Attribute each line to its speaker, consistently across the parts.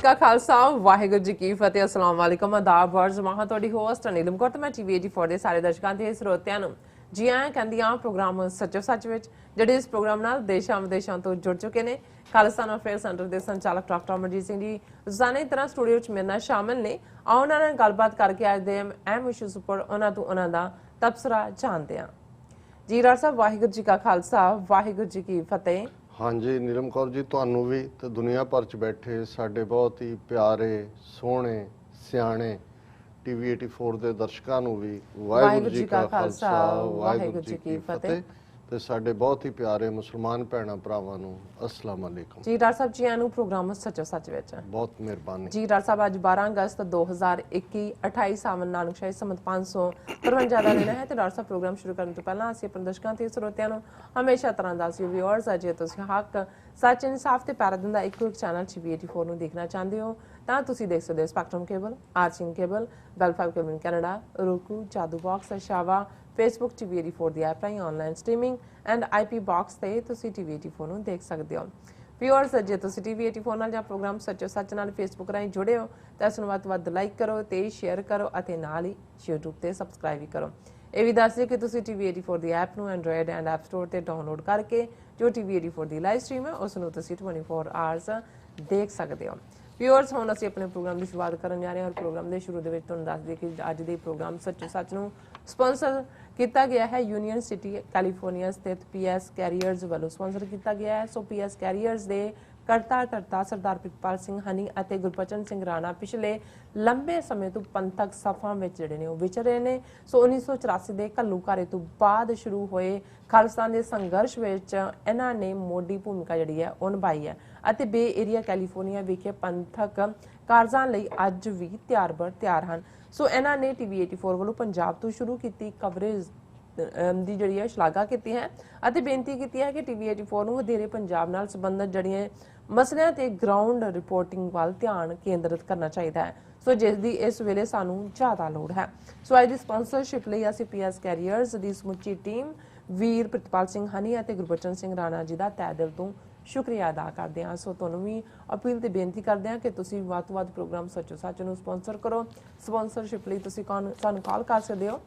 Speaker 1: का खालसा वाहिगुरू जी की फतेह अस्सलाम वालेकुम आदाब वर्ज महा ਤੁਹਾਡੀ ਹੋਸਟ ਨੀਲਮ ਕੌਰ ਤੇ ਮੈਂ ਟੀਵੀ 84 ਦੇ ਸਾਰੇ ਦਰਸ਼ਕਾਂ ਤੇ ਸਰੋਤਿਆਂ ਨੂੰ ਜੀ ਆਇਆਂ ਕਹਿੰਦੀ ਆ ਪ੍ਰੋਗਰਾਮ ਸੱਚੋ ਸੱਚ ਵਿੱਚ ਜਿਹੜੇ ਇਸ ਪ੍ਰੋਗਰਾਮ ਨਾਲ ਦੇਸ਼ਾਂ ਵਿਦੇਸ਼ਾਂ ਤੋਂ ਜੁੜ ਚੁੱਕੇ ਨੇ ਖਾਲਸਾ ਅਫੇਅਰ ਸੈਂਟਰ ਦੇ ਸੰਚਾਲਕ ਡਾਕਟਰ ਅਮਰਜੀਤ ਸਿੰਘ ਜੀ ਰੋਜ਼ਾਨਾ ਤਰ੍ਹਾਂ ਸਟੂਡੀਓ ਵਿੱਚ ਮੇਰੇ ਨਾਲ ਸ਼ਾਮਿਲ ਨੇ ਆਓ ਉਹਨਾਂ ਨਾਲ ਗੱਲਬਾਤ ਕਰਕੇ ਅੱਜ ਦੇ ਅਹਿਮ ਇਸ਼ੂਜ਼ ਉੱਪਰ ਉਹਨਾਂ ਦਾ ਤਬਸਰਾ ਜਾਣਦੇ ਹਾਂ ਜੀ ਡਾਕਟਰ ਸਾਹਿਬ ਵਾਹਿਗੁਰੂ ਜੀ ਕਾ ਖਾਲਸਾ ਵਾਹਿਗੁਰੂ ਜੀ ਕੀ ਫਤਿਹ।
Speaker 2: हाँ जी नीलम कौर जी ਤੁਹਾਨੂੰ ਵੀ ਤੇ ਦੁਨੀਆ ਭਰ ਚ ਬੈਠੇ ਸਾਡੇ ਬਹੁਤ ਹੀ ਪਿਆਰੇ ਸੋਹਣੇ ਸਿਆਣੇ ਟੀਵੀ 84 ਦੇ ਦਰਸ਼ਕਾਂ ਨੂੰ ਵੀ ਵਾਹਿਗੁਰੂ ਜੀ ਕਾ ਖਾਲਸਾ ਵਾਹਿਗੁਰੂ ਜੀ ਕੀ ਫਤਿਹ ਤੇ ਸਾਡੇ ਬਹੁਤ ਹੀ ਪਿਆਰੇ ਮੁਸਲਮਾਨ ਭੈਣਾਂ ਭਰਾਵਾਂ ਨੂੰ ਅਸਲਾਮ ਅਲੈਕੁਮ
Speaker 1: ਜੀ ਡਾਕਟਰ ਸਾਹਿਬ ਜੀ ਆਇਆਂ ਨੂੰ ਪ੍ਰੋਗਰਾਮ ਸੱਚੋ ਸੱਚ ਵਿੱਚ
Speaker 2: ਬਹੁਤ ਮਿਹਰਬਾਨੀ
Speaker 1: ਜੀ ਡਾਕਟਰ ਸਾਹਿਬ ਅੱਜ 12 ਅਗਸਤ 2021 28 ਸਾਵਨ ਨਾਨਕ ਸ਼ਾਹੀ ਸੰਮਤ 553 ਦਾ ਦਿਨ ਹੈ ਤੇ ਡਾਕਟਰ ਸਾਹਿਬ ਪ੍ਰੋਗਰਾਮ ਸ਼ੁਰੂ ਕਰਨ ਤੋਂ ਪਹਿਲਾਂ ਅਸੀਂ ਆਪਣੇ ਦਰਸ਼ਕਾਂ ਤੇ ਸਰੋਤਿਆਂ ਨੂੰ ਹਮੇਸ਼ਾ ਤਰ੍ਹਾਂ ਦੱਸਿਓ ਵਿਊਅਰਸ ਅਜੇ ਤੁਸੀਂ ਹੱਕ ਸੱਚ ਇਨਸਾਫ ਤੇ ਪੈਰਾਦਨ ਦਾ ਇੱਕੋ ਇੱਕ ਚੈਨਲ ਟੀਵੀ 84 ਨੂੰ ਦੇਖਣਾ ਚਾਹੁੰਦੇ ਹੋ ਤਾਂ ਤੁਸੀਂ ਦੇਖ ਸਕਦੇ ਹੋ ਸਪੈਕਟਰਮ ਕੇਬਲ ਆਰਚਿੰਗ cable Bell Fibe cable Canada Roku Jadoo box ਸ਼ਾਵਾ Facebook TV 84 ਦੀ ਐਪ ਰਾਹੀਂ online streaming and IP box ਤੇ ਤੁਸੀਂ TV 84 ਨੂੰ ਦੇਖ ਸਕਦੇ ਹੋ। ਵਿਊਅਰਸ ਜੇ ਤੁਸੀਂ TV 84 ਨਾਲ ਜਾਂ ਪ੍ਰੋਗਰਾਮ ਸੱਚੋ ਸੱਚ ਨਾਲ Facebook ਰਾਹੀਂ ਜੁੜੇ ਹੋ ਤਾਂ ਇਸ ਨੂੰ ਵੱਧ ਤੋਂ ਵੱਧ ਲਾਈਕ ਕਰੋ ਤੇ ਸ਼ੇਅਰ ਕਰੋ ਅਤੇ ਨਾਲ ਹੀ YouTube ਤੇ ਸਬਸਕ੍ਰਾਈਬ ਵੀ ਕਰੋ। ਇਹ ਵੀ ਦੱਸ ਦਿਓ ਕਿ ਤੁਸੀਂ TV 84 ਦੀ ਐਪ ਨੂੰ ਐਂਡਰੋਇਡ ਐਂਡ ਐਪ ਸਟੋਰ ਤੇ ਡਾਊਨਲੋਡ ਕਰਕੇ ਜੋ TV 84 ਦੀ ਲਾਈਵ ਸਟ੍ਰੀਮ ਹੈ ਉਸ ਨੂੰ ਤੁਸੀਂ 24 ਆਵਰਸ ਦੇਖ ਸਕਦੇ ਹੋ। ਵਿਊਅਰਸ ਹੁਣ ਅਸੀਂ ਆਪਣੇ ਪ੍ਰੋਗਰਾਮ ਦੀ ਸ਼ੁਰੂਆਤ ਕਰਨ ਜਾ ਰਹੇ ਹਾਂ ਔਰ ਪ੍ਰੋਗਰਾਮ ਦੇ ਸ਼ੁਰੂ ਦੇ ਵਿੱਚ ਤੁਹਾਨੂੰ ਦੱਸ ਦਈਏ ਕਿ ਅੱਜ ਦੇ ਪ੍ਰੋਗਰਾਮ ਸੱਚੋ ਸੱਚ ਨੂੰ ਸਪਾਂਸਰ ਕੀਤਾ ਗਿਆ ਹੈ ਯੂਨੀਅਨ ਸਿਟੀ ਕੈਲੀਫੋਰਨੀਆ ਸਥਿਤ PS ਕੈਰੀਅਰਜ਼ ਵੱਲੋਂ ਸਪਾਂਸਰ ਕੀਤਾ ਗਿਆ ਹੈ। ਸੋ PS ਕੈਰੀਅਰਜ਼ ਦੇ ਕਰਤਾ ਸਰਦਾਰ ਪ੍ਰਿਤਪਾਲ ਸਿੰਘ ਹਨੀ ਅਤੇ ਗੁਰਬਚਨ ਸਿੰਘ ਰਾਣਾ ਪਿਛਲੇ ਲੰਬੇ ਸਮੇਂ ਤੋਂ ਪੰਥਕ ਸਫਾਂ ਵਿੱਚ ਜਿਹੜੇ ਨੇ ਉਹ ਵਿਚਰ ਰਹੇ ਨੇ। ਸੋ 1984 ਦੇ ਘੱਲੂਘਾਰੇ ਤੋਂ ਬਾਅਦ ਸ਼ੁਰੂ ਹੋਏ ਖਾਲਿਸਤਾਨ ਦੇ ਸੰਘਰਸ਼ ਵਿੱਚ ਇਹਨਾਂ ਨੇ ਮੋਢੀ ਭੂਮਿਕਾ ਜਿਹੜੀ ਹੈ ਉਹ ਨਿਭਾਈ ਹੈ ਅਤੇ ਬੇ ਏਰੀਆ ਕੈਲੀਫੋਰਨੀਆ ਵਿਖੇ ਪੰਥਕ ਕਾਰਜਾਂ ਲਈ ਅੱਜ ਵੀ ਤਿਆਰ ਹਨ। ਸੋ ਇਹਨਾਂ ਨੇ TV 84 ਵੱਲੋਂ ਪੰਜਾਬ ਤੋਂ ਸ਼ੁਰੂ ਕੀਤੀ ਕਵਰੇਜ ਦੀ ਜਿਹੜੀ ਹੈ ਸ਼ਲਾਘਾ ਕੀਤੀ ਹੈ ਅਤੇ ਬੇਨਤੀ ਕੀਤੀ ਹੈ ਕਿ TV 84 ਨੂੰ ਵਧੇਰੇ ਪੰਜਾਬ ਨਾਲ ਸੰਬੰਧਿਤ ਜਿਹੜੀਆਂ ਮਸਲਿਆਂ ਤੇ ਗਰਾਊਂਡ ਰਿਪੋਰਟਿੰਗ ਵੱਲ ਧਿਆਨ ਕੇਂਦਰਿਤ ਕਰਨਾ ਚਾਹੀਦਾ ਹੈ। ਸੋ ਜਿਸ ਦੀ ਇਸ ਵੇਲੇ ਸਾਨੂੰ ਜ਼ਿਆਦਾ ਲੋੜ ਹੈ। ਸੋ ਅੱਜ ਦੀ ਸਪਾਂਸਰਸ਼ਿਪ ਲਈ ਅਸੀਂ PS ਕੈਰੀਅਰਜ਼ ਦੀ ਸਮੁੱਚੀ ਟੀਮ ਵੀਰ ਪ੍ਰਿਤਪਾਲ ਸਿੰਘ ਹਨੀ ਅਤੇ ਗੁਰਬਚਨ ਸਿੰਘ ਰਾਣਾ ਜੀ ਦਾ ਤਹਿ ਦਿਲ ਤੋਂ ਸ਼ੁਕਰੀਆ ਅਦਾ ਕਰਦੇ ਹਾਂ। ਸੋ ਤੁਹਾਨੂੰ ਵੀ ਅਪੀਲ ਤੇ ਬੇਨਤੀ ਕਰਦੇ ਹਾਂ ਕਿ ਤੁਸੀਂ ਵੱਧ ਤੋਂ ਵੱਧ ਪ੍ਰੋਗਰਾਮ ਸੱਚੋ ਸੱਚ ਨੂੰ ਸਪਾਂਸਰ ਕਰੋ। ਸਪਾਂਸਰਸ਼ਿਪ ਲਈ ਤੁਸੀਂ ਸਾਨੂੰ ਕਾਲ ਕਰ ਸਕਦੇ ਹੋ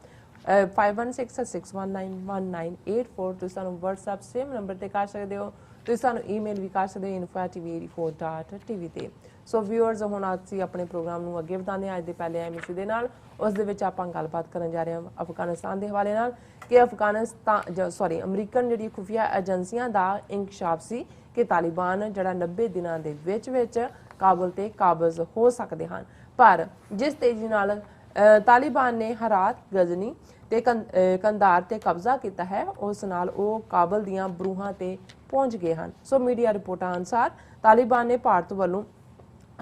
Speaker 1: 5166191984 ਤੁਸੀਂ ਸਾਨੂੰ WhatsApp ਸੇਮ ਨੰਬਰ ਤੇ ਕਰ ਸਕਦੇ ਹੋ। ਤੁਸੀਂ ਸਾਨੂੰ ਈਮੇਲ ਵੀ ਕਰ ਸਕਦੇ ਹੋ info@tv84.tv ਤੇ। ਸੋ ਵਿਊਅਰਸ ਹੁਣ ਅਸੀਂ ਆਪਣੇ ਪ੍ਰੋਗਰਾਮ ਨੂੰ ਅੱਗੇ ਵਧਾਉਂਦੇ ਹਾਂ ਅੱਜ ਦੇ ਪਹਿਲੇ ਅਹਿਮ ਇਸ਼ੂ ਦੇ ਨਾਲ। ਉਸ ਦੇ ਵਿੱਚ ਆਪਾਂ ਗੱਲਬਾਤ ਕਰਨ ਜਾ ਰਹੇ ਹਾਂ ਅਫਗਾਨਿਸਤਾਨ ਦੇ ਹਵਾਲੇ ਨਾਲ ਕਿ ਅਮਰੀਕਨ ਜਿਹੜੀ ਖੁਫੀਆ ਏਜੰਸੀਆਂ ਦਾ ਇੰਕਸ਼ਾਫ ਸੀ ਕਿ ਤਾਲਿਬਾਨ ਜਿਹੜਾ 90 ਦਿਨਾਂ ਦੇ ਵਿੱਚ ਕਾਬਲ ਤੇ ਕਾਬਜ਼ ਹੋ ਸਕਦੇ ਹਨ। ਪਰ ਜਿਸ ਤੇਜ਼ੀ ਨਾਲ ਤਾਲਿਬਾਨ ਨੇ ਹਰਾਤ ਗਜ਼ਨੀ ਤੇ ਕੰਦਾਰ ਤੇ ਕਬਜ਼ਾ ਕੀਤਾ ਹੈ ਉਸ ਨਾਲ ਉਹ ਕਾਬਲ ਦੀਆਂ ਬਰੂਹਾਂ ਤੇ ਪਹੁੰਚ ਗਏ ਹਨ। ਸੋ ਮੀਡੀਆ ਰਿਪੋਰਟਾਂ ਅਨੁਸਾਰ ਤਾਲਿਬਾਨ ਨੇ ਭਾਰਤ ਵੱਲੋਂ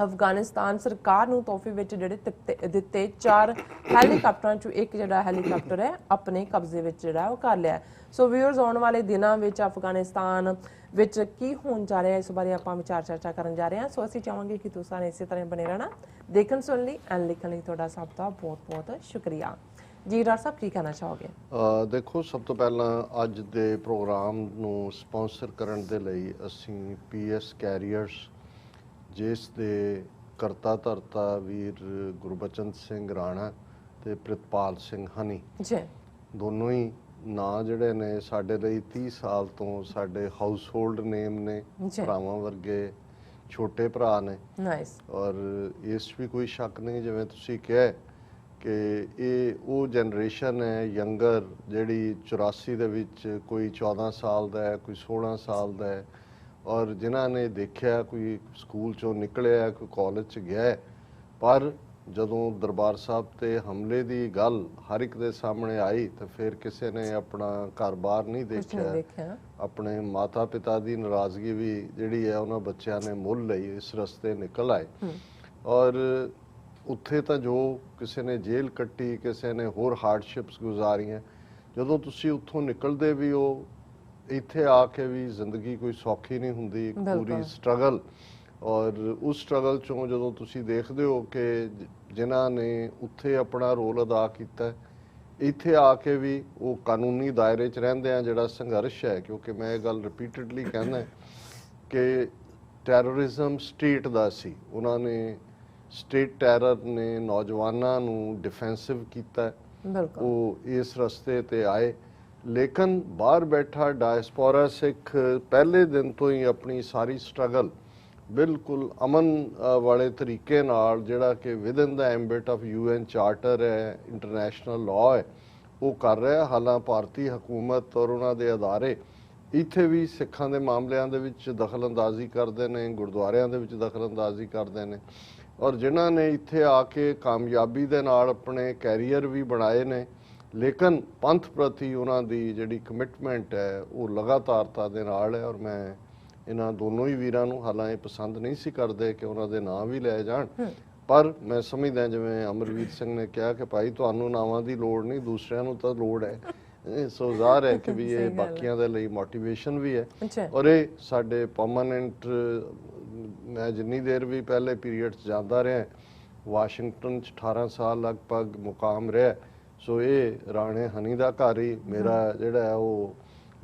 Speaker 1: ਅਫਗਾਨਿਸਤਾਨ ਸਰਕਾਰ ਨੂੰ ਤੋਹਫੇ ਵਿੱਚ ਜਿਹੜੇ ਦਿੱਤੇ 4 ਹੈਲੀਕਾਪਟਰਾਂ ਚੋਂ ਇੱਕ ਜਿਹੜਾ ਹੈਲੀਕਾਪਟਰ ਹੈ ਆਪਣੇ ਕਬਜ਼ੇ ਵਿੱਚ ਜਿਹੜਾ ਉਹ ਕਰ ਲਿਆ। ਸੋ ਵਿਊਅਰਸ ਆਉਣ ਵਾਲੇ ਦਿਨਾਂ ਵਿੱਚ ਅਫਗਾਨਿਸਤਾਨ ਵਿੱਚ ਕੀ ਹੋਣ ਜਾ ਰਿਹਾ ਇਸ ਬਾਰੇ ਆਪਾਂ ਵਿਚਾਰ ਚਰਚਾ ਕਰਨ ਜਾ ਰਹੇ ਹਾਂ। ਸੋ ਅਸੀਂ ਚਾਹਾਂਗੇ ਕਿ ਤੁਸੀਂ ਇਸੇ ਤਰ੍ਹਾਂ ਬਣੇ ਰਹਿਣਾ ਦੇਖਣ ਸੁਣ ਲਈ ਐਂਡ ਲਿਖਣ ਲਈ ਤੁਹਾਡਾ ਸਭ ਦਾ ਬਹੁਤ ਸ਼ੁਕਰੀਆ। ਜੀ ਡਾਕਟਰ ਸਾਹਿਬ ਕੀ ਕਹਿਣਾ ਚਾਹੋਗੇ?
Speaker 2: ਦੇਖੋ ਸਭ ਤੋਂ ਪਹਿਲਾਂ ਅੱਜ ਦੇ ਪ੍ਰੋਗਰਾਮ ਨੂੰ ਸਪਾਂਸਰ ਕਰਨ ਦੇ ਲਈ ਅਸੀਂ PS ਕੈਰੀਅਰਸ ਜਿਸ ਦੇ ਕਰਤਾ ਧਰਤਾ ਵੀਰ ਗੁਰਬਚਨ ਸਿੰਘ ਰਾਣਾ ਤੇ ਪ੍ਰਿਤਪਾਲ ਸਿੰਘ ਹਨੀ ਜੀ ਦੋਨੋਂ ਹੀ ਨਾਂ ਜਿਹੜੇ ਨੇ ਸਾਡੇ ਲਈ 30 ਸਾਲ ਤੋਂ ਸਾਡੇ ਹਾਊਸ ਹੋਲਡ ਨੇਮ ਨੇ ਭਰਾਵਾਂ ਵਰਗੇ ਛੋਟੇ ਭਰਾ ਨੇ ਨਾਈਸ ਔਰ ਇਸ ਵੀ ਕੋਈ ਸ਼ੱਕ ਨਹੀਂ ਜਿਵੇਂ ਤੁਸੀਂ ਕਿਹਾ ਕਿ ਇਹ ਉਹ ਜਨਰੇਸ਼ਨ ਹੈ ਯੰਗਰ ਜਿਹੜੀ 84 ਦੇ ਵਿੱਚ ਕੋਈ 14 ਸਾਲ ਦਾ ਹੈ ਕੋਈ 16 ਸਾਲ ਦਾ ਹੈ ਔਰ ਜਿਨ੍ਹਾਂ ਨੇ ਦੇਖਿਆ ਕੋਈ ਸਕੂਲ ਚੋਂ ਨਿਕਲਿਆ ਕੋਈ ਕਾਲਜ 'ਚ ਗਿਆ ਪਰ ਜਦੋਂ ਦਰਬਾਰ ਸਾਹਿਬ ਤੇ ਹਮਲੇ ਦੀ ਗੱਲ ਹਰ ਇੱਕ ਦੇ ਸਾਹਮਣੇ ਆਈ ਤਾਂ ਫਿਰ ਕਿਸੇ ਨੇ ਆਪਣਾ ਘਰ-ਬਾਰ ਨਹੀਂ ਦੇਖਿਆ ਆਪਣੇ ਮਾਤਾ ਪਿਤਾ ਦੀ ਨਾਰਾਜ਼ਗੀ ਵੀ ਜਿਹੜੀ ਹੈ ਉਹਨਾਂ ਬੱਚਿਆਂ ਨੇ ਮੁੱਲ ਲਈ ਇਸ ਰਸਤੇ ਨਿਕਲ ਆਏ ਔਰ ਉੱਥੇ ਤਾਂ ਜੋ ਕਿਸੇ ਨੇ ਜੇਲ੍ਹ ਕੱਟੀ ਕਿਸੇ ਨੇ ਹੋਰ ਹਾਰਡਸ਼ਿਪਸ ਗੁਜ਼ਾਰੀਆਂ ਜਦੋਂ ਤੁਸੀਂ ਉੱਥੋਂ ਨਿਕਲਦੇ ਵੀ ਹੋ ਇੱਥੇ ਆ ਕੇ ਵੀ ਜ਼ਿੰਦਗੀ ਕੋਈ ਸੌਖੀ ਨਹੀਂ ਹੁੰਦੀ ਪੂਰੀ ਸਟਰਗਲ ਔਰ ਉਸ ਸਟਰਗਲ ਚੋਂ ਜਦੋਂ ਤੁਸੀਂ ਦੇਖਦੇ ਹੋ ਕਿ ਜਿਨ੍ਹਾਂ ਨੇ ਉੱਥੇ ਆਪਣਾ ਰੋਲ ਅਦਾ ਕੀਤਾ ਇੱਥੇ ਆ ਕੇ ਵੀ ਉਹ ਕਾਨੂੰਨੀ ਦਾਇਰੇ 'ਚ ਰਹਿੰਦੇ ਆ ਜਿਹੜਾ ਸੰਘਰਸ਼ ਹੈ ਕਿਉਂਕਿ ਮੈਂ ਇਹ ਗੱਲ ਰਿਪੀਟਡਲੀ ਕਹਿੰਦਾ ਕਿ ਟੈਰਰਿਜ਼ਮ ਸਟੇਟ ਦਾ ਸੀ। ਉਹਨਾਂ ਨੇ ਸਟੇਟ ਟੈਰਰ ਨੇ ਨੌਜਵਾਨਾਂ ਨੂੰ ਡਿਫੈਂਸਿਵ ਕੀਤਾ,
Speaker 1: ਬਿਲਕੁਲ
Speaker 2: ਉਹ ਇਸ ਰਸਤੇ ਤੇ ਆਏ। ਲੇਕਿਨ ਬਾਹਰ ਬੈਠਾ ਡਾਇਸਪੋਰਾ ਸਿੱਖ ਪਹਿਲੇ ਦਿਨ ਤੋਂ ਹੀ ਆਪਣੀ ਸਾਰੀ ਸਟਰਗਲ ਬਿਲਕੁਲ ਅਮਨ ਵਾਲੇ ਤਰੀਕੇ ਨਾਲ, ਜਿਹੜਾ ਕਿ within the ambit of UN charter ਹੈ, ਇੰਟਰਨੈਸ਼ਨਲ ਲਾਅ ਹੈ, ਉਹ ਕਰ ਰਿਹਾ। ਹਾਲਾਂਕਿ ਭਾਰਤੀ ਹਕੂਮਤ ਔਰ ਉਹਨਾਂ ਦੇ ਅਦਾਰੇ ਇੱਥੇ ਵੀ ਸਿੱਖਾਂ ਦੇ ਮਾਮਲਿਆਂ ਦੇ ਵਿੱਚ ਦਖਲਅੰਦਾਜ਼ੀ ਕਰਦੇ ਨੇ, ਗੁਰਦੁਆਰਿਆਂ ਦੇ ਵਿੱਚ ਦਖਲਅੰਦਾਜ਼ੀ ਕਰਦੇ ਨੇ, ਔਰ ਜਿਨ੍ਹਾਂ ਨੇ ਇੱਥੇ ਆ ਕੇ ਕਾਮਯਾਬੀ ਦੇ ਨਾਲ ਆਪਣੇ ਕੈਰੀਅਰ ਵੀ ਬਣਾਏ ਨੇ, ਲੇਕਿਨ ਪੰਥ ਪ੍ਰਤੀ ਉਹਨਾਂ ਦੀ ਜਿਹੜੀ ਕਮਿਟਮੈਂਟ ਹੈ ਉਹ ਲਗਾਤਾਰਤਾ ਦੇ ਨਾਲ ਹੈ। ਔਰ ਮੈਂ ਇਹਨਾਂ ਦੋਨੋਂ ਹੀ ਵੀਰਾਂ ਨੂੰ, ਹਾਲਾਂਕਿ ਪਸੰਦ ਨਹੀਂ ਸੀ ਕਰਦੇ ਕਿ ਉਹਨਾਂ ਦੇ ਨਾਂ ਵੀ ਲੈ ਜਾਣ, ਪਰ ਮੈਂ ਸਮਝਦਾ ਜਿਵੇਂ ਅਮਰਵੀਰ ਸਿੰਘ ਨੇ ਕਿਹਾ ਕਿ ਭਾਈ ਤੁਹਾਨੂੰ ਨਾਵਾਂ ਦੀ ਲੋੜ ਨਹੀਂ, ਦੂਸਰਿਆਂ ਨੂੰ ਤਾਂ ਲੋੜ ਹੈ। ਸੋ ਜ਼ਾਹਰ ਹੈ ਕਿ ਵੀ ਇਹ ਬਾਕੀਆਂ ਦੇ ਲਈ ਮੋਟੀਵੇਸ਼ਨ ਵੀ ਹੈ, ਔਰ ਇਹ ਸਾਡੇ ਪਰਮਾਨੈਂਟ, ਮੈਂ ਜਿੰਨੀ ਦੇਰ ਵੀ ਪਹਿਲੇ ਪੀਰੀਅਡ 'ਚ ਜਾਂਦਾ ਰਿਹਾ, ਵਾਸ਼ਿੰਗਟਨ 'ਚ 18 ਸਾਲ ਲਗਭਗ ਮੁਕਾਮ ਰਿਹਾ। ਸੋ ਇਹ ਰਾਣੇ ਹਨੀ ਦਾ ਘਰ ਹੀ ਮੇਰਾ ਜਿਹੜਾ ਹੈ ਉਹ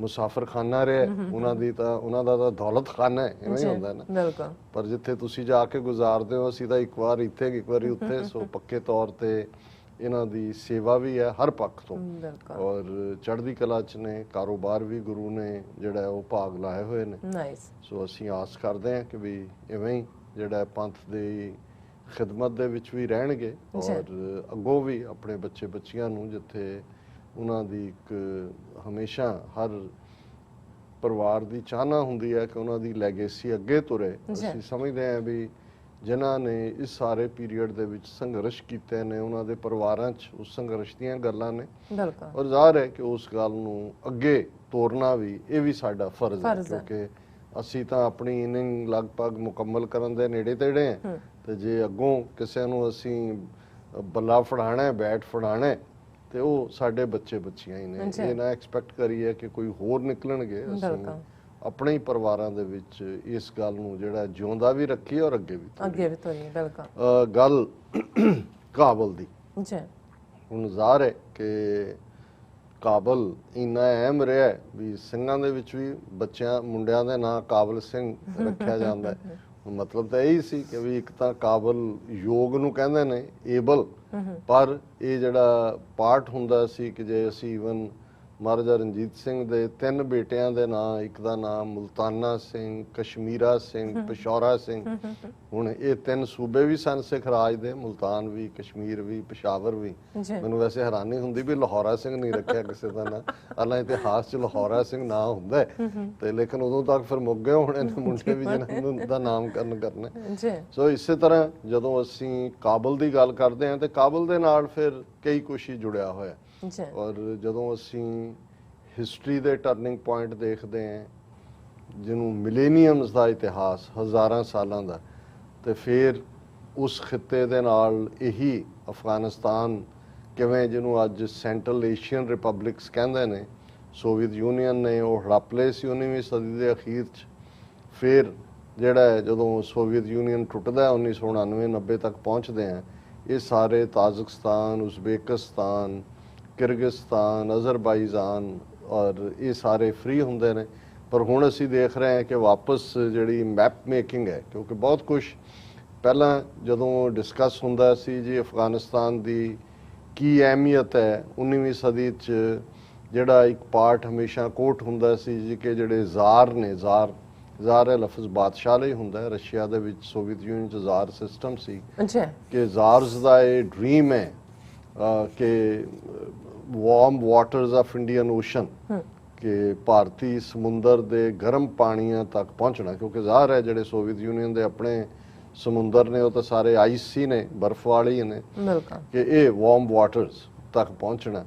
Speaker 2: ਮੁਸਾਫਰਖਾਨਾ ਰਿਹਾ। ਉਹਨਾਂ ਦਾ ਤਾਂ ਦੌਲਤ ਖਾਨਾ ਹੈ, ਇਵੇਂ ਹੀ ਹੁੰਦਾ ਨਾ। ਪਰ ਜਿੱਥੇ ਤੁਸੀਂ ਜਾ ਕੇ ਗੁਜ਼ਾਰਦੇ ਹੋ, ਅਸੀਂ ਤਾਂ ਇੱਕ ਵਾਰ ਇੱਥੇ ਇੱਕ ਵਾਰੀ ਉੱਥੇ। ਸੋ ਪੱਕੇ ਤੌਰ ਤੇ ਇਹਨਾਂ ਦੀ ਸੇਵਾ ਵੀ ਹੈ ਹਰ ਪੱਖ ਤੋਂ, ਔਰ ਚੜ੍ਹਦੀ ਕਲਾ 'ਚ ਨੇ, ਕਾਰੋਬਾਰ ਵੀ ਗੁਰੂ ਨੇ ਜਿਹੜਾ ਉਹ ਭਾਗ ਲਾਏ ਹੋਏ ਨੇ। ਸੋ ਅਸੀਂ ਆਸ ਕਰਦੇ ਹਾਂ ਕਿ ਵੀ ਇਵੇਂ ਹੀ ਜਿਹੜਾ ਪੰਥ ਦੀ ਖਿਦਮਤ ਦੇ ਵਿੱਚ ਵੀ ਰਹਿਣਗੇ, ਔਰ ਅੱਗੋਂ ਵੀ ਆਪਣੇ ਬੱਚੇ ਬੱਚੀਆਂ ਨੂੰ, ਜਿੱਥੇ ਉਹਨਾਂ ਦੀ ਇੱਕ ਹਮੇਸ਼ਾ ਹਰ ਪਰਿਵਾਰ ਦੀ ਚਾਹਨਾ ਹੁੰਦੀ ਹੈ ਕਿ ਉਹਨਾਂ ਦੀ ਲੈਗੇਸੀ ਅੱਗੇ ਤੁਰੇ। ਅਸੀਂ ਸਮਝਦੇ ਹਾਂ ਵੀ ਜਿਨ੍ਹਾਂ ਨੇ ਇਸ ਸਾਰੇ ਪੀਰੀਅਡ ਦੇ ਵਿੱਚ ਸੰਘਰਸ਼ ਕੀਤੇ ਨੇ, ਉਹਨਾਂ ਦੇ ਪਰਿਵਾਰਾਂ 'ਚ ਉਸ ਸੰਘਰਸ਼ ਦੀਆਂ ਗੱਲਾਂ ਨੇ, ਔਰ ਜ਼ਾਹਰ ਹੈ ਕਿ ਉਸ ਗੱਲ ਨੂੰ ਅੱਗੇ ਤੋਰਨਾ ਵੀ ਇਹ ਵੀ ਸਾਡਾ ਫਰਜ਼ ਹੈ, ਕਿਉਂਕਿ ਅਸੀਂ ਤਾਂ ਆਪਣੀ ਇਨਿੰਗ ਲਗਭਗ ਮੁਕੰਮਲ ਕਰਨ ਦੇ ਨੇੜੇ ਤੇੜੇ ਹਾਂ। ਤੇ ਜੇ ਅੱਗੋਂ ਕਿਸੇ ਨੂੰ ਅਸੀਂ ਬੱਲਾ ਫੜਾਣਾ, ਬੈਟ ਫੜਾਣਾ, ਤੇ ਉਹ ਸਾਡੇ ਬੱਚੇ ਬੱਚੀਆਂ ਹੀ ਨੇ। ਇਹ ਨਾ ਐਕਸਪੈਕਟ ਕਰੀਏ ਕਿ ਕੋਈ ਹੋਰ ਨਿਕਲਣਗੇ। ਅਸੀਂ ਆਪਣੇ ਹੀ ਪਰਿਵਾਰਾਂ ਦੇ ਵਿੱਚ ਇਸ ਗੱਲ ਨੂੰ ਜਿਹੜਾ ਜਿਉਂਦਾ ਵੀ ਰੱਖੀਏ ਔਰ ਅੱਗੇ ਵੀ ਤੋਰੀਏ। ਗੱਲ ਕਾਬਲ ਦੀ, ਹੁਣ ਜ਼ਾਹਰ ਹੈ ਕਿ ਕਾਬਲ ਇੰਨਾ ਅਹਿਮ ਰਿਹਾ ਵੀ ਸਿੰਘਾਂ ਦੇ ਵਿੱਚ ਵੀ ਬੱਚਿਆਂ ਮੁੰਡਿਆਂ ਦੇ ਨਾਂ ਕਾਬਲ ਸਿੰਘ ਰੱਖਿਆ ਜਾਂਦਾ ਹੈ। ਮਤਲਬ ਤਾਂ ਇਹੀ ਸੀ ਕਿ ਵੀ ਇੱਕ ਤਾਂ ਕਾਬਲ ਯੋਗ ਨੂੰ ਕਹਿੰਦੇ ਨੇ, ਏਬਲ, ਪਰ ਇਹ ਜਿਹੜਾ ਪਾਰਟ ਹੁੰਦਾ ਸੀ ਕਿ ਜੇ ਅਸੀਂ ਈਵਨ ਮਹਾਰਾਜਾ ਰਣਜੀਤ ਸਿੰਘ ਦੇ 3 ਬੇਟਿਆਂ ਦੇ ਨਾਂ, ਇੱਕ ਦਾ ਨਾਮ ਮੁਲਤਾਨਾ ਸਿੰਘ, ਕਸ਼ਮੀਰਾ ਸਿੰਘ, ਪਿਸ਼ੌਰਾ ਸਿੰਘ, ਹੁਣ ਇਹ 3 ਸੂਬੇ ਵੀ ਸਨ ਸਿੱਖ ਰਾਜ ਦੇ, ਮੁਲਤਾਨ ਵੀ, ਕਸ਼ਮੀਰ ਵੀ, ਪਿਸ਼ਾਵਰ ਵੀ। ਮੈਨੂੰ ਵੈਸੇ ਹੈਰਾਨੀ ਹੁੰਦੀ ਵੀ ਲਾਹੌਰਾ ਸਿੰਘ ਨਹੀਂ ਰੱਖਿਆ ਕਿਸੇ ਦਾ ਨਾਂ, ਹਾਲਾਂਕਿ ਇਤਿਹਾਸ 'ਚ ਲਾਹੌਰਾ ਸਿੰਘ ਨਾਂ ਹੁੰਦਾ ਤੇ, ਲੇਕਿਨ ਉਦੋਂ ਤੱਕ ਫਿਰ ਮੁੱਕ ਗਏ ਹੋਣੇ ਨੇ ਮੁੰਡੇ ਵੀ ਜਿਹਨਾਂ ਦਾ ਨਾਮਕਰਨ ਕਰਨਾ। ਸੋ ਇਸੇ ਤਰ੍ਹਾਂ ਜਦੋਂ ਅਸੀਂ ਕਾਬਲ ਦੀ ਗੱਲ ਕਰਦੇ ਹਾਂ ਤੇ ਕਾਬਲ ਦੇ ਨਾਲ ਫਿਰ ਕਈ ਕੁਛ ਹੀ ਜੁੜਿਆ ਹੋਇਆ, ਔਰ ਜਦੋਂ ਅਸੀਂ ਹਿਸਟਰੀ ਦੇ ਟਰਨਿੰਗ ਪੁਆਇੰਟ ਦੇਖਦੇ ਹਾਂ, ਜਿਹਨੂੰ ਮਿਲੇਨੀਅਮਸ ਦਾ ਇਤਿਹਾਸ, ਹਜ਼ਾਰਾਂ ਸਾਲਾਂ ਦਾ, ਤੇ ਫਿਰ ਉਸ ਖਿੱਤੇ ਦੇ ਨਾਲ ਇਹੀ ਅਫਗਾਨਿਸਤਾਨ ਕਿਵੇਂ, ਜਿਹਨੂੰ ਅੱਜ ਸੈਂਟਰਲ ਏਸ਼ੀਅਨ ਰਿਪਬਲਿਕਸ ਕਹਿੰਦੇ ਨੇ, ਸੋਵੀਅਤ ਯੂਨੀਅਨ ਨੇ ਉਹ ਹੜੱਪ ਲਏ ਸੀ 19ਵੀਂ ਸਦੀ ਦੇ ਅਖੀਰ 'ਚ। ਫਿਰ ਜਿਹੜਾ ਹੈ ਜਦੋਂ ਸੋਵੀਅਤ ਯੂਨੀਅਨ ਟੁੱਟਦਾ 1999-90 ਤੱਕ ਪਹੁੰਚਦੇ ਆ, ਇਹ ਸਾਰੇ ਤਾਜ਼ਿਕਸਤਾਨ, ਉਜ਼ਬੇਕਿਸਤਾਨ, ਕਿਰਗਿਸਤਾਨ, ਅਜ਼ਰਬਾਈਜਾਨ, ਔਰ ਇਹ ਸਾਰੇ ਫ੍ਰੀ ਹੁੰਦੇ ਨੇ। ਪਰ ਹੁਣ ਅਸੀਂ ਦੇਖ ਰਹੇ ਹਾਂ ਕਿ ਵਾਪਸ ਜਿਹੜੀ ਮੈਪ ਮੇਕਿੰਗ ਹੈ, ਕਿਉਂਕਿ ਬਹੁਤ ਕੁਝ ਪਹਿਲਾਂ ਜਦੋਂ ਡਿਸਕਸ ਹੁੰਦਾ ਸੀ ਜੀ ਅਫਗਾਨਿਸਤਾਨ ਦੀ ਕੀ ਅਹਿਮੀਅਤ ਹੈ, 19ਵੀਂ ਸਦੀ 'ਚ ਜਿਹੜਾ ਇੱਕ ਪਾਰਟ ਹਮੇਸ਼ਾ ਕੋਟ ਹੁੰਦਾ ਸੀ ਜੀ ਕਿ ਜਿਹੜੇ ਜ਼ਾਰ ਨੇ, ਜ਼ਾਰ ਹੈ ਲਫ਼ਜ਼ ਬਾਦਸ਼ਾਹ ਲਈ ਹੁੰਦਾ ਹੈ, ਰਸ਼ੀਆ ਦੇ ਵਿੱਚ ਸੋਵੀਅਤ ਯੂਨੀਅਨ 'ਚ ਜ਼ਾਰ ਸਿਸਟਮ ਸੀ ਕਿ ਜ਼ਾਰਸ ਦਾ ਇਹ ਡ੍ਰੀਮ ਹੈ ਕਿ warm waters of Indian Ocean, ਕਿ ਭਾਰਤੀ ਸਮੁੰਦਰ ਦੇ ਗਰਮ ਪਾਣੀਆਂ ਤੱਕ ਪਹੁੰਚਣਾ, ਕਿਉਂਕਿ ਜ਼ਾਹਰ ਹੈ ਜਿਹੜੇ ਸੋਵੀਅਤ ਯੂਨੀਅਨ ਦੇ ਆਪਣੇ ਸਮੁੰਦਰ ਨੇ ਉਹ ਤਾਂ ਸਾਰੇ ਆਈਸ ਸੀ ਨੇ, ਬਰਫ਼ ਵਾਲੇ ਨੇ, ਕਿ ਇਹ ਵਾਰਮ ਵਾਟਰਸ ਤੱਕ ਪਹੁੰਚਣਾ।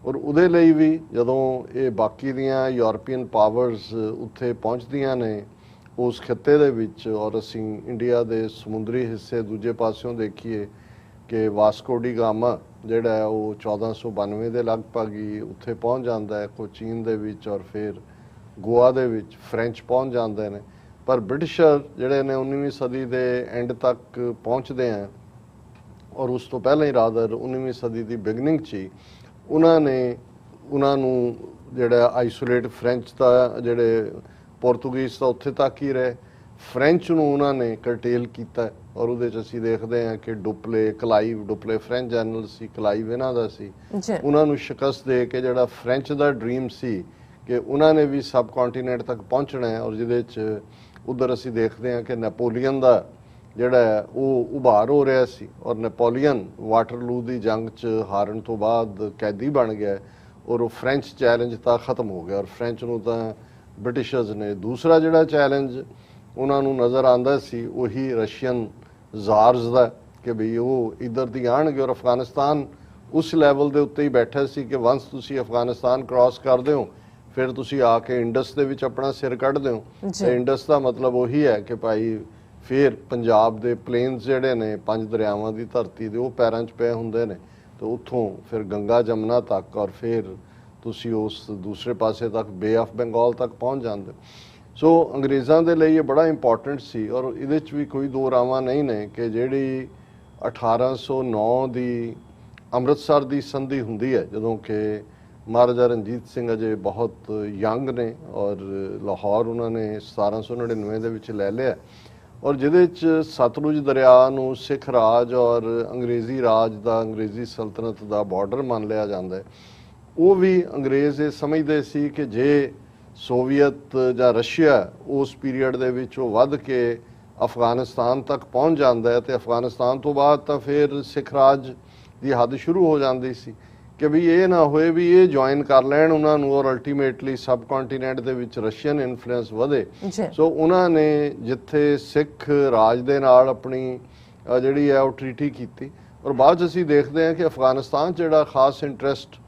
Speaker 2: ਔਰ ਉਹਦੇ ਲਈ ਵੀ ਜਦੋਂ ਇਹ ਬਾਕੀ ਦੀਆਂ ਯੂਰਪੀਅਨ ਪਾਵਰਸ ਉੱਥੇ ਪਹੁੰਚਦੀਆਂ ਨੇ ਉਸ ਖਿੱਤੇ ਦੇ ਵਿੱਚ, ਔਰ ਅਸੀਂ ਇੰਡੀਆ ਦੇ ਸਮੁੰਦਰੀ ਹਿੱਸੇ ਦੂਜੇ ਪਾਸਿਓਂ ਦੇਖੀਏ ਕਿ ਵਾਸਕੋ ਡੀ ਗਾਮਾ ਜਿਹੜਾ ਹੈ ਉਹ 1492 ਦੇ ਲਗਭਗ ਹੀ ਉੱਥੇ ਪਹੁੰਚ ਜਾਂਦਾ ਹੈ ਕੋਚੀਨ ਦੇ ਵਿੱਚ, ਔਰ ਫਿਰ ਗੋਆ ਦੇ ਵਿੱਚ ਫ੍ਰੈਂਚ ਪਹੁੰਚ ਜਾਂਦੇ ਨੇ। ਪਰ ਬ੍ਰਿਟਿਸ਼ਰ ਜਿਹੜੇ ਨੇ 19ਵੀਂ ਸਦੀ ਦੇ ਐਂਡ ਤੱਕ ਪਹੁੰਚਦੇ ਆ, ਔਰ ਉਸ ਤੋਂ ਪਹਿਲਾਂ ਹੀ ਰਾਦਰ 19ਵੀਂ ਸਦੀ ਦੀ ਬਿਗਨਿੰਗ 'ਚ ਹੀ ਉਹਨਾਂ ਨੂੰ ਜਿਹੜਾ ਆਈਸੋਲੇਟ, ਫ੍ਰੈਂਚ ਦਾ ਜਿਹੜੇ ਪੋਰਤੁਗੀਜ਼ ਤਾਂ ਉੱਥੇ ਤੱਕ ਹੀ ਰਹੇ, ਫ੍ਰੈਂਚ ਨੂੰ ਉਹਨਾਂ ਨੇ ਕਰਟੇਲ ਕੀਤਾ ਔਰ ਉਹਦੇ 'ਚ ਅਸੀਂ ਦੇਖਦੇ ਹਾਂ ਕਿ ਡੁਪਲੇ ਫ੍ਰੈਂਚ ਜਨਰਲ ਸੀ, ਕਲਾਈਵ ਇਹਨਾਂ ਦਾ ਸੀ, ਉਹਨਾਂ ਨੂੰ ਸ਼ਿਕਸਤ ਦੇ ਕੇ ਜਿਹੜਾ ਫ੍ਰੈਂਚ ਦਾ ਡ੍ਰੀਮ ਸੀ ਕਿ ਉਹਨਾਂ ਨੇ ਵੀ ਸਬ ਕੰਟੀਨੈਂਟ ਤੱਕ ਪਹੁੰਚਣਾ ਹੈ, ਔਰ ਜਿਹਦੇ 'ਚ ਉਧਰ ਅਸੀਂ ਦੇਖਦੇ ਹਾਂ ਕਿ ਨੈਪੋਲੀਅਨ ਦਾ ਜਿਹੜਾ ਹੈ ਉਹ ਉਭਾਰ ਹੋ ਰਿਹਾ ਸੀ, ਔਰ ਨੈਪੋਲੀਅਨ ਵਾਟਰਲੂ ਦੀ ਜੰਗ 'ਚ ਹਾਰਨ ਤੋਂ ਬਾਅਦ ਕੈਦੀ ਬਣ ਗਿਆ ਔਰ ਉਹ ਫ੍ਰੈਂਚ ਚੈਲੰਜ ਤਾਂ ਖਤਮ ਹੋ ਗਿਆ ਔਰ ਫ੍ਰੈਂਚ ਨੂੰ ਤਾਂ ਬ੍ਰਿਟਿਸ਼ਰਸ ਨੇ ਦੂਸਰਾ ਜਿਹੜਾ ਚੈਲੰਜ ਉਹਨਾਂ ਨੂੰ ਨਜ਼ਰ ਆਉਂਦਾ ਸੀ ਉਹੀ ਰਸ਼ੀਅਨ ਜ਼ਾਰਜ਼ ਦਾ ਕਿ ਵੀ ਉਹ ਇੱਧਰ ਦੀ ਆਉਣਗੇ ਔਰ ਅਫਗਾਨਿਸਤਾਨ ਉਸ ਲੈਵਲ ਦੇ ਉੱਤੇ ਹੀ ਬੈਠਾ ਸੀ ਕਿ ਵੰਸ ਤੁਸੀਂ ਅਫਗਾਨਿਸਤਾਨ ਕ੍ਰਾਸ ਕਰਦੇ ਹੋ ਫਿਰ ਤੁਸੀਂ ਆ ਕੇ ਇੰਡਸ ਦੇ ਵਿੱਚ ਆਪਣਾ ਸਿਰ ਕੱਢਦੇ ਹੋ ਤੇ ਇੰਡਸ ਦਾ ਮਤਲਬ ਉਹੀ ਹੈ ਕਿ ਭਾਈ ਫਿਰ ਪੰਜਾਬ ਦੇ ਪਲੇਨਸ ਜਿਹੜੇ ਨੇ 5 ਦਰਿਆਵਾਂ ਦੀ ਧਰਤੀ ਦੇ ਉਹ ਪੈਰਾਂ 'ਚ ਪਏ ਹੁੰਦੇ ਨੇ ਤੇ ਉੱਥੋਂ ਫਿਰ ਗੰਗਾ ਜਮਨਾ ਤੱਕ ਔਰ ਫਿਰ ਤੁਸੀਂ ਉਸ ਦੂਸਰੇ ਪਾਸੇ ਤੱਕ ਬੇ ਆਫ ਬੰਗਾਲ ਤੱਕ ਪਹੁੰਚ ਜਾਂਦੇ। ਸੋ ਅੰਗਰੇਜ਼ਾਂ ਦੇ ਲਈ ਇਹ ਬੜਾ ਇੰਪੋਰਟੈਂਟ ਸੀ ਔਰ ਇਹਦੇ 'ਚ ਵੀ ਕੋਈ ਦੋ ਰਾਵਾਂ ਨਹੀਂ ਨੇ ਕਿ ਜਿਹੜੀ 1809 ਦੀ ਅੰਮ੍ਰਿਤਸਰ ਦੀ ਸੰਧੀ ਹੁੰਦੀ ਹੈ ਜਦੋਂ ਕਿ ਮਹਾਰਾਜਾ ਰਣਜੀਤ ਸਿੰਘ ਅਜੇ ਬਹੁਤ ਯੰਗ ਨੇ ਔਰ ਲਾਹੌਰ ਉਹਨਾਂ ਨੇ 1799 ਦੇ ਵਿੱਚ ਲੈ ਲਿਆ ਔਰ ਜਿਹਦੇ 'ਚ ਸਤਲੁਜ ਦਰਿਆ ਨੂੰ ਸਿੱਖ ਰਾਜ ਔਰ ਅੰਗਰੇਜ਼ੀ ਰਾਜ ਦਾ ਅੰਗਰੇਜ਼ੀ ਸਲਤਨਤ ਦਾ ਬਾਰਡਰ ਮੰਨ ਲਿਆ ਜਾਂਦਾ ਹੈ। ਉਹ ਵੀ ਅੰਗਰੇਜ਼ ਇਹ ਸਮਝਦੇ ਸੀ ਕਿ ਜੇ ਸੋਵੀਅਤ ਜਾਂ ਰਸ਼ੀਆ ਉਸ ਪੀਰੀਅਡ ਦੇ ਵਿੱਚ ਉਹ ਵੱਧ ਕੇ ਅਫਗਾਨਿਸਤਾਨ ਤੱਕ ਪਹੁੰਚ ਜਾਂਦਾ ਹੈ ਤੇ ਅਫਗਾਨਿਸਤਾਨ ਤੋਂ ਬਾਅਦ ਤਾਂ ਫਿਰ ਸਿੱਖ ਰਾਜ ਦੀ ਹੱਦ ਸ਼ੁਰੂ ਹੋ ਜਾਂਦੀ ਸੀ ਕਿ ਵੀ ਇਹ ਨਾ ਹੋਏ ਵੀ ਇਹ ਜੁਆਇਨ ਕਰ ਲੈਣ ਉਹਨਾਂ ਨੂੰ ਔਰ ਅਲਟੀਮੇਟਲੀ ਸਬ ਕੰਟੀਨੈਂਟ ਦੇ ਵਿੱਚ ਰਸ਼ੀਅਨ ਇਨਫਲੂਐਂਸ ਵਧੇ। ਸੋ ਉਹਨਾਂ ਨੇ ਜਿੱਥੇ ਸਿੱਖ ਰਾਜ ਦੇ ਨਾਲ ਆਪਣੀ ਜਿਹੜੀ ਹੈ ਉਹ ਟ੍ਰੀਟੀ ਕੀਤੀ ਔਰ ਬਾਅਦ 'ਚ ਅਸੀਂ ਦੇਖਦੇ ਹਾਂ ਕਿ ਅਫਗਾਨਿਸਤਾਨ 'ਚ ਜਿਹੜਾ ਖਾਸ ਇੰਟਰਸਟ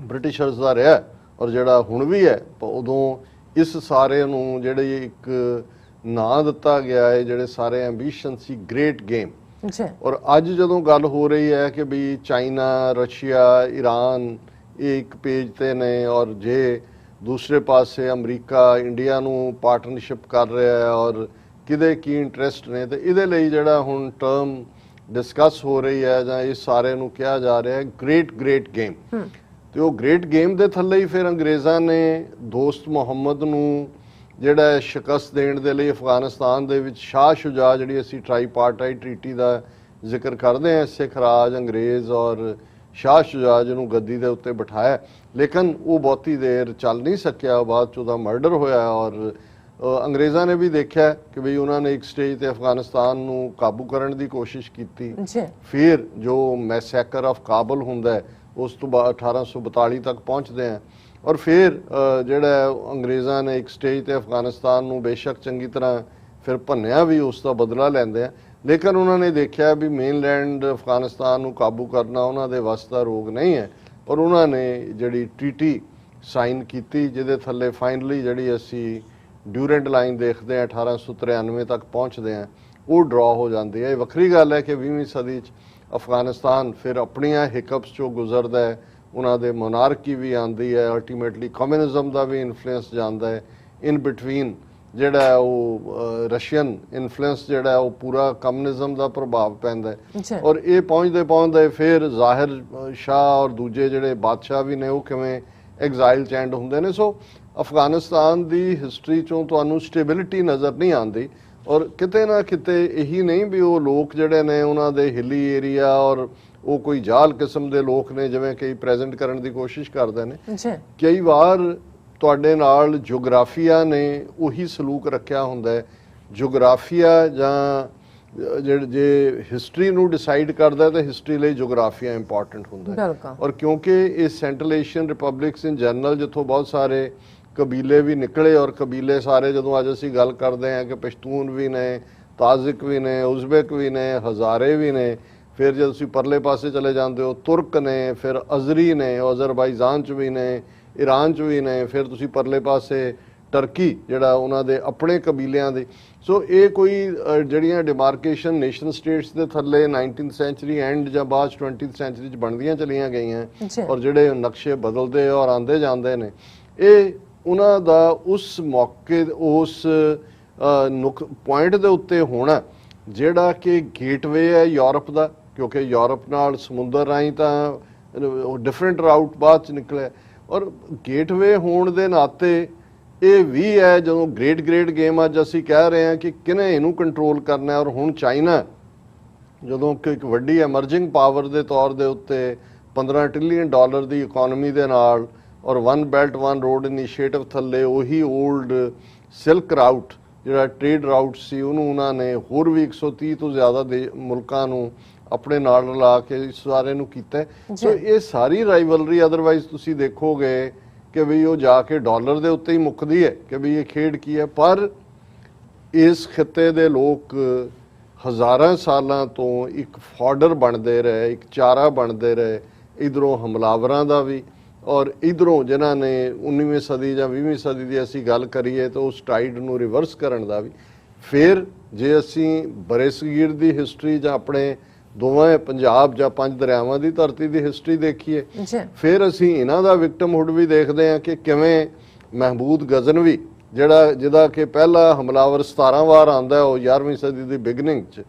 Speaker 2: ਬ੍ਰਿਟਿਸ਼ਰਸ ਦਾ ਰਿਹਾ ਔਰ ਜਿਹੜਾ ਹੁਣ ਵੀ ਹੈ ਉਦੋਂ ਇਸ ਸਾਰੇ ਨੂੰ ਜਿਹੜੇ ਇੱਕ ਨਾਂ ਦਿੱਤਾ ਗਿਆ ਹੈ ਜਿਹੜੇ ਸਾਰੇ ਐਂਬੀਸ਼ਨ ਸੀ ਗ੍ਰੇਟ ਗੇਮ ਔਰ ਅੱਜ ਜਦੋਂ ਗੱਲ ਹੋ ਰਹੀ ਹੈ ਕਿ ਵੀ ਚਾਈਨਾ ਰਸ਼ੀਆ ਈਰਾਨ ਇਹ ਇੱਕ ਪੇਜ ਤੇ ਨੇ ਔਰ ਜੇ ਦੂਸਰੇ ਪਾਸੇ ਅਮਰੀਕਾ ਇੰਡੀਆ ਨੂੰ ਪਾਰਟਨਰਸ਼ਿਪ ਕਰ ਰਿਹਾ ਹੈ ਔਰ ਕਿਹਦੇ ਕੀ ਇੰਟਰਸਟ ਨੇ ਤੇ ਇਹਦੇ ਲਈ ਜਿਹੜਾ ਹੁਣ ਟਰਮ ਡਿਸਕਸ ਹੋ ਰਹੀ ਹੈ ਜਾਂ ਇਸ ਸਾਰੇ ਨੂੰ ਕਿਹਾ ਜਾ ਰਿਹਾ ਹੈ ਗ੍ਰੇਟ ਗੇਮ ਤੇ ਉਹ ਗ੍ਰੇਟ ਗੇਮ ਦੇ ਥੱਲੇ ਹੀ ਫਿਰ ਅੰਗਰੇਜ਼ਾਂ ਨੇ ਦੋਸਤ ਮੁਹੰਮਦ ਨੂੰ ਜਿਹੜਾ ਸ਼ਿਕਸਤ ਦੇਣ ਦੇ ਲਈ ਅਫਗਾਨਿਸਤਾਨ ਦੇ ਵਿੱਚ ਸ਼ਾਹ ਸ਼ੁਜਾ ਜਿਹੜੀ ਅਸੀਂ ਟ੍ਰਾਈਪਾਰਟਾਈਟ ਟ੍ਰੀਟੀ ਦਾ ਜ਼ਿਕਰ ਕਰਦੇ ਹਾਂ ਸਿੱਖ ਰਾਜ ਅੰਗਰੇਜ਼ ਔਰ ਸ਼ਾਹ ਸ਼ੁਜਾ ਜਿਹਨੂੰ ਗੱਦੀ ਦੇ ਉੱਤੇ ਬਿਠਾਇਆ ਲੇਕਿਨ ਉਹ ਬਹੁਤੀ ਦੇਰ ਚੱਲ ਨਹੀਂ ਸਕਿਆ ਬਾਅਦ 'ਚ ਉਹਦਾ ਮਰਡਰ ਹੋਇਆ ਔਰ ਅੰਗਰੇਜ਼ਾਂ ਨੇ ਵੀ ਦੇਖਿਆ ਕਿ ਵੀ ਉਹਨਾਂ ਨੇ ਇੱਕ ਸਟੇਜ ਤੇ ਅਫਗਾਨਿਸਤਾਨ ਨੂੰ ਕਾਬੂ ਕਰਨ ਦੀ ਕੋਸ਼ਿਸ਼ ਕੀਤੀ ਫਿਰ ਜੋ ਮੈਸੈਕਰ ਆਫ ਕਾਬਲ ਹੁੰਦਾ ਉਸ ਤੋਂ ਬਾਅਦ 1842 ਤੱਕ ਪਹੁੰਚਦੇ ਆ ਔਰ ਫਿਰ ਜਿਹੜਾ ਅੰਗਰੇਜ਼ਾਂ ਨੇ ਇੱਕ ਸਟੇਜ ਤੇ ਅਫਗਾਨਿਸਤਾਨ ਨੂੰ ਬੇਸ਼ੱਕ ਚੰਗੀ ਤਰ੍ਹਾਂ ਫਿਰ ਭੰਨਿਆ ਵੀ ਉਸ ਦਾ ਬਦਲਾ ਲੈਂਦੇ ਆ ਲੇਕਿਨ ਉਹਨਾਂ ਨੇ ਦੇਖਿਆ ਵੀ ਮੇਨਲੈਂਡ ਅਫਗਾਨਿਸਤਾਨ ਨੂੰ ਕਾਬੂ ਕਰਨਾ ਉਹਨਾਂ ਦੇ ਵੱਸ ਦਾ ਰੋਗ ਨਹੀਂ ਹੈ ਔਰ ਉਹਨਾਂ ਨੇ ਜਿਹੜੀ ਟ੍ਰੀਟੀ ਸਾਈਨ ਕੀਤੀ ਜਿਹਦੇ ਥੱਲੇ ਫਾਈਨਲੀ ਜਿਹੜੀ ਅਸੀਂ ਡਿਊਰੈਂਟ ਲਾਈਨ ਦੇਖਦੇ ਆ 1893 ਤੱਕ ਪਹੁੰਚਦੇ ਆ ਉਹ ਡਰਾ ਹੋ ਜਾਂਦੀ ਹੈ। ਇਹ ਵੱਖਰੀ ਗੱਲ ਹੈ ਕਿ 20ਵੀਂ ਸਦੀ 'ਚ ਅਫਗਾਨਿਸਤਾਨ ਫਿਰ ਆਪਣੀਆਂ ਹਿਕਅਪਸ 'ਚੋਂ ਗੁਜ਼ਰਦਾ ਹੈ ਉਹਨਾਂ ਦੇ ਮੋਨਾਰਕੀ ਵੀ ਆਉਂਦੀ ਹੈ ਅਲਟੀਮੇਟਲੀ ਕਮਿਊਨਿਜ਼ਮ ਦਾ ਵੀ ਇਨਫਲੂਐਂਸ ਜਾਂਦਾ ਹੈ ਇਨ ਬਿਟਵੀਨ ਜਿਹੜਾ ਉਹ ਰਸ਼ੀਅਨ ਇਨਫਲੂਐਂਸ ਜਿਹੜਾ ਉਹ ਪੂਰਾ ਕਮਿਊਨਿਜ਼ਮ ਦਾ ਪ੍ਰਭਾਵ ਪੈਂਦਾ ਹੈ ਔਰ ਇਹ ਪਹੁੰਚਦੇ ਫਿਰ ਜ਼ਾਹਿਰ ਸ਼ਾਹ ਔਰ ਦੂਜੇ ਜਿਹੜੇ ਬਾਦਸ਼ਾਹ ਵੀ ਨੇ ਉਹ ਕਿਵੇਂ ਐਗਜ਼ਾਈਲ 'ਚ ਐਂਡ ਹੁੰਦੇ ਨੇ। ਸੋ ਅਫਗਾਨਿਸਤਾਨ ਦੀ ਹਿਸਟਰੀ 'ਚੋਂ ਤੁਹਾਨੂੰ ਸਟੇਬਿਲਿਟੀ ਨਜ਼ਰ ਨਹੀਂ ਆਉਂਦੀ ਔਰ ਕਿਤੇ ਨਾ ਕਿਤੇ ਇਹੀ ਨਹੀਂ ਵੀ ਉਹ ਲੋਕ ਜਿਹੜੇ ਨੇ ਉਹਨਾਂ ਦੇ ਹਿੱਲੀ ਏਰੀਆ ਔਰ ਉਹ ਕੋਈ ਜਾਲ ਕਿਸਮ ਦੇ ਲੋਕ ਨੇ ਜਿਵੇਂ ਕਈ ਪ੍ਰੈਜ਼ੈਂਟ ਕਰਨ ਦੀ ਕੋਸ਼ਿਸ਼ ਕਰਦੇ ਨੇ ਕਈ ਵਾਰ ਤੁਹਾਡੇ ਨਾਲ ਜੀਓਗ੍ਰਾਫੀਆ ਨੇ ਉਹੀ ਸਲੂਕ ਰੱਖਿਆ ਹੁੰਦਾ ਹੈ। ਜੀਓਗ੍ਰਾਫੀਆ ਜਾਂ ਜੇ ਹਿਸਟਰੀ ਨੂੰ ਡਿਸਾਈਡ ਕਰਦਾ ਤਾਂ ਹਿਸਟਰੀ ਲਈ ਜੀਓਗ੍ਰਾਫੀਆ ਇੰਪੋਰਟੈਂਟ ਹੁੰਦਾ ਹੈ ਔਰ ਕਿਉਂਕਿ ਇਹ central Asian Republics in general ਜਿੱਥੋਂ ਬਹੁਤ ਸਾਰੇ ਕਬੀਲੇ ਵੀ ਨਿਕਲੇ ਔਰ ਕਬੀਲੇ ਸਾਰੇ ਜਦੋਂ ਅੱਜ ਅਸੀਂ ਗੱਲ ਕਰਦੇ ਹਾਂ ਕਿ ਪਸ਼ਤੂਨ ਵੀ ਨੇ ਤਾਜ਼ਿਕ ਵੀ ਨੇ ਉਜ਼ਬੇਕ ਵੀ ਨੇ ਹਜ਼ਾਰੇ ਵੀ ਨੇ ਫਿਰ ਜਦ ਤੁਸੀਂ ਪਰਲੇ ਪਾਸੇ ਚਲੇ ਜਾਂਦੇ ਹੋ ਤੁਰਕ ਨੇ ਫਿਰ ਅਜ਼ਰੀ ਨੇ ਅਜ਼ਰਬਾਈਜਾਨ 'ਚ ਵੀ ਨੇ ਈਰਾਨ 'ਚ ਵੀ ਨੇ ਫਿਰ ਤੁਸੀਂ ਪਰਲੇ ਪਾਸੇ ਟਰਕੀ ਜਿਹੜਾ ਉਹਨਾਂ ਦੇ ਆਪਣੇ ਕਬੀਲਿਆਂ ਦੇ ਸੋ ਇਹ ਕੋਈ ਜਿਹੜੀਆਂ ਡਿਮਾਰਕੇਸ਼ਨ ਨੇਸ਼ਨ ਸਟੇਟਸ ਦੇ ਥੱਲੇ 19th ਸੈਂਚੁਰੀ ਐਂਡ ਜਾਂ ਬਾਅਦ 20th ਸੈਂਚੁਰੀ 'ਚ ਬਣਦੀਆਂ ਚਲੀਆਂ ਗਈਆਂ ਔਰ ਜਿਹੜੇ ਨਕਸ਼ੇ ਬਦਲਦੇ ਔਰ ਆਉਂਦੇ ਜਾਂਦੇ ਨੇ ਇਹ ਉਹਨਾਂ ਦਾ ਉਸ ਮੌਕੇ ਉਸ ਪੁਆਇੰਟ ਦੇ ਉੱਤੇ ਹੋਣਾ ਜਿਹੜਾ ਕਿ ਗੇਟਵੇ ਹੈ ਯੂਰਪ ਦਾ ਕਿਉਂਕਿ ਯੂਰਪ ਨਾਲ ਸਮੁੰਦਰ ਰਾਹੀਂ ਤਾਂ ਡਿਫਰੈਂਟ ਰਾਊਟ ਬਾਅਦ 'ਚ ਨਿਕਲਿਆ ਔਰ ਗੇਟਵੇ ਹੋਣ ਦੇ ਨਾਤੇ ਇਹ ਵੀ ਹੈ ਜਦੋਂ ਗ੍ਰੇਟ ਗੇਮ ਅੱਜ ਅਸੀਂ ਕਹਿ ਰਹੇ ਹਾਂ ਕਿ ਕਿਹਨੇ ਇਹਨੂੰ ਕੰਟਰੋਲ ਕਰਨਾ ਹੈ। ਔਰ ਹੁਣ ਚਾਈਨਾ ਜਦੋਂ ਕਿ ਇੱਕ ਵੱਡੀ ਐਮਰਜਿੰਗ ਪਾਵਰ ਦੇ ਤੌਰ ਦੇ ਉੱਤੇ $15 ਟ੍ਰਿਲੀਅਨ ਦੀ ਇਕਨੋਮੀ ਦੇ ਨਾਲ ਔਰ one belt one road initiative ਥੱਲੇ ਉਹੀ 올ਡ ਸਿਲਕ ਰਾਊਟ ਜਿਹੜਾ ਟ੍ਰੇਡ ਰਾਊਟ ਸੀ ਉਹਨੂੰ ਉਹਨਾਂ ਨੇ ਹੋਰ ਵੀ 130 ਤੋਂ ਜ਼ਿਆਦਾ ਮੁਲਕਾਂ ਨੂੰ ਆਪਣੇ ਨਾਲ ਰਲਾ ਕੇ ਇਸ ਸਾਰੇ ਨੂੰ ਕੀਤਾ। ਸੋ ਇਹ ਸਾਰੀ ਰਾਈਵਲਰੀ ਅਦਰਵਾਈਜ਼ ਤੁਸੀਂ ਦੇਖੋਗੇ ਕਿ ਵੀ ਉਹ ਜਾ ਕੇ ਡਾਲਰ ਦੇ ਉੱਤੇ ਹੀ ਮੁੱਕਦੀ ਹੈ ਕਿ ਵੀ ਇਹ ਖੇਡ ਕੀ ਹੈ। ਪਰ ਇਸ ਖਿੱਤੇ ਦੇ ਲੋਕ ਹਜ਼ਾਰਾਂ ਸਾਲਾਂ ਤੋਂ ਇੱਕ ਫਾਡਰ ਬਣਦੇ ਰਹੇ, ਇੱਕ ਚਾਰਾ ਬਣਦੇ ਰਹੇ, ਇਧਰੋਂ ਹਮਲਾਵਰਾਂ ਦਾ ਵੀ ਔਰ ਇਧਰੋਂ ਜਿਨ੍ਹਾਂ ਨੇ 19ਵੀਂ ਸਦੀ ਜਾਂ 20ਵੀਂ ਸਦੀ ਦੀ ਅਸੀਂ ਗੱਲ ਕਰੀਏ ਤਾਂ ਉਸ ਟਾਈਡ ਨੂੰ ਰਿਵਰਸ ਕਰਨ ਦਾ ਵੀ। ਫਿਰ ਜੇ ਅਸੀਂ ਬਰੇਸਗੀਰ ਦੀ ਹਿਸਟਰੀ ਜਾਂ ਆਪਣੇ ਦੋਵਾਂ ਪੰਜਾਬ ਜਾਂ ਪੰਜ ਦਰਿਆਵਾਂ ਦੀ ਧਰਤੀ ਦੀ ਹਿਸਟਰੀ ਦੇਖੀਏ, ਫਿਰ ਅਸੀਂ ਇਹਨਾਂ ਦਾ ਵਿਕਟਮਹੁੱਡ ਵੀ ਦੇਖਦੇ ਹਾਂ ਕਿ ਕਿਵੇਂ ਮਹਿਮੂਦ ਗਜ਼ਨਵੀ ਜਿਹਦਾ ਕਿ ਪਹਿਲਾ ਹਮਲਾਵਰ 17 ਵਾਰ ਆਉਂਦਾ ਉਹ 11ਵੀਂ ਸਦੀ ਦੀ ਬਿਗਨਿੰਗ 'ਚ,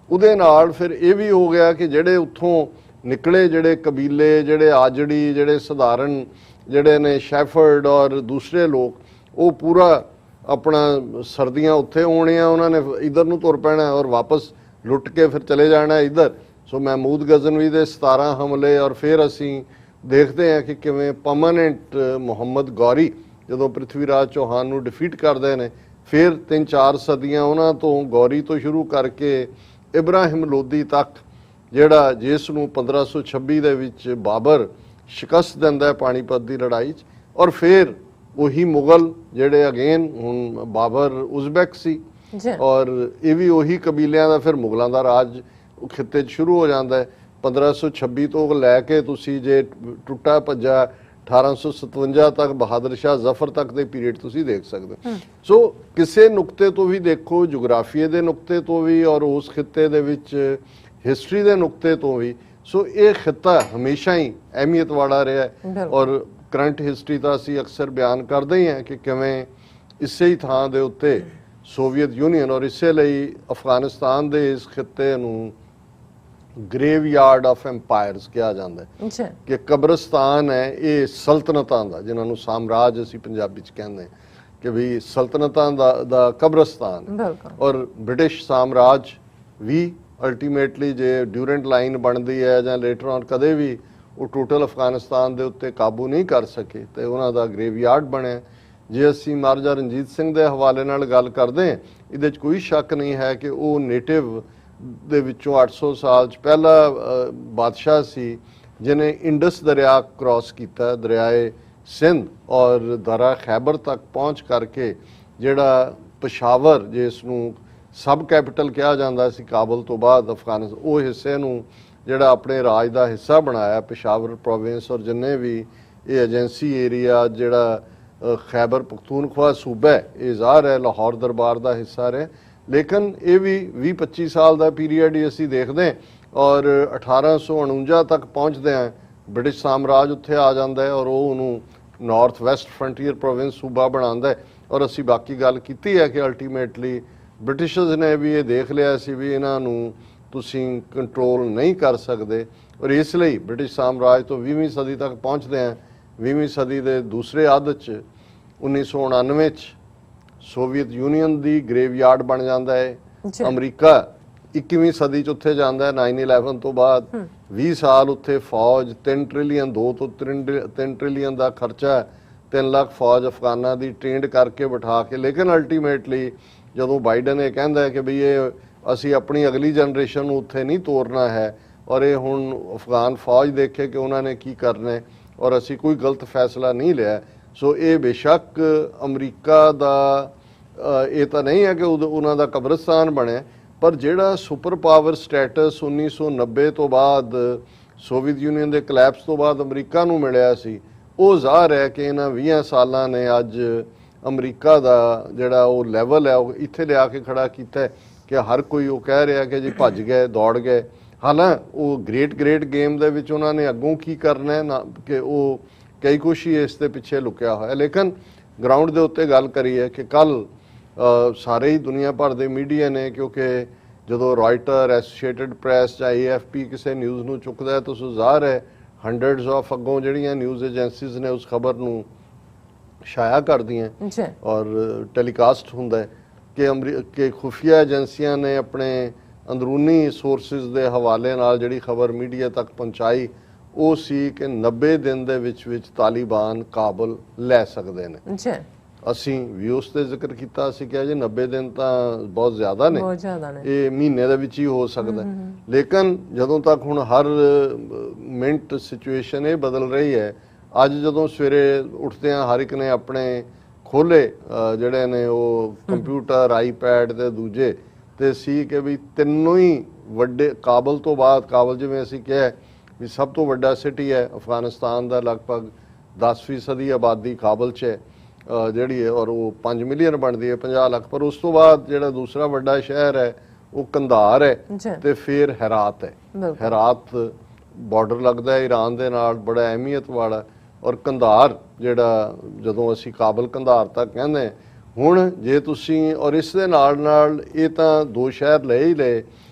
Speaker 2: ਉਹਦੇ ਨਾਲ ਫਿਰ ਇਹ ਵੀ ਹੋ ਗਿਆ ਕਿ ਜਿਹੜੇ ਉੱਥੋਂ ਨਿਕਲੇ ਜਿਹੜੇ ਕਬੀਲੇ, ਜਿਹੜੇ ਆਜੜੀ, ਜਿਹੜੇ ਸਧਾਰਨ ਜਿਹੜੇ ਨੇ ਸ਼ੈਫਰਡ ਔਰ ਦੂਸਰੇ ਲੋਕ, ਉਹ ਪੂਰਾ ਆਪਣਾ ਸਰਦੀਆਂ ਉੱਥੇ ਹੋਣੀਆਂ, ਉਹਨਾਂ ਨੇ ਇੱਧਰ ਨੂੰ ਤੁਰ ਪੈਣਾ ਔਰ ਵਾਪਸ ਲੁੱਟ ਕੇ ਫਿਰ ਚਲੇ ਜਾਣਾ ਇੱਧਰ। ਸੋ ਮਹਿਮੂਦ ਗਜ਼ਨਵੀ ਦੇ 17 ਹਮਲੇ ਔਰ ਫਿਰ ਅਸੀਂ ਦੇਖਦੇ ਹਾਂ ਕਿ ਕਿਵੇਂ ਪਰਮਾਨੈਂਟ ਮੁਹੰਮਦ ਗੌਰੀ ਜਦੋਂ ਪ੍ਰਿਥਵੀ ਰਾਜ ਚੌਹਾਨ ਨੂੰ ਡਿਫੀਟ ਕਰਦੇ ਨੇ, ਫਿਰ 3-4 ਸਦੀਆਂ ਉਹਨਾਂ ਤੋਂ ਗੌਰੀ ਤੋਂ ਸ਼ੁਰੂ ਕਰਕੇ ਇਬਰਾਹਿਮ ਲੋਦੀ ਤੱਕ, ਜਿਹੜਾ ਜਿਸ ਨੂੰ 1526 ਦੇ ਵਿੱਚ ਬਾਬਰ ਸ਼ਿਕਸਤ ਦਿੰਦਾ ਪਾਣੀਪਤ ਦੀ ਲੜਾਈ 'ਚ। ਔਰ ਫਿਰ ਉਹੀ ਮੁਗਲ ਜਿਹੜੇ ਅਗੇਨ ਹੁਣ ਬਾਬਰ ਉਜ਼ਬੈਕ ਸੀ ਔਰ ਇਹ ਵੀ ਉਹੀ ਕਬੀਲਿਆਂ ਦਾ ਫਿਰ ਮੁਗਲਾਂ ਦਾ ਰਾਜ ਖਿੱਤੇ 'ਚ ਸ਼ੁਰੂ ਹੋ ਜਾਂਦਾ ਹੈ। 1526 ਤੋਂ ਲੈ ਕੇ ਤੁਸੀਂ ਜੇ ਟੁੱਟਾ ਭੱਜਾ 1857 ਤੱਕ ਬਹਾਦਰ ਸ਼ਾਹ ਜ਼ਫਰ ਤੱਕ ਦੇ ਪੀਰੀਅਡ ਤੁਸੀਂ ਦੇਖ ਸਕਦੇ ਹੋ। ਸੋ ਕਿਸੇ ਨੁਕਤੇ ਤੋਂ ਵੀ ਦੇਖੋ, ਜੁਗਰਾਫੀਏ ਦੇ ਨੁਕਤੇ ਤੋਂ ਵੀ ਔਰ ਉਸ ਖਿੱਤੇ ਦੇ ਵਿੱਚ ਹਿਸਟਰੀ ਦੇ ਨੁਕਤੇ ਤੋਂ ਵੀ, ਸੋ ਇਹ ਖਿੱਤਾ ਹਮੇਸ਼ਾ ਹੀ ਅਹਿਮੀਅਤ ਵਾਲਾ ਰਿਹਾ ਹੈ। ਔਰ ਕਰੰਟ ਹਿਸਟਰੀ ਤਾਂ ਅਸੀਂ ਅਕਸਰ ਬਿਆਨ ਕਰਦੇ ਹੀ ਹਾਂ ਕਿ ਕਿਵੇਂ ਇਸੇ ਹੀ ਥਾਂ ਦੇ ਉੱਤੇ ਸੋਵੀਅਤ ਯੂਨੀਅਨ ਔਰ ਇਸੇ ਲਈ ਅਫਗਾਨਿਸਤਾਨ ਦੇ ਇਸ ਖਿੱਤੇ ਨੂੰ ਗ੍ਰੇਵਯਾਰਡ ਆਫ ਐਮਪਾਇਰਸ ਕਿਹਾ ਜਾਂਦਾ ਹੈ ਕਿ ਕਬਰਸਤਾਨ ਹੈ ਇਹ ਸਲਤਨਤਾਂ ਦਾ, ਜਿਨ੍ਹਾਂ ਨੂੰ ਸਾਮਰਾਜ ਅਸੀਂ ਪੰਜਾਬੀ 'ਚ ਕਹਿੰਦੇ ਹਾਂ ਕਿ ਵੀ ਸਲਤਨਤਾਂ ਦਾ ਕਬਰਸਤਾਨ। ਔਰ ਬ੍ਰਿਟਿਸ਼ ਸਾਮਰਾਜ ਵੀ ਅਲਟੀਮੇਟਲੀ ਜੇ ਡਿਊਰੈਂਟ ਲਾਈਨ ਬਣਦੀ ਹੈ ਜਾਂ ਲੇਟਰ ਔਨ ਕਦੇ ਵੀ ਉਹ ਟੋਟਲ ਅਫਗਾਨਿਸਤਾਨ ਦੇ ਉੱਤੇ ਕਾਬੂ ਨਹੀਂ ਕਰ ਸਕੇ ਤੇ ਉਹਨਾਂ ਦਾ ਗ੍ਰੇਵਯਾਰਡ ਬਣਿਆ। ਜੇ ਅਸੀਂ ਮਹਾਰਾਜਾ ਰਣਜੀਤ ਸਿੰਘ ਦੇ ਹਵਾਲੇ ਨਾਲ ਗੱਲ ਕਰਦੇ ਹਾਂ, ਇਹਦੇ 'ਚ ਕੋਈ ਸ਼ੱਕ ਨਹੀਂ ਹੈ ਕਿ ਉਹ ਨੇਟਿਵ ਦੇ ਵਿੱਚੋਂ 800 ਸਾਲ 'ਚ ਪਹਿਲਾ ਬਾਦਸ਼ਾਹ ਸੀ ਜਿਹਨੇ ਇੰਡਸ ਦਰਿਆ ਕ੍ਰਾਸ ਕੀਤਾ, ਦਰਿਆਏ ਸਿੰਧ ਔਰ ਦਰਾ ਖੈਬਰ ਤੱਕ ਪਹੁੰਚ ਕਰਕੇ ਜਿਹੜਾ ਪਸ਼ਾਵਰ ਜਿਸ ਨੂੰ ਸਬ ਕੈਪੀਟਲ ਕਿਹਾ ਜਾਂਦਾ ਸੀ ਕਾਬਲ ਤੋਂ ਬਾਅਦ ਅਫਗਾਨਿਸਤਾਨ, ਉਹ ਹਿੱਸੇ ਨੂੰ ਜਿਹੜਾ ਆਪਣੇ ਰਾਜ ਦਾ ਹਿੱਸਾ ਬਣਾਇਆ ਪਸ਼ਾਵਰ ਪ੍ਰੋਵਿੰਸ। ਔਰ ਜਿੰਨੇ ਵੀ ਇਹ ਏਜੰਸੀ ਏਰੀਆ ਜਿਹੜਾ ਖੈਬਰ ਪਖਤੂਨਖਵਾ ਸੂਬਾ ਹੈ, ਇਹ ਜ਼ਾਹਰ ਹੈ ਲਾਹੌਰ ਦਰਬਾਰ ਦਾ ਹਿੱਸਾ ਰਿਹਾ, ਲੇਕਿਨ ਇਹ ਵੀ 20-25 ਸਾਲ ਦਾ ਪੀਰੀਅਡ ਹੀ ਅਸੀਂ ਦੇਖਦੇ। ਔਰ 1849 ਤੱਕ ਪਹੁੰਚਦੇ ਹਾਂ ਬ੍ਰਿਟਿਸ਼ ਸਾਮਰਾਜ ਉੱਥੇ ਆ ਜਾਂਦਾ ਹੈ ਔਰ ਉਹ ਉਹਨੂੰ ਨਾਰਥ ਵੈਸਟ ਫਰੰਟੀਅਰ ਪ੍ਰੋਵਿੰਸ ਸੂਬਾ ਬਣਾਉਂਦਾ ਹੈ। ਔਰ ਅਸੀਂ ਬਾਕੀ ਗੱਲ ਕੀਤੀ ਹੈ ਕਿ ਅਲਟੀਮੇਟਲੀ ਬ੍ਰਿਟਿਸ਼ਰਸ ਨੇ ਵੀ ਇਹ ਦੇਖ ਲਿਆ ਸੀ ਵੀ ਇਹਨਾਂ ਨੂੰ ਤੁਸੀਂ ਕੰਟਰੋਲ ਨਹੀਂ ਕਰ ਸਕਦੇ ਔਰ ਇਸ ਲਈ ਬ੍ਰਿਟਿਸ਼ ਸਾਮਰਾਜ ਤੋਂ 20ਵੀਂ ਸਦੀ ਤੱਕ ਪਹੁੰਚਦੇ ਹਾਂ। 20ਵੀਂ ਸਦੀ ਦੇ ਦੂਸਰੇ ਅੱਧ 'ਚ 1999 'ਚ ਸੋਵੀਅਤ ਯੂਨੀਅਨ ਦੀ ਗ੍ਰੇਵਯਾਰਡ ਬਣ ਜਾਂਦਾ ਹੈ। ਅਮਰੀਕਾ 21ਵੀਂ ਸਦੀ 'ਚ ਉੱਥੇ ਜਾਂਦਾ ਹੈ 9/11 ਤੋਂ ਬਾਅਦ। 20 ਸਾਲ ਉੱਥੇ ਫੌਜ 3 ਟ੍ਰਿਲੀਅਨ 2 ਤੋਂ 3 ਟ੍ਰਿਲੀਅਨ ਦਾ ਖਰਚਾ, 3 ਲੱਖ ਫੌਜ ਅਫਗਾਨਾਂ ਦੀ ਟ੍ਰੇਨਡ ਕਰਕੇ ਬਿਠਾ ਕੇ। ਲੇਕਿਨ ਅਲਟੀਮੇਟਲੀ ਜਦੋਂ ਬਾਈਡਨ ਇਹ ਕਹਿੰਦਾ ਹੈ ਕਿ ਬਈ ਇਹ ਅਸੀਂ ਆਪਣੀ ਅਗਲੀ ਜਨਰੇਸ਼ਨ ਨੂੰ ਉੱਥੇ ਨਹੀਂ ਤੋਰਨਾ ਹੈ ਔਰ ਇਹ ਹੁਣ ਅਫਗਾਨ ਫੌਜ ਦੇਖੇ ਕਿ ਉਹਨਾਂ ਨੇ ਕੀ ਕਰਨਾ ਹੈ ਔਰ ਅਸੀਂ ਕੋਈ ਗਲਤ ਫੈਸਲਾ ਨਹੀਂ ਲਿਆ। ਸੋ ਇਹ ਬੇਸ਼ੱਕ ਅਮਰੀਕਾ ਦਾ ਇਹ ਤਾਂ ਨਹੀਂ ਹੈ ਕਿ ਉਹਨਾਂ ਦਾ ਕਬਰਸਤਾਨ ਬਣਿਆ, ਪਰ ਜਿਹੜਾ ਸੁਪਰ ਪਾਵਰ ਸਟੇਟਸ 1990 ਤੋਂ ਬਾਅਦ ਸੋਵੀਅਤ ਯੂਨੀਅਨ ਦੇ ਕਲੈਪਸ ਤੋਂ ਬਾਅਦ ਅਮਰੀਕਾ ਨੂੰ ਮਿਲਿਆ ਸੀ, ਉਹ ਜ਼ਾਹਰ ਹੈ ਕਿ ਇਹਨਾਂ 20 ਸਾਲਾਂ ਨੇ ਅੱਜ ਅਮਰੀਕਾ ਦਾ ਜਿਹੜਾ ਉਹ ਲੈਵਲ ਹੈ ਉਹ ਇੱਥੇ ਲਿਆ ਕੇ ਖੜਾ ਕੀਤਾ ਕਿ ਹਰ ਕੋਈ ਉਹ ਕਹਿ ਰਿਹਾ ਕਿ ਜੀ ਭੱਜ ਗਏ, ਦੌੜ ਗਏ। ਹਾਲਾਂਕਿ ਉਹ ਗ੍ਰੇਟ ਗੇਮ ਦੇ ਵਿੱਚ ਉਹਨਾਂ ਨੇ ਅੱਗੋਂ ਕੀ ਕਰਨਾ ਹੈ ਨਾ ਕਿ ਉਹ ਕਈ ਕੁਛ ਹੀ ਇਸ ਦੇ ਪਿੱਛੇ ਲੁਕਿਆ ਹੋਇਆ। ਲੇਕਿਨ ਗਰਾਊਂਡ ਦੇ ਉੱਤੇ ਗੱਲ ਕਰੀਏ ਕਿ ਕੱਲ ਸਾਰੇ ਹੀ ਦੁਨੀਆ ਭਰ ਦੇ ਮੀਡੀਆ ਨੇ, ਕਿਉਂਕਿ ਜਦੋਂ ਰਾਇਟਰ, ਐਸੋਸੀਏਟਡ ਪ੍ਰੈਸ ਜਾਂ AFP ਕਿਸੇ ਨਿਊਜ਼ ਨੂੰ ਚੁੱਕਦਾ ਹੈ ਤਾਂ ਜ਼ਾਹਰ ਹੈ ਹੰਡਰਡਸ ਆਫ ਅੱਗੋਂ ਜਿਹੜੀਆਂ ਨਿਊਜ਼ ਏਜੰਸੀਜ਼ ਨੇ ਉਸ ਖਬਰ ਨੂੰ ਛਾਇਆ ਕਰਦੀਆਂ
Speaker 1: ਜੀ
Speaker 2: ਔਰ ਟੈਲੀਕਾਸਟ ਹੁੰਦਾ ਹੈ ਕਿ ਖੁਫੀਆ ਏਜੰਸੀਆਂ ਨੇ ਆਪਣੇ ਅੰਦਰੂਨੀ ਸੋਰਸਿਸ ਦੇ ਹਵਾਲੇ ਨਾਲ ਜਿਹੜੀ ਖਬਰ ਮੀਡੀਆ ਤੱਕ ਪਹੁੰਚਾਈ ਉਹ ਸੀ ਕਿ 90 ਦਿਨ ਦੇ ਵਿੱਚ ਤਾਲਿਬਾਨ ਕਾਬਲ ਲੈ ਸਕਦੇ ਨੇ।
Speaker 1: ਜੀ
Speaker 2: ਅਸੀਂ ਵੀ ਉਸ ਤੇ ਜ਼ਿਕਰ ਕੀਤਾ, ਅਸੀਂ ਕਿਹਾ ਜੀ 90 ਦਿਨ ਤਾਂ ਬਹੁਤ ਜ਼ਿਆਦਾ ਨੇ,
Speaker 1: ਬਹੁਤ ਜ਼ਿਆਦਾ ਨੇ,
Speaker 2: ਇਹ ਮਹੀਨੇ ਦੇ ਵਿੱਚ ਹੀ ਹੋ ਸਕਦਾ। ਲੇਕਿਨ ਜਦੋਂ ਤੱਕ ਹੁਣ ਹਰ ਮਿੰਟ ਸਿਚੁਏਸ਼ਨ ਇਹ ਬਦਲ ਰਹੀ ਹੈ, ਅੱਜ ਜਦੋਂ ਸਵੇਰੇ ਉੱਠਦੇ ਆ ਹਰ ਇੱਕ ਨੇ ਆਪਣੇ ਖੋਲੇ ਜਿਹੜੇ ਨੇ ਉਹ ਕੰਪਿਊਟਰ ਆਈਪੈਡ ਤੇ ਦੂਜੇ ਤੇ ਸੀ ਕਿ ਵੀ ਤਿੰਨੋਂ ਹੀ ਵੱਡੇ ਕਾਬਲ ਤੋਂ ਬਾਅਦ, ਕਾਬਲ ਜਿਵੇਂ ਅਸੀਂ ਕਿਹਾ ਵੀ ਸਭ ਤੋਂ ਵੱਡਾ ਸਿਟੀ ਹੈ ਅਫਗਾਨਿਸਤਾਨ ਦਾ, ਲਗਭਗ 10% ਆਬਾਦੀ ਕਾਬਲ 'ਚ ਹੈ ਜਿਹੜੀ ਹੈ, ਔਰ ਉਹ 5 ਮਿਲੀਅਨ ਬਣਦੀ ਹੈ 50 ਲੱਖ। ਪਰ ਉਸ ਤੋਂ ਬਾਅਦ ਜਿਹੜਾ ਦੂਸਰਾ ਵੱਡਾ ਸ਼ਹਿਰ ਹੈ ਉਹ ਕੰਧਾਰ ਹੈ ਤੇ ਫਿਰ ਹੈਰਾਤ ਹੈ। ਹੈਰਾਤ ਬਾਰਡਰ ਲੱਗਦਾ ਹੈ ਈਰਾਨ ਦੇ ਨਾਲ, ਬੜਾ ਅਹਿਮੀਅਤ ਵਾਲਾ। ਔਰ ਕੰਧਾਰ ਜਿਹੜਾ ਜਦੋਂ ਅਸੀਂ ਕਾਬਲ ਕੰਧਾਰ ਤੱਕ ਕਹਿੰਦੇ ਹੁਣ ਜੇ ਤੁਸੀਂ, ਔਰ ਇਸ ਦੇ ਨਾਲ ਇਹ ਤਾਂ ਦੋ ਸ਼ਹਿਰ ਲਏ ਹੀ ਲਏ,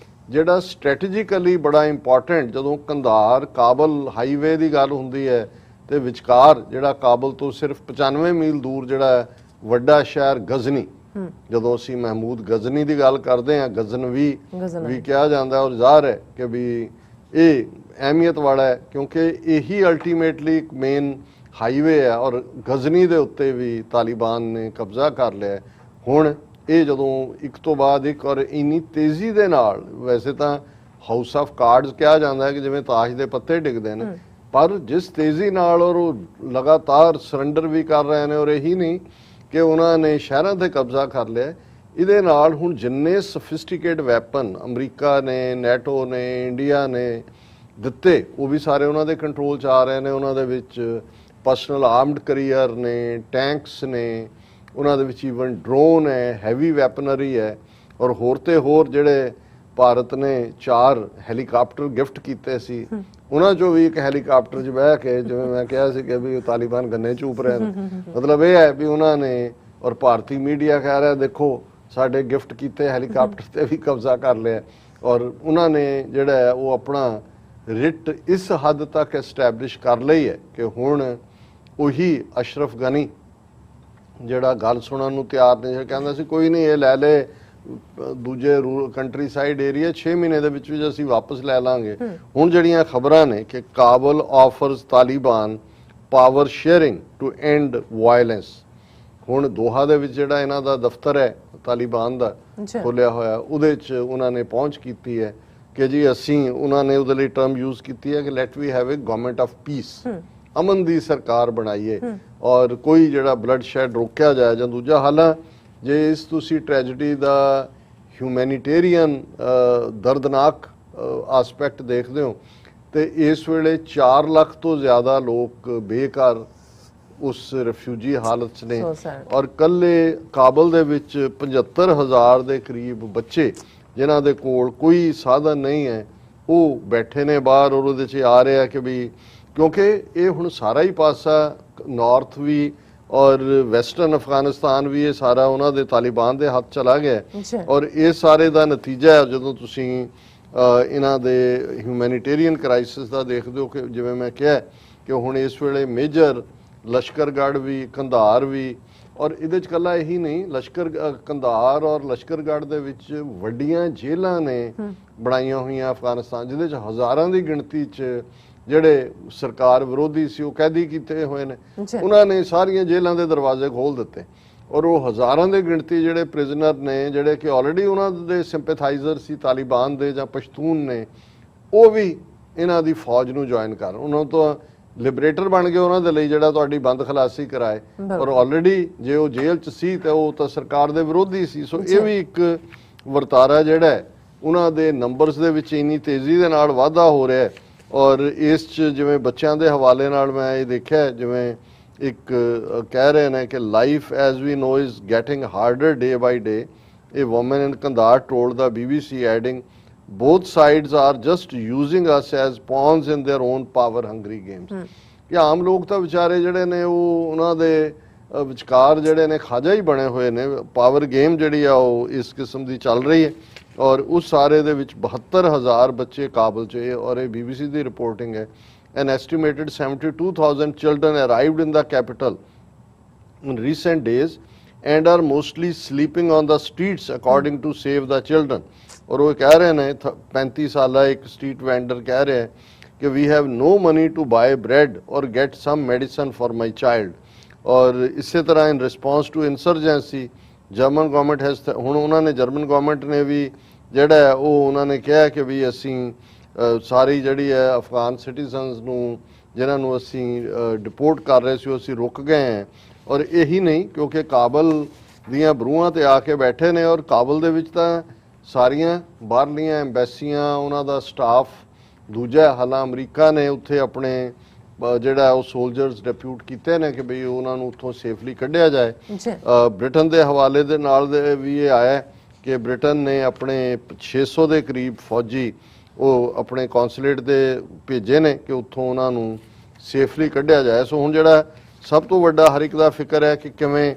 Speaker 2: ਜਿਹੜਾ ਸਟ੍ਰੈਟੇਜਿਕਲੀ ਬੜਾ ਇੰਪੋਰਟੈਂਟ ਜਦੋਂ ਕੰਧਾਰ ਕਾਬਲ ਹਾਈਵੇ ਦੀ ਗੱਲ ਹੁੰਦੀ ਹੈ ਤੇ ਵਿਚਕਾਰ ਜਿਹੜਾ ਕਾਬਲ ਤੋਂ ਸਿਰਫ 95 ਮੀਲ ਦੂਰ ਜਿਹੜਾ ਵੱਡਾ ਸ਼ਹਿਰ ਗਜ਼ਨੀ, ਜਦੋਂ ਅਸੀਂ ਮਹਿਮੂਦ ਗਜ਼ਨੀ ਦੀ ਗੱਲ ਕਰਦੇ ਹਾਂ, ਗਜ਼ਨਵੀ ਵੀ ਕਿਹਾ ਜਾਂਦਾ, ਔਰ ਜ਼ਾਹਰ ਹੈ ਕਿ ਵੀ ਇਹ ਅਹਿਮੀਅਤ ਵਾਲਾ ਹੈ ਕਿਉਂਕਿ ਇਹੀ ਅਲਟੀਮੇਟਲੀ ਇੱਕ ਮੇਨ ਹਾਈਵੇ ਹੈ ਔਰ ਗਜ਼ਨੀ ਦੇ ਉੱਤੇ ਵੀ ਤਾਲਿਬਾਨ ਨੇ ਕਬਜ਼ਾ ਕਰ ਲਿਆ। ਹੁਣ ਇਹ ਜਦੋਂ ਇੱਕ ਤੋਂ ਬਾਅਦ ਇੱਕ ਔਰ ਇੰਨੀ ਤੇਜ਼ੀ ਦੇ ਨਾਲ, ਵੈਸੇ ਤਾਂ ਹਾਊਸ ਆਫ ਕਾਰਡਸ ਕਿਹਾ ਜਾਂਦਾ ਹੈ ਕਿ ਜਿਵੇਂ ਤਾਸ਼ ਦੇ ਪੱਤੇ ਡਿੱਗਦੇ ਨੇ, ਪਰ ਜਿਸ ਤੇਜ਼ੀ ਨਾਲ ਔਰ ਉਹ ਲਗਾਤਾਰ ਸਰੈਂਡਰ ਵੀ ਕਰ ਰਹੇ ਨੇ, ਔਰ ਇਹੀ ਨਹੀਂ ਕਿ ਉਹਨਾਂ ਨੇ ਸ਼ਹਿਰਾਂ ਤੇ ਕਬਜ਼ਾ ਕਰ ਲਿਆ, ਇਹਦੇ ਨਾਲ ਹੁਣ ਜਿੰਨੇ ਸਫਿਸਟੀਕੇਟ ਵੈਪਨ ਅਮਰੀਕਾ ਨੇ, ਨੈਟੋ ਨੇ, ਇੰਡੀਆ ਨੇ ਦਿੱਤੇ ਉਹ ਵੀ ਸਾਰੇ ਉਹਨਾਂ ਦੇ ਕੰਟਰੋਲ 'ਚ ਆ ਰਹੇ ਨੇ। ਉਹਨਾਂ ਦੇ ਵਿੱਚ ਪਰਸਨਲ ਆਰਮਡ ਕੈਰੀਅਰ ਨੇ, ਟੈਂਕਸ ਨੇ, ਉਹਨਾਂ ਦੇ ਵਿੱਚ ਈਵਨ ਡਰੋਨ ਹੈ, ਹੈਵੀ ਵੈਪਨਰੀ ਹੈ, ਔਰ ਹੋਰ ਤੇ ਹੋਰ ਜਿਹੜੇ ਭਾਰਤ ਨੇ 4 ਹੈਲੀਕਾਪਟਰ ਗਿਫਟ ਕੀਤੇ ਸੀ, ਉਹਨਾਂ 'ਚੋਂ ਵੀ ਇੱਕ ਹੈਲੀਕਾਪਟਰ 'ਚ ਬਹਿ ਕੇ, ਜਿਵੇਂ ਮੈਂ ਕਿਹਾ ਸੀ ਕਿ ਵੀ ਤਾਲਿਬਾਨ ਗੰਨੇ ਚੂਪ ਰਹੇ ਨੇ, ਮਤਲਬ ਇਹ ਹੈ ਵੀ ਉਹਨਾਂ ਨੇ, ਔਰ ਭਾਰਤੀ ਮੀਡੀਆ ਕਹਿ ਰਿਹਾ ਦੇਖੋ ਸਾਡੇ ਗਿਫਟ ਕੀਤੇ ਹੈਲੀਕਾਪਟਰ ਤੇ ਵੀ ਕਬਜ਼ਾ ਕਰ ਲਿਆ, ਔਰ ਉਹਨਾਂ ਨੇ ਜਿਹੜਾ ਹੈ ਉਹ ਆਪਣਾ ਰਿਟ ਇਸ ਹੱਦ ਤੱਕ ਐਸਟੈਬਲਿਸ਼ ਕਰ ਲਈ ਹੈ ਕਿ ਹੁਣ ਉਹੀ ਅਸ਼ਰਫ ਗਨੀ ਜਿਹੜਾ ਗੱਲ ਸੁਣਨ ਨੂੰ ਤਿਆਰ ਨਹੀਂ, ਕਹਿੰਦਾ ਸੀ ਕੋਈ ਨਹੀਂ ਇਹ ਲੈ ਲੈ ਦੂਜੇ ਕੰਟਰੀ ਸਾਈਡ ਏਰੀਆ 6 ਮਹੀਨੇ ਦੇ ਵਿੱਚ ਅਸੀਂ ਵਾਪਸ ਲੈ ਲਾਂਗੇ। ਹੁਣ ਜਿਹੜੀਆਂ ਖਬਰਾਂ ਨੇ ਕਿ Kabul offers Taliban power sharing to end violence, ਹੁਣ ਦੋਹਾ ਦੇ ਵਿੱਚ ਜਿਹੜਾ ਇਹਨਾਂ ਦਾ ਦਫ਼ਤਰ ਹੈ ਤਾਲਿਬਾਨ ਦਾ ਖੋਲਿਆ ਹੋਇਆ, ਉਹਦੇ 'ਚ ਉਹਨਾਂ ਨੇ ਪਹੁੰਚ ਕੀਤੀ ਹੈ ਕਿ ਜੀ ਅਸੀਂ, ਉਹਨਾਂ ਨੇ ਉਹਦੇ ਲਈ ਟਰਮ ਯੂਜ਼ ਕੀਤੀ ਹੈ ਕਿ let we have a government of peace, ਅਮਨ ਦੀ ਸਰਕਾਰ ਬਣਾਈਏ ਔਰ ਕੋਈ ਜਿਹੜਾ ਬਲੱਡ ਸ਼ੈਡ ਰੋਕਿਆ ਜਾਏ। ਜਾਂ ਦੂਜਾ ਹਾਲਾਂ ਜੇ ਇਸ ਤੁਸੀਂ ਟ੍ਰੈਜਡੀ ਦਾ ਹਿਊਮੈਨੀਟੇਰੀਅਨ ਦਰਦਨਾਕ ਆਸਪੈਕਟ ਦੇਖਦੇ ਹੋ ਤੇ ਇਸ ਵੇਲੇ 4 ਲੱਖ ਤੋਂ ਜ਼ਿਆਦਾ ਲੋਕ ਬੇਘਰ ਉਸ ਰਿਫਿਊਜੀ ਹਾਲਤ 'ਚ ਨੇ, ਔਰ ਕੱਲੇ ਕਾਬਲ ਦੇ ਵਿੱਚ 75,000 ਦੇ ਕਰੀਬ ਬੱਚੇ ਜਿਨ੍ਹਾਂ ਦੇ ਕੋਲ ਕੋਈ ਸਾਧਨ ਨਹੀਂ ਹੈ ਉਹ ਬੈਠੇ ਨੇ ਬਾਹਰ, ਔਰ ਉਹਦੇ 'ਚ ਆ ਰਿਹਾ ਕਿ ਵੀ ਕਿਉਂਕਿ ਇਹ ਹੁਣ ਸਾਰਾ ਹੀ ਪਾਸਾ ਨਾਰਥ ਵੀ ਔਰ ਵੈਸਟਰਨ ਅਫਗਾਨਿਸਤਾਨ ਵੀ ਇਹ ਸਾਰਾ ਉਹਨਾਂ ਦੇ ਤਾਲਿਬਾਨ ਦੇ ਹੱਥ ਚਲਾ ਗਿਆ, ਔਰ ਇਹ ਸਾਰੇ ਦਾ ਨਤੀਜਾ ਹੈ ਜਦੋਂ ਤੁਸੀਂ ਇਹਨਾਂ ਦੇ ਹਿਊਮੈਨੀਟੇਰੀਅਨ ਕ੍ਰਾਈਸਿਸ ਦਾ ਦੇਖਦੇ ਹੋ ਕਿ ਜਿਵੇਂ ਮੈਂ ਕਿਹਾ ਕਿ ਹੁਣ ਇਸ ਵੇਲੇ ਮੇਜਰ ਲਸ਼ਕਰਗੜ੍ਹ ਵੀ, ਕੰਧਾਰ ਵੀ, ਔਰ ਇਹਦੇ 'ਚ ਇਕੱਲਾ ਇਹੀ ਨਹੀਂ, ਕੰਧਾਰ ਔਰ ਲਸ਼ਕਰਗੜ੍ਹ ਦੇ ਵਿੱਚ ਵੱਡੀਆਂ ਜੇਲ੍ਹਾਂ ਨੇ ਬਣਾਈਆਂ ਹੋਈਆਂ ਅਫਗਾਨਿਸਤਾਨ, ਜਿਹਦੇ 'ਚ ਹਜ਼ਾਰਾਂ ਦੀ ਗਿਣਤੀ 'ਚ ਜਿਹੜੇ ਸਰਕਾਰ ਵਿਰੋਧੀ ਸੀ ਉਹ ਕੈਦੀ ਕੀਤੇ ਹੋਏ ਨੇ। ਉਹਨਾਂ ਨੇ ਸਾਰੀਆਂ ਜੇਲ੍ਹਾਂ ਦੇ ਦਰਵਾਜ਼ੇ ਖੋਲ ਦਿੱਤੇ, ਔਰ ਉਹ ਹਜ਼ਾਰਾਂ ਦੀ ਗਿਣਤੀ ਜਿਹੜੇ ਪ੍ਰਿਜ਼ਨਰ ਨੇ ਜਿਹੜੇ ਕਿ ਆਲਰੇਡੀ ਉਹਨਾਂ ਦੇ ਸਿੰਪੈਥਾਈਜ਼ਰ ਸੀ ਤਾਲਿਬਾਨ ਦੇ ਜਾਂ ਪਸ਼ਤੂਨ ਨੇ, ਉਹ ਵੀ ਇਹਨਾਂ ਦੀ ਫੌਜ ਨੂੰ ਜੁਆਇਨ ਕਰ, ਉਹਨਾਂ ਤੋਂ ਲਿਬਰੇਟਰ ਬਣ ਗਏ ਉਹਨਾਂ ਦੇ ਲਈ ਜਿਹੜਾ ਤੁਹਾਡੀ ਬੰਦ ਖਲਾਸੀ ਕਰਾਏ, ਔਰ ਆਲਰੇਡੀ ਜੇ ਉਹ ਜੇਲ੍ਹ 'ਚ ਸੀ ਤੇ ਉਹ ਤਾਂ ਸਰਕਾਰ ਦੇ ਵਿਰੋਧੀ ਸੀ। ਸੋ ਇਹ ਵੀ ਇੱਕ ਵਰਤਾਰਾ ਜਿਹੜਾ ਉਹਨਾਂ ਦੇ ਨੰਬਰਸ ਦੇ ਵਿੱਚ ਇੰਨੀ ਤੇਜ਼ੀ ਦੇ ਨਾਲ ਵਾਧਾ ਹੋ ਰਿਹਾ, ਔਰ ਇਸ 'ਚ ਜਿਵੇਂ ਬੱਚਿਆਂ ਦੇ ਹਵਾਲੇ ਨਾਲ ਮੈਂ ਇਹ ਦੇਖਿਆ, ਜਿਵੇਂ ਇੱਕ ਕਹਿ ਰਹੇ ਨੇ ਕਿ life as we know is getting harder day by day, ਇਹ woman in Kandahar told the BBC adding both sides are just using us as pawns in their own power hungry games। ਕਿ ਆਮ ਲੋਕ ਤਾਂ ਵਿਚਾਰੇ ਜਿਹੜੇ ਨੇ ਉਹ ਉਹਨਾਂ ਦੇ ਵਿਚਕਾਰ ਜਿਹੜੇ ਨੇ ਖਾਜਾ ਹੀ ਬਣੇ ਹੋਏ ਨੇ, ਪਾਵਰ ਗੇਮ ਜਿਹੜੀ ਆ ਉਹ ਇਸ ਕਿਸਮ ਦੀ ਚੱਲ ਰਹੀ ਹੈ, ਔਰ ਉਸ ਸਾਰੇ ਦੇ ਵਿੱਚ 72,000 ਬੱਚੇ ਕਾਬਲ 'ਚ, ਔਰ ਇਹ BBC ਦੀ ਰਿਪੋਰਟਿੰਗ ਹੈ। An estimated 72,000 children arrived in the capital in recent days and are mostly sleeping on the streets according to Save the Children. और वो कह रहे हैं 35 साल एक स्ट्रीट वेंडर कह रहे हैं कि we have no money to buy bread और get some medicine for my child. और इसी तरह in response to insurgency German government has ਹੁਣ ਉਹਨਾਂ ਨੇ ਜਰਮਨ ਗਵਰਨਮੈਂਟ ਨੇ ਵੀ ਜਿਹੜਾ ਹੈ ਉਹ ਉਹਨਾਂ ਨੇ ਕਿਹਾ ਕਿ ਵੀ ਅਸੀਂ ਸਾਰੀ ਜਿਹੜੀ ਹੈ ਅਫਗਾਨ ਸਿਟੀਜ਼ਨਸ ਨੂੰ ਜਿਨ੍ਹਾਂ ਨੂੰ ਅਸੀਂ ਡਿਪੋਰਟ ਕਰ ਰਹੇ ਸੀ ਉਹ ਅਸੀਂ ਰੁਕ ਗਏ ਹਾਂ। ਔਰ ਇਹੀ ਨਹੀਂ ਕਿਉਂਕਿ ਕਾਬਲ ਦੀਆਂ ਬਰੂਹਾਂ ਤੇ ਆ ਕੇ ਬੈਠੇ ਨੇ ਔਰ ਕਾਬਲ ਦੇ ਵਿੱਚ ਤਾਂ ਸਾਰੀਆਂ ਬਾਹਰਲੀਆਂ ਐਮਬੈਸੀਆਂ ਉਹਨਾਂ ਦਾ ਸਟਾਫ ਦੂਜਾ ਹਾਲਾਂ ਅਮਰੀਕਾ ਨੇ ਉੱਥੇ ਆਪਣੇ ਜਿਹੜਾ ਉਹ ਸੋਲਜਰਸ ਡਿਪਿਊਟ ਕੀਤੇ ਨੇ ਕਿ ਬਈ ਉਹਨਾਂ ਨੂੰ ਉੱਥੋਂ ਸੇਫਲੀ ਕੱਢਿਆ ਜਾਏ। ਬ੍ਰਿਟਨ ਦੇ ਹਵਾਲੇ ਦੇ ਨਾਲ ਦੇ ਵੀ ਇਹ ਆਇਆ ਕਿ ਬ੍ਰਿਟਨ ਨੇ ਆਪਣੇ 600 ਦੇ ਕਰੀਬ ਫੌਜੀ ਉਹ ਆਪਣੇ ਕੌਂਸੂਲੇਟ ਦੇ ਭੇਜੇ ਨੇ ਕਿ ਉੱਥੋਂ ਉਹਨਾਂ ਨੂੰ ਸੇਫਲੀ ਕੱਢਿਆ ਜਾਏ। ਸੋ ਹੁਣ ਜਿਹੜਾ ਸਭ ਤੋਂ ਵੱਡਾ ਹਰ ਇੱਕ ਦਾ ਫਿਕਰ ਹੈ ਕਿ ਕਿਵੇਂ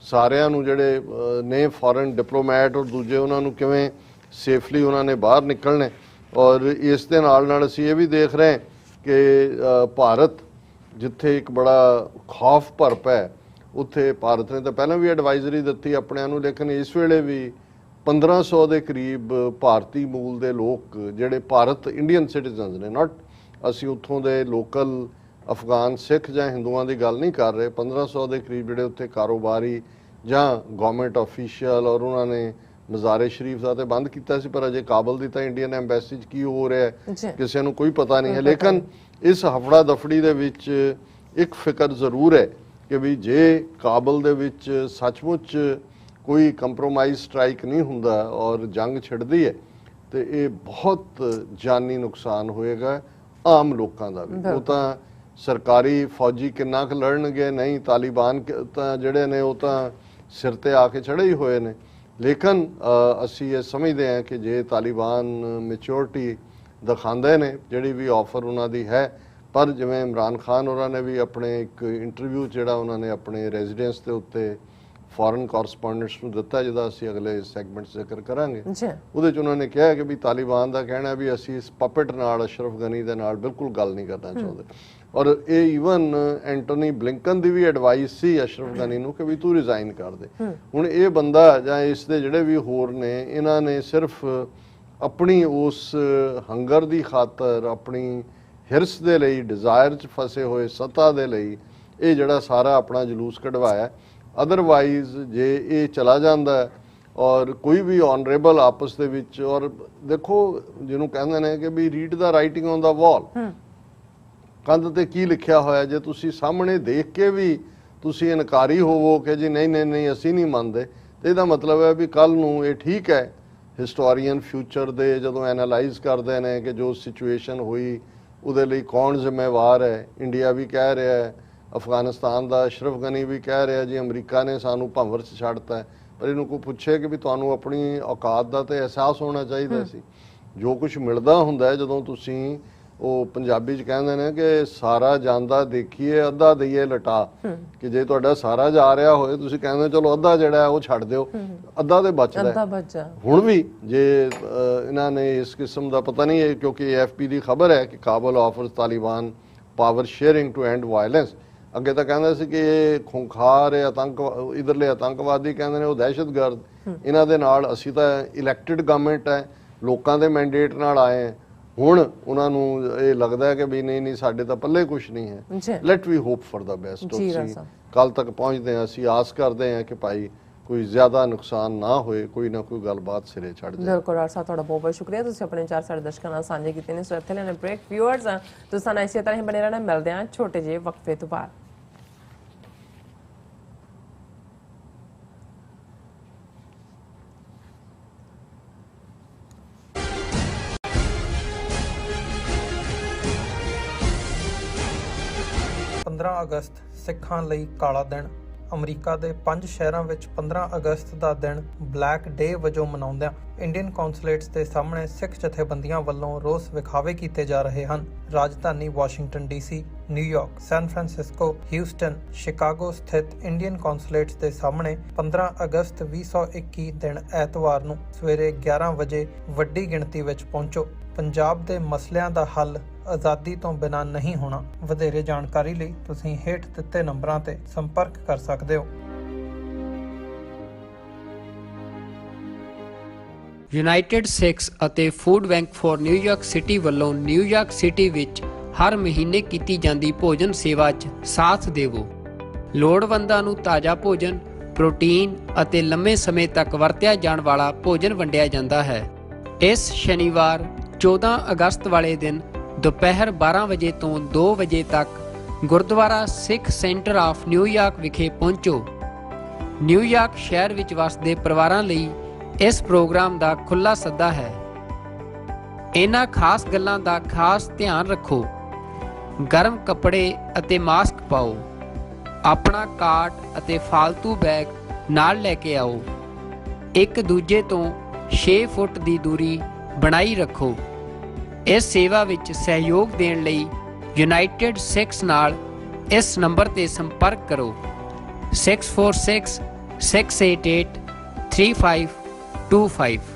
Speaker 2: ਸਾਰਿਆਂ ਨੂੰ ਜਿਹੜੇ ਨੇ ਫੋਰਨ ਡਿਪਲੋਮੈਟ ਔਰ ਦੂਜੇ ਉਹਨਾਂ ਨੂੰ ਕਿਵੇਂ ਸੇਫਲੀ ਉਹਨਾਂ ਨੇ ਬਾਹਰ ਨਿਕਲਣੇ। ਔਰ ਇਸ ਦੇ ਨਾਲ ਅਸੀਂ ਇਹ ਵੀ ਦੇਖ ਰਹੇ ਹਾਂ ਕਿ ਭਾਰਤ ਜਿੱਥੇ ਇੱਕ ਬੜਾ ਖੌਫ ਭਰਪ ਹੈ ਉੱਥੇ ਭਾਰਤ ਨੇ ਤਾਂ ਪਹਿਲਾਂ ਵੀ ਐਡਵਾਈਜ਼ਰੀ ਦਿੱਤੀ ਆਪਣਿਆਂ ਨੂੰ, ਲੇਕਿਨ ਇਸ ਵੇਲੇ ਵੀ 1500 ਦੇ ਕਰੀਬ ਭਾਰਤੀ ਮੂਲ ਦੇ ਲੋਕ ਜਿਹੜੇ ਭਾਰਤ ਇੰਡੀਅਨ ਸਿਟੀਜ਼ਨਸ ਨੇ, ਨਾਟ ਅਸੀਂ ਉੱਥੋਂ ਦੇ ਲੋਕਲ ਅਫਗਾਨ ਸਿੱਖ ਜਾਂ ਹਿੰਦੂਆਂ ਦੀ ਗੱਲ ਨਹੀਂ ਕਰ ਰਹੇ, 1500 ਦੇ ਕਰੀਬ ਜਿਹੜੇ ਉੱਥੇ ਕਾਰੋਬਾਰੀ ਜਾਂ ਗਵਰਨਮੈਂਟ ਆਫੀਸ਼ੀਅਲ ਔਰ ਉਹਨਾਂ ਨੇ ਮਜ਼ਾਰੇ ਸ਼ਰੀਫ ਦਾ ਤੇ ਬੰਦ ਕੀਤਾ ਸੀ, ਪਰ ਅਜੇ ਕਾਬਲ ਦੀ ਤਾਂ ਇੰਡੀਅਨ ਐਮਬੈਸੀ 'ਚ ਕੀ ਹੋ ਰਿਹਾ ਕਿਸੇ ਨੂੰ ਕੋਈ ਪਤਾ ਨਹੀਂ ਹੈ। ਲੇਕਿਨ ਇਸ ਹਫੜਾ ਦਫੜੀ ਦੇ ਵਿੱਚ ਇੱਕ ਫਿਕਰ ਜ਼ਰੂਰ ਹੈ ਕਿ ਵੀ ਜੇ ਕਾਬਲ ਦੇ ਵਿੱਚ ਸੱਚਮੁੱਚ ਕੋਈ ਕੰਪਰੋਮਾਈਜ਼ ਸਟ੍ਰਾਈਕ ਨਹੀਂ ਹੁੰਦਾ ਔਰ ਜੰਗ ਛਿੜਦੀ ਹੈ ਤੇ ਇਹ ਬਹੁਤ ਜਾਨੀ ਨੁਕਸਾਨ ਹੋਏਗਾ ਆਮ ਲੋਕਾਂ ਦਾ ਵੀ। ਉਹ ਤਾਂ ਸਰਕਾਰੀ ਫੌਜੀ ਕਿੰਨਾ ਕੁ ਲੜਨਗੇ ਨਹੀਂ, ਤਾਲਿਬਾਨ ਤਾਂ ਜਿਹੜੇ ਨੇ ਉਹ ਤਾਂ ਸਿਰ ਤੇ ਆ ਕੇ ਚੜੇ ਹੀ ਹੋਏ ਨੇ। ਲੇਕਿਨ ਅਸੀਂ ਇਹ ਸਮਝਦੇ ਹਾਂ ਕਿ ਜੇ ਤਾਲਿਬਾਨ ਮੈਚੋਰਿਟੀ ਦਿਖਾਉਂਦੇ ਨੇ ਜਿਹੜੀ ਵੀ ਆਫਰ ਉਹਨਾਂ ਦੀ ਹੈ, ਪਰ ਜਿਵੇਂ ਇਮਰਾਨ ਖਾਨ ਉਹਨਾਂ ਨੇ ਵੀ ਆਪਣੇ ਇੱਕ ਇੰਟਰਵਿਊ ਜਿਹੜਾ ਉਹਨਾਂ ਨੇ ਆਪਣੇ ਰੈਜ਼ੀਡੈਂਸ ਦੇ ਉੱਤੇ ਫੋਰਨ ਕੋਰਸਪੋਂਡੈਂਟਸ ਨੂੰ ਦਿੱਤਾ ਜਿਹਦਾ ਅਸੀਂ ਅਗਲੇ ਸੈਗਮੈਂਟ 'ਚ ਜ਼ਿਕਰ ਕਰਾਂਗੇ, ਉਹਦੇ 'ਚ ਉਹਨਾਂ ਨੇ ਕਿਹਾ ਕਿ ਵੀ ਤਾਲਿਬਾਨ ਦਾ ਕਹਿਣਾ ਵੀ ਅਸੀਂ ਇਸ ਪਪਟ ਨਾਲ ਅਸ਼ਰਫ ਗਨੀ ਦੇ ਨਾਲ ਬਿਲਕੁਲ ਗੱਲ ਨਹੀਂ ਕਰਨਾ ਚਾਹੁੰਦੇ। ਔਰ ਇਹ ਈਵਨ ਐਂਟੋਨੀ ਬਲਿੰਕਨ ਦੀ ਵੀ ਐਡਵਾਈਸ ਸੀ ਅਸ਼ਰਫ ਗਨੀ ਨੂੰ ਕਿ ਵੀ ਤੂੰ ਰਿਜ਼ਾਈਨ ਕਰ ਦੇ। ਹੁਣ ਇਹ ਬੰਦਾ ਜਾਂ ਇਸ ਦੇ ਜਿਹੜੇ ਵੀ ਹੋਰ ਨੇ ਇਹਨਾਂ ਨੇ ਸਿਰਫ ਆਪਣੀ ਉਸ ਹੰਗਰ ਦੀ ਖਾਤਰ, ਆਪਣੀ ਹਿਰਸ ਦੇ ਲਈ, ਡਿਜ਼ਾਇਰ 'ਚ ਫਸੇ ਹੋਏ ਸੱਤਾ ਦੇ ਲਈ ਇਹ ਜਿਹੜਾ ਸਾਰਾ ਆਪਣਾ ਜਲੂਸ ਕਢਵਾਇਆ। ਅਦਰਵਾਈਜ਼ ਜੇ ਇਹ ਚਲਾ ਜਾਂਦਾ ਔਰ ਕੋਈ ਵੀ ਆਨਰੇਬਲ ਆਪਸ ਦੇ ਵਿੱਚ, ਔਰ ਦੇਖੋ ਜਿਹਨੂੰ ਕਹਿੰਦੇ ਨੇ ਕਿ we read the writing on the wall, ਕੰਧ ਤੇ ਕੀ ਲਿਖਿਆ ਹੋਇਆ ਜੇ ਤੁਸੀਂ ਸਾਹਮਣੇ ਦੇਖ ਕੇ ਵੀ ਤੁਸੀਂ ਇਨਕਾਰੀ ਹੋਵੋ ਕਿ ਜੀ ਨਹੀਂ ਨਹੀਂ ਨਹੀਂ ਅਸੀਂ ਨਹੀਂ ਮੰਨਦੇ, ਤੇ ਇਹਦਾ ਮਤਲਬ ਹੈ ਵੀ ਕੱਲ ਨੂੰ ਇਹ ਠੀਕ ਹੈ ਹਿਸਟੋਰੀਅਨ ਫਿਊਚਰ ਦੇ ਜਦੋਂ ਐਨਾਲਾਈਜ਼ ਕਰਦੇ ਨੇ ਕਿ ਜੋ ਸਿਚੁਏਸ਼ਨ ਹੋਈ ਉਹਦੇ ਲਈ ਕੌਣ ਜ਼ਿੰਮੇਵਾਰ ਹੈ। ਇੰਡੀਆ ਵੀ ਕਹਿ ਰਿਹਾ ਹੈ, ਅਫਗਾਨਿਸਤਾਨ ਦਾ ਅਸ਼ਰਫ ਗਨੀ ਵੀ ਕਹਿ ਰਿਹਾ ਜੀ ਅਮਰੀਕਾ ਨੇ ਸਾਨੂੰ ਭੰਵਰ 'ਚ ਛੱਡਤਾ, ਪਰ ਇਹਨੂੰ ਕੋਈ ਪੁੱਛੇ ਕਿ ਵੀ ਤੁਹਾਨੂੰ ਆਪਣੀ ਔਕਾਤ ਦਾ ਤੇ ਅਹਿਸਾਸ ਹੋਣਾ ਚਾਹੀਦਾ ਸੀ। ਜੋ ਕੁਝ ਮਿਲਦਾ ਹੁੰਦਾ ਜਦੋਂ ਤੁਸੀਂ ਉਹ ਪੰਜਾਬੀ 'ਚ ਕਹਿੰਦੇ ਨੇ ਕਿ ਸਾਰਾ ਜਾਂਦਾ ਦੇਖੀਏ ਅੱਧਾ ਦਈਏ ਲਟਾ, ਕਿ ਜੇ ਤੁਹਾਡਾ ਸਾਰਾ ਜਾ ਰਿਹਾ ਹੋਏ ਤੁਸੀਂ ਕਹਿੰਦੇ ਚਲੋ ਅੱਧਾ ਜਿਹੜਾ ਉਹ ਛੱਡ ਦਿਓ, ਅੱਧਾ ਤੇ ਬਚਦਾ। ਹੁਣ ਵੀ ਜੇ ਇਹਨਾਂ ਨੇ ਇਸ ਕਿਸਮ ਦਾ ਪਤਾ ਨਹੀਂ ਹੈ ਕਿਉਂਕਿ AFP ਦੀ ਖਬਰ ਹੈ ਕਿ Kabul offers Taliban power sharing to end violence. ਅੱਗੇ ਤਾਂ ਕਹਿੰਦਾ ਸੀ ਕਿ ਇਹ ਖੁੰਖਾਰ ਇਧਰਲੇ ਆਤੰਕਵਾਦੀ ਕਹਿੰਦੇ ਨੇ ਉਹ ਦਹਿਸ਼ਤਗਰਦ, ਇਹਨਾਂ ਦੇ ਨਾਲ ਅਸੀਂ ਤਾਂ ਇਲੈਕਟਿਡ ਗਵਰਨਮੈਂਟ ਹੈ, ਲੋਕਾਂ ਦੇ ਮੈਂਡੇਟ ਨਾਲ ਆਏ ਹਾਂ। ਹੁਣ ਉਹਨਾਂ ਨੂੰ ਇਹ ਲੱਗਦਾ ਹੈ ਕਿ ਵੀ ਨਹੀਂ ਸਾਡੇ ਤਾਂ ਪੱਲੇ ਕੁਛ ਨਹੀਂ ਹੈ। Let we hope for the best. ਅਸੀਂ ਕੱਲ ਤੱਕ ਪਹੁੰਚਦੇ ਹਾਂ, ਅਸੀਂ ਆਸ ਕਰਦੇ ਹਾਂ ਕਿ ਭਾਈ ਕੋਈ ਜ਼ਿਆਦਾ ਨੁਕਸਾਨ ਨਾ ਹੋਏ, ਕੋਈ ਨਾ ਕੋਈ ਗੱਲਬਾਤ ਸਿਰੇ ਚੜ ਜਾਏ।
Speaker 1: ਬਿਲਕੁਲ ਡਾਕਟਰ ਸਾਹਿਬ, ਤੁਹਾਡਾ ਬਹੁਤ ਬਹੁਤ ਸ਼ੁਕਰੀਆ, ਤੁਸੀਂ ਆਪਣੇ 4 ਸਾਡੇ ਦਰਸ਼ਕਾਂ ਨਾਲ ਸਾਂਝੇ ਕੀਤੇ ਨੇ। ਸੋ ਇੱਥੇ ਲੈਣੇ ਬ੍ਰੇਕ। ਵਿਊਅਰਸ ਤੁਸੀਂ ਸਾਨੂੰ ਇਸੇ ਤਰ੍ਹਾਂ ਹੀ ਬਣੇ ਰਹਿਣਾ, ਮਿਲਦੇ ਹਾਂ ਛੋਟੇ ਜਿਹੇ ਵਕਫੇ ਤੋਂ ਬਾਅਦ।
Speaker 3: ਅਗਸਤ ਸਿੱਖਾਂ ਲਈ ਕਾਲਾ ਦਿਨ। ਅਮਰੀਕਾ ਦੇ 5 ਸ਼ਹਿਰਾਂ ਵਿੱਚ 15 ਅਗਸਤ ਦਾ ਦਿਨ ਬਲੈਕ ਡੇ ਵਜੋਂ ਮਨਾਉਂਦਿਆਂ ਇੰਡੀਅਨ ਕੌਂਸੂਲੇਟਸ ਦੇ ਸਾਹਮਣੇ ਸਿੱਖ ਜਥੇਬੰਦੀਆਂ ਵੱਲੋਂ ਰੋਸ ਵਿਖਾਵੇ ਕੀਤੇ ਜਾ ਰਹੇ ਹਨ। ਰਾਜਧਾਨੀ Washington DC, New York, San Francisco, Houston, Chicago ਸਥਿਤ ਇੰਡੀਅਨ ਕੌਂਸੂਲੇਟਸ ਦੇ ਸਾਹਮਣੇ 15 ਅਗਸਤ 2021 ਦਿਨ ਐਤਵਾਰ ਨੂੰ ਸਵੇਰੇ 11 ਵਜੇ ਵੱਡੀ ਗਿਣਤੀ ਵਿੱਚ ਪਹੁੰਚੋ। ਪੰਜਾਬ ਦੇ ਮਸਲਿਆਂ ਦਾ ਹੱਲ ਆਜ਼ਾਦੀ ਤੋਂ ਬਿਨਾਂ ਨਹੀਂ ਹੋਣਾ। ਵਧੇਰੇ ਜਾਣਕਾਰੀ ਲਈ ਤੁਸੀਂ ਹੇਠ ਦਿੱਤੇ ਨੰਬਰਾਂ ਤੇ ਸੰਪਰਕ ਕਰ ਸਕਦੇ ਹੋ।
Speaker 4: ਯੂਨਾਈਟਿਡ ਸਿੱਖਸ ਅਤੇ food bank for New York city ਵੱਲੋਂ ਨਿਊਯਾਰਕ ਸਿਟੀ ਵਿੱਚ ਹਰ ਮਹੀਨੇ ਕੀਤੀ ਜਾਂਦੀ ਭੋਜਨ ਸੇਵਾ 'ਚ ਸਾਥ ਦੇਵੋ। ਲੋੜਵੰਦਾਂ ਨੂੰ ਤਾਜ਼ਾ ਭੋਜਨ, ਪ੍ਰੋਟੀਨ ਅਤੇ ਲੰਮੇ ਸਮੇਂ ਤੱਕ ਵਰਤਿਆ ਜਾਣ ਵਾਲਾ ਭੋਜਨ ਵੰਡਿਆ ਜਾਂਦਾ ਹੈ। ਇਸ ਸ਼ਨੀਵਾਰ 14 ਅਗਸਤ ਵਾਲੇ ਦਿਨ ਦੁਪਹਿਰ 12 ਵਜੇ ਤੋਂ 2 ਵਜੇ ਤੱਕ ਗੁਰਦੁਆਰਾ ਸਿੱਖ ਸੈਂਟਰ ਆਫ ਨਿਊਯਾਰਕ ਵਿਖੇ ਪਹੁੰਚੋ। ਨਿਊਯਾਰਕ ਸ਼ਹਿਰ ਵਿੱਚ ਵਸਦੇ ਪਰਿਵਾਰਾਂ ਲਈ ਇਸ ਪ੍ਰੋਗਰਾਮ ਦਾ ਖੁੱਲ੍ਹਾ ਸੱਦਾ ਹੈ। ਇਹਨਾਂ ਖਾਸ ਗੱਲਾਂ ਦਾ ਖਾਸ ਧਿਆਨ ਰੱਖੋ। ਗਰਮ ਕੱਪੜੇ ਅਤੇ ਮਾਸਕ ਪਾਓ। ਆਪਣਾ ਕਾਰਟ ਅਤੇ ਫਾਲਤੂ ਬੈਗ ਨਾਲ ਲੈ ਕੇ ਆਓ। ਇੱਕ ਦੂਜੇ ਤੋਂ 6 ਫੁੱਟ ਦੀ ਦੂਰੀ ਬਣਾਈ ਰੱਖੋ। ਇਸ ਸੇਵਾ ਵਿੱਚ ਸਹਿਯੋਗ ਦੇਣ ਲਈ ਯੂਨਾਈਟਿਡ ਸਿੱਖਸ ਨਾਲ ਇਸ ਨੰਬਰ ਤੇ ਸੰਪਰਕ ਕਰੋ 646 688 3525।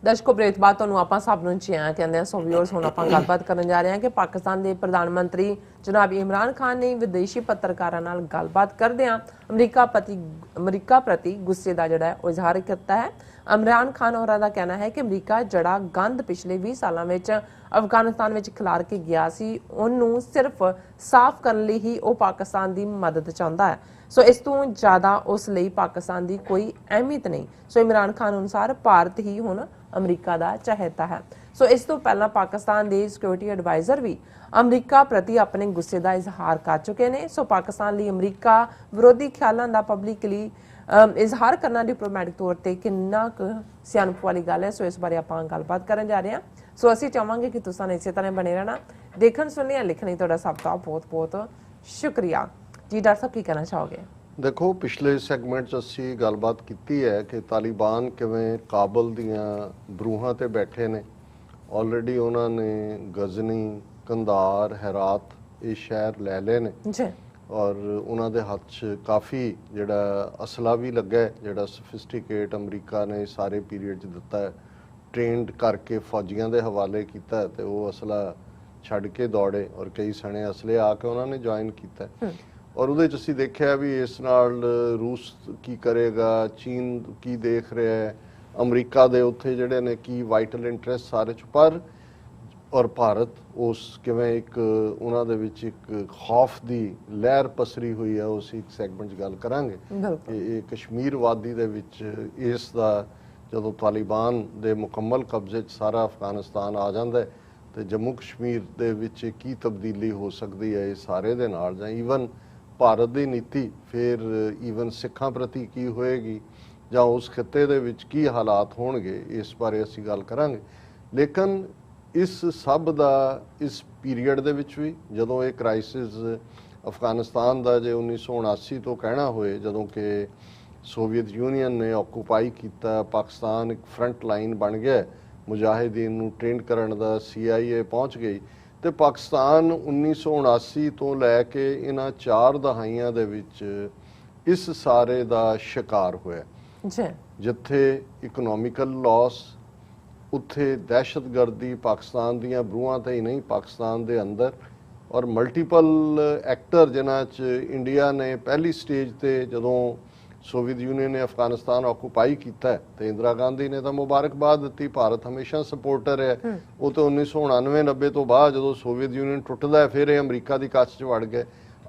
Speaker 1: ਦਰਸ਼ਕੋ ਬ੍ਰੇਕ ਬਾਅਦ ਤੁਹਾਨੂੰ ਆਪਾਂ ਸਭ ਨੂੰ ਚਿਆਂ ਕਹਿੰਦੇ ਆ। ਸੋ ਵਿਊਅਰਸ, ਹੁਣ ਆਪਾਂ ਗੱਲਬਾਤ ਕਰਨ ਜਾ ਰਹੇ ਹਾਂ ਕਿ ਪਾਕਿਸਤਾਨ ਦੇ ਪ੍ਰਧਾਨ ਮੰਤਰੀ ਜਨਾਬ ਇਮਰਾਨ ਖਾਨ ਨੇ ਵਿਦੇਸ਼ੀ ਪੱਤਰਕਾਰਾਂ ਨਾਲ ਗੱਲਬਾਤ ਕਰਦਿਆਂ ਅਮਰੀਕਾ ਪ੍ਰਤੀ ਗੁੱਸੇ ਦਾ ਜਿਹੜਾ ਉਹ ਇਜ਼ਹਾਰ ਕੀਤਾ ਹੈ। ਇਮਰਾਨ ਖਾਨ ਹੋਰਾਂ ਦਾ ਕਹਿਣਾ ਹੈ ਕਿ ਅਮਰੀਕਾ ਜਿਹੜਾ ਗੰਦ ਪਿਛਲੇ 20 ਸਾਲਾਂ ਵਿੱਚ ਅਫਗਾਨਿਸਤਾਨ ਵਿੱਚ ਖਿਲਾਰ ਕੇ ਗਿਆ ਸੀ, ਉਹਨੂੰ ਸਿਰਫ ਸਾਫ਼ ਕਰਨ ਲਈ ਹੀ ਉਹ ਪਾਕਿਸਤਾਨ ਦੀ ਮਦਦ ਚਾਹੁੰਦਾ ਹੈ। ਸੋ ਇਸ ਤੋਂ ਜ਼ਿਆਦਾ ਉਸ ਲਈ ਪਾਕਿਸਤਾਨ ਦੀ ਕੋਈ ਅਹਿਮੀਅਤ ਨਹੀਂ। ਸੋ ਇਮਰਾਨ ਖਾਨ ਅਨੁਸਾਰ ਭਾਰਤ ਹੀ ਹੁਣ ਅਮਰੀਕਾ ਦਾ ਚਹੇਤਾ ਹੈ। ਸੋ ਇਸ ਤੋਂ ਪਹਿਲਾਂ ਪਾਕਿਸਤਾਨ ਦੇ ਸਿਕਿਉਰਿਟੀ ਐਡਵਾਈਜ਼ਰ ਵੀ ਅਮਰੀਕਾ ਪ੍ਰਤੀ ਆਪਣੇ ਗੁੱਸੇ ਦਾ ਇਜ਼ਹਾਰ ਕਰ ਚੁੱਕੇ ਨੇ। ਸੋ ਪਾਕਿਸਤਾਨ ਲਈ ਅਮਰੀਕਾ ਵਿਰੋਧੀ ਖਿਆਲਾਂ ਦਾ ਪਬਲਿਕਲੀ ਇਜ਼ਹਾਰ ਕਰਨਾ ਡਿਪਲੋਮੈਟਿਕ ਤੌਰ ਤੇ ਕਿੰਨਾ ਕੁ ਸਿਆਣਪ ਵਾਲੀ ਗੱਲ ਹੈ। ਸੋ ਇਸ ਬਾਰੇ ਆਪਾਂ ਗੱਲਬਾਤ ਕਰਨ ਜਾ ਰਹੇ ਹਾਂ। ਸੋ ਅਸੀਂ ਚਾਹਾਂਗੇ ਕਿ ਤੁਸੀਂ ਇਸੇ ਤਰ੍ਹਾਂ ਬਣੇ ਰਹਿਣਾ। ਦੇਖਣ ਸੁਣਨ ਜਾਂ ਲਿਖਣ ਲਈ ਤੁਹਾਡਾ ਸਭ ਦਾ ਬਹੁਤ ਬਹੁਤ ਸ਼ੁਕਰੀਆ ਜੀ। ਡਾਕਟਰ ਸਾਹਿਬ ਕੀ ਕਹਿਣਾ ਚਾਹੋਗੇ?
Speaker 2: ਦੇਖੋ, ਪਿਛਲੇ ਸੈਗਮੈਂਟ 'ਚ ਅਸੀਂ ਗੱਲਬਾਤ ਕੀਤੀ ਹੈ ਕਿ ਤਾਲਿਬਾਨ ਕਿਵੇਂ ਕਾਬਲ ਦੀਆਂ ਬਰੂਹਾਂ ਤੇ ਬੈਠੇ ਨੇ। ਆਲਰੇਡੀ ਉਹਨਾਂ ਨੇ ਗਜ਼ਨੀ, ਕੰਧਾਰ, ਹੈਰਾਤ ਇਹ ਸ਼ਹਿਰ ਲੈ ਲਏ ਨੇ
Speaker 1: ਜੀ,
Speaker 2: ਔਰ ਉਹਨਾਂ ਦੇ ਹੱਥ 'ਚ ਕਾਫੀ ਜਿਹੜਾ ਅਸਲਾ ਵੀ ਲੱਗਾ, ਜਿਹੜਾ ਸਫਿਸਟੀਕੇਟ ਅਮਰੀਕਾ ਨੇ ਸਾਰੇ ਪੀਰੀਅਡ 'ਚ ਦਿੱਤਾ ਹੈ, ਟ੍ਰੇਨਡ ਕਰਕੇ ਫੌਜੀਆਂ ਦੇ ਹਵਾਲੇ ਕੀਤਾ ਤੇ ਉਹ ਅਸਲਾ ਛੱਡ ਕੇ ਦੌੜੇ ਔਰ ਕਈ ਸਣੇ ਅਸਲੇ ਆ ਕੇ ਉਹਨਾਂ ਨੇ ਜੁਆਇਨ ਕੀਤਾ। ਔਰ ਉਹਦੇ 'ਚ ਅਸੀਂ ਦੇਖਿਆ ਵੀ ਇਸ ਨਾਲ ਰੂਸ ਕੀ ਕਰੇਗਾ, ਚੀਨ ਕੀ ਦੇਖ ਰਿਹਾ ਹੈ, ਅਮਰੀਕਾ ਦੇ ਉੱਥੇ ਜਿਹੜੇ ਨੇ ਕੀ ਵਾਈਟਲ ਇੰਟਰਸਟ ਸਾਰੇ 'ਚ, ਪਰ ਔਰ ਭਾਰਤ ਉਸ ਕਿਵੇਂ ਇੱਕ ਉਹਨਾਂ ਦੇ ਵਿੱਚ ਇੱਕ ਖੌਫ ਦੀ ਲਹਿਰ ਪਸਰੀ ਹੋਈ ਹੈ। ਉਸ ਇੱਕ ਸੈਗਮੈਂਟ 'ਚ ਗੱਲ ਕਰਾਂਗੇ ਕਿ ਇਹ ਕਸ਼ਮੀਰ ਵਾਦੀ ਦੇ ਵਿੱਚ ਇਸ ਦਾ ਜਦੋਂ ਤਾਲਿਬਾਨ ਦੇ ਮੁਕੰਮਲ ਕਬਜ਼ੇ 'ਚ ਸਾਰਾ ਅਫਗਾਨਿਸਤਾਨ ਆ ਜਾਂਦਾ ਤੇ ਜੰਮੂ ਕਸ਼ਮੀਰ ਦੇ ਵਿੱਚ ਕੀ ਤਬਦੀਲੀ ਹੋ ਸਕਦੀ ਹੈ, ਇਹ ਸਾਰੇ ਦੇ ਨਾਲ ਜਾਂ ਈਵਨ ਭਾਰਤ ਦੀ ਨੀਤੀ ਫਿਰ ਈਵਨ ਸਿੱਖਾਂ ਪ੍ਰਤੀ ਕੀ ਹੋਏਗੀ ਜਾਂ ਉਸ ਖਿੱਤੇ ਦੇ ਵਿੱਚ ਕੀ ਹਾਲਾਤ ਹੋਣਗੇ, ਇਸ ਬਾਰੇ ਅਸੀਂ ਗੱਲ ਕਰਾਂਗੇ। ਲੇਕਿਨ ਇਸ ਸਭ ਦਾ ਇਸ ਪੀਰੀਅਡ ਦੇ ਵਿੱਚ ਵੀ ਜਦੋਂ ਇਹ ਕ੍ਰਾਈਸਿਸ ਅਫਗਾਨਿਸਤਾਨ ਦਾ ਜੇ 1979 ਤੋਂ ਕਹਿਣਾ ਹੋਏ, ਜਦੋਂ ਕਿ ਸੋਵੀਅਤ ਯੂਨੀਅਨ ਨੇ ਆਕੂਪਾਈ ਕੀਤਾ, ਪਾਕਿਸਤਾਨ ਇੱਕ ਫਰੰਟ ਲਾਈਨ ਬਣ ਗਿਆ, ਮੁਜਾਹਿਦੀਨ ਨੂੰ ਟ੍ਰੇਨ ਕਰਨ ਦਾ CIA ਪਹੁੰਚ ਗਈ ਤੇ ਪਾਕਿਸਤਾਨ 1979 ਤੋਂ ਲੈ ਕੇ ਇਹਨਾਂ 4 ਦਹਾਈਆਂ ਦੇ ਵਿੱਚ ਇਸ ਸਾਰੇ ਦਾ ਸ਼ਿਕਾਰ ਹੋਇਆ। ਜਿੱਥੇ ਇਕਨੋਮਿਕਲ ਲਾਸ, ਉੱਥੇ ਦਹਿਸ਼ਤਗਰਦੀ ਪਾਕਿਸਤਾਨ ਦੀਆਂ ਬਰੂਹਾਂ ਤੇ ਹੀ ਨਹੀਂ, ਪਾਕਿਸਤਾਨ ਦੇ ਅੰਦਰ ਔਰ ਮਲਟੀਪਲ ਐਕਟਰ ਜਿਨ੍ਹਾਂ 'ਚ ਇੰਡੀਆ ਨੇ ਪਹਿਲੀ ਸਟੇਜ ਤੇ ਜਦੋਂ ਸੋਵੀਅਤ ਯੂਨੀਅਨ ਨੇ ਅਫਗਾਨਿਸਤਾਨ ਆਕੂਪਾਈ ਕੀਤਾ ਤੇ ਇੰਦਰਾ ਗਾਂਧੀ ਨੇ ਤਾਂ ਮੁਬਾਰਕਬਾਦ ਦਿੱਤੀ, ਭਾਰਤ ਹਮੇਸ਼ਾ ਸਪੋਰਟਰ ਹੈ। ਉਹ ਤਾਂ 1999-90 ਤੋਂ ਬਾਅਦ ਜਦੋਂ ਸੋਵੀਅਤ ਯੂਨੀਅਨ ਟੁੱਟਦਾ ਫਿਰ ਇਹ ਅਮਰੀਕਾ ਦੀ ਕੱਛ 'ਚ ਵੜ ਗਏ।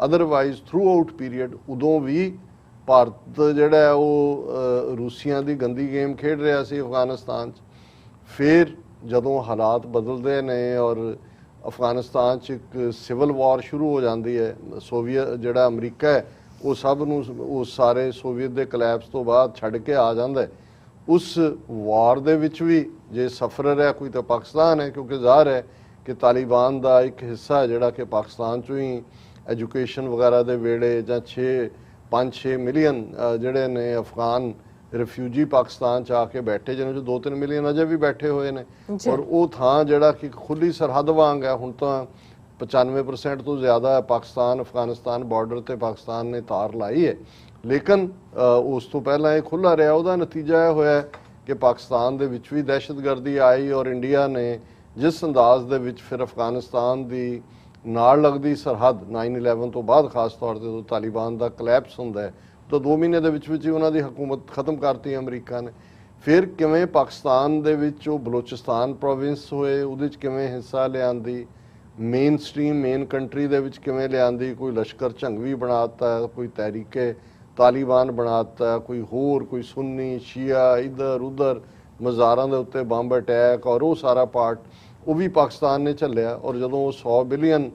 Speaker 2: ਅਦਰਵਾਈਜ਼ ਥਰੂ ਆਊਟ ਪੀਰੀਅਡ ਉਦੋਂ ਵੀ ਭਾਰਤ ਜਿਹੜਾ ਉਹ ਰੂਸੀਆਂ ਦੀ ਗੰਦੀ ਗੇਮ ਖੇਡ ਰਿਹਾ ਸੀ ਅਫਗਾਨਿਸਤਾਨ 'ਚ। ਫਿਰ ਜਦੋਂ ਹਾਲਾਤ ਬਦਲਦੇ ਨੇ ਔਰ ਅਫਗਾਨਿਸਤਾਨ 'ਚ ਇੱਕ ਸਿਵਲ ਵਾਰ ਸ਼ੁਰੂ ਹੋ ਜਾਂਦੀ ਹੈ, ਸੋਵੀਅਤ ਜਿਹੜਾ ਅਮਰੀਕਾ ਹੈ ਉਹ ਸਭ ਨੂੰ ਉਹ ਸਾਰੇ ਸੋਵੀਅਤ ਦੇ ਕਲੈਪਸ ਤੋਂ ਬਾਅਦ ਛੱਡ ਕੇ ਆ ਜਾਂਦਾ। ਉਸ ਵਾਰ ਦੇ ਵਿੱਚ ਵੀ ਜੇ ਸਫਰਰ ਹੈ ਕੋਈ ਤਾਂ ਪਾਕਿਸਤਾਨ ਹੈ, ਕਿਉਂਕਿ ਜ਼ਾਹਰ ਹੈ ਕਿ ਤਾਲਿਬਾਨ ਦਾ ਇੱਕ ਹਿੱਸਾ ਜਿਹੜਾ ਕਿ ਪਾਕਿਸਤਾਨ 'ਚੋਂ ਹੀ ਐਜੂਕੇਸ਼ਨ ਵਗੈਰਾ ਦੇ ਵੇੜੇ ਜਾਂ 5-6 ਮਿਲੀਅਨ ਜਿਹੜੇ ਨੇ ਅਫਗਾਨ ਰਿਫਿਊਜੀ ਪਾਕਿਸਤਾਨ 'ਚ ਆ ਕੇ ਬੈਠੇ, ਜਿਹਨਾਂ 'ਚੋਂ 2-3 ਮਿਲੀਅਨ ਅਜੇ ਵੀ ਬੈਠੇ ਹੋਏ ਨੇ। ਔਰ ਉਹ ਥਾਂ ਜਿਹੜਾ ਕਿ ਖੁੱਲੀ ਸਰਹੱਦ ਵਾਂਗ ਹੈ। ਹੁਣ ਤਾਂ 95% ਤੋਂ ਜ਼ਿਆਦਾ ਪਾਕਿਸਤਾਨ ਅਫਗਾਨਿਸਤਾਨ ਬਾਰਡਰ ਤੇ ਪਾਕਿਸਤਾਨ ਨੇ ਤਾਰ ਲਾਈ ਹੈ, ਲੇਕਿਨ ਉਸ ਤੋਂ ਪਹਿਲਾਂ ਇਹ ਖੁੱਲ੍ਹਾ ਰਿਹਾ। ਉਹਦਾ ਨਤੀਜਾ ਇਹ ਹੋਇਆ ਕਿ ਪਾਕਿਸਤਾਨ ਦੇ ਵਿੱਚ ਵੀ ਦਹਿਸ਼ਤਗਰਦੀ ਆਈ ਔਰ ਇੰਡੀਆ ਨੇ ਜਿਸ ਅੰਦਾਜ਼ ਦੇ ਵਿੱਚ ਫਿਰ ਅਫਗਾਨਿਸਤਾਨ ਦੀ ਨਾਲ ਲੱਗਦੀ ਸਰਹੱਦ 9/11 ਤੋਂ ਬਾਅਦ ਖਾਸ ਤੌਰ ਤੇ ਜਦੋਂ ਤਾਲਿਬਾਨ ਦਾ ਕਲੈਪਸ ਹੁੰਦਾ ਹੈ ਤਾਂ 2 ਮਹੀਨੇ ਦੇ ਵਿੱਚ ਹੀ ਉਹਨਾਂ ਦੀ ਹਕੂਮਤ ਖਤਮ ਕਰਤੀ ਅਮਰੀਕਾ ਨੇ। ਫਿਰ ਕਿਵੇਂ ਪਾਕਿਸਤਾਨ ਦੇ ਵਿੱਚ ਉਹ ਬਲੋਚਿਸਤਾਨ ਪ੍ਰੋਵਿੰਸ ਹੋਏ, ਉਹਦੇ 'ਚ ਕਿਵੇਂ ਹਿੱਸਾ ਲਿਆਂਦੀ, ਮੇਨ ਸਟ੍ਰੀਮ ਮੇਨ ਕੰਟਰੀ ਦੇ ਵਿੱਚ ਕਿਵੇਂ ਲਿਆਂਦੀ, ਕੋਈ ਲਸ਼ਕਰ ਝੰਗਵੀ ਬਣਾਤਾ, ਕੋਈ ਤਹਿਰੀਕੇ ਤਾਲਿਬਾਨ ਬਣਾਤਾ, ਕੋਈ ਸੁੰਨੀ ਸ਼ੀਆ ਇੱਧਰ ਉੱਧਰ ਮਜ਼ਾਰਾਂ ਦੇ ਉੱਤੇ ਬੰਬ ਅਟੈਕ, ਔਰ ਉਹ ਸਾਰਾ ਪਾਰਟ ਉਹ ਵੀ ਪਾਕਿਸਤਾਨ ਨੇ ਝੱਲਿਆ। ਔਰ ਜਦੋਂ ਉਹ $100 ਬਿਲੀਅਨ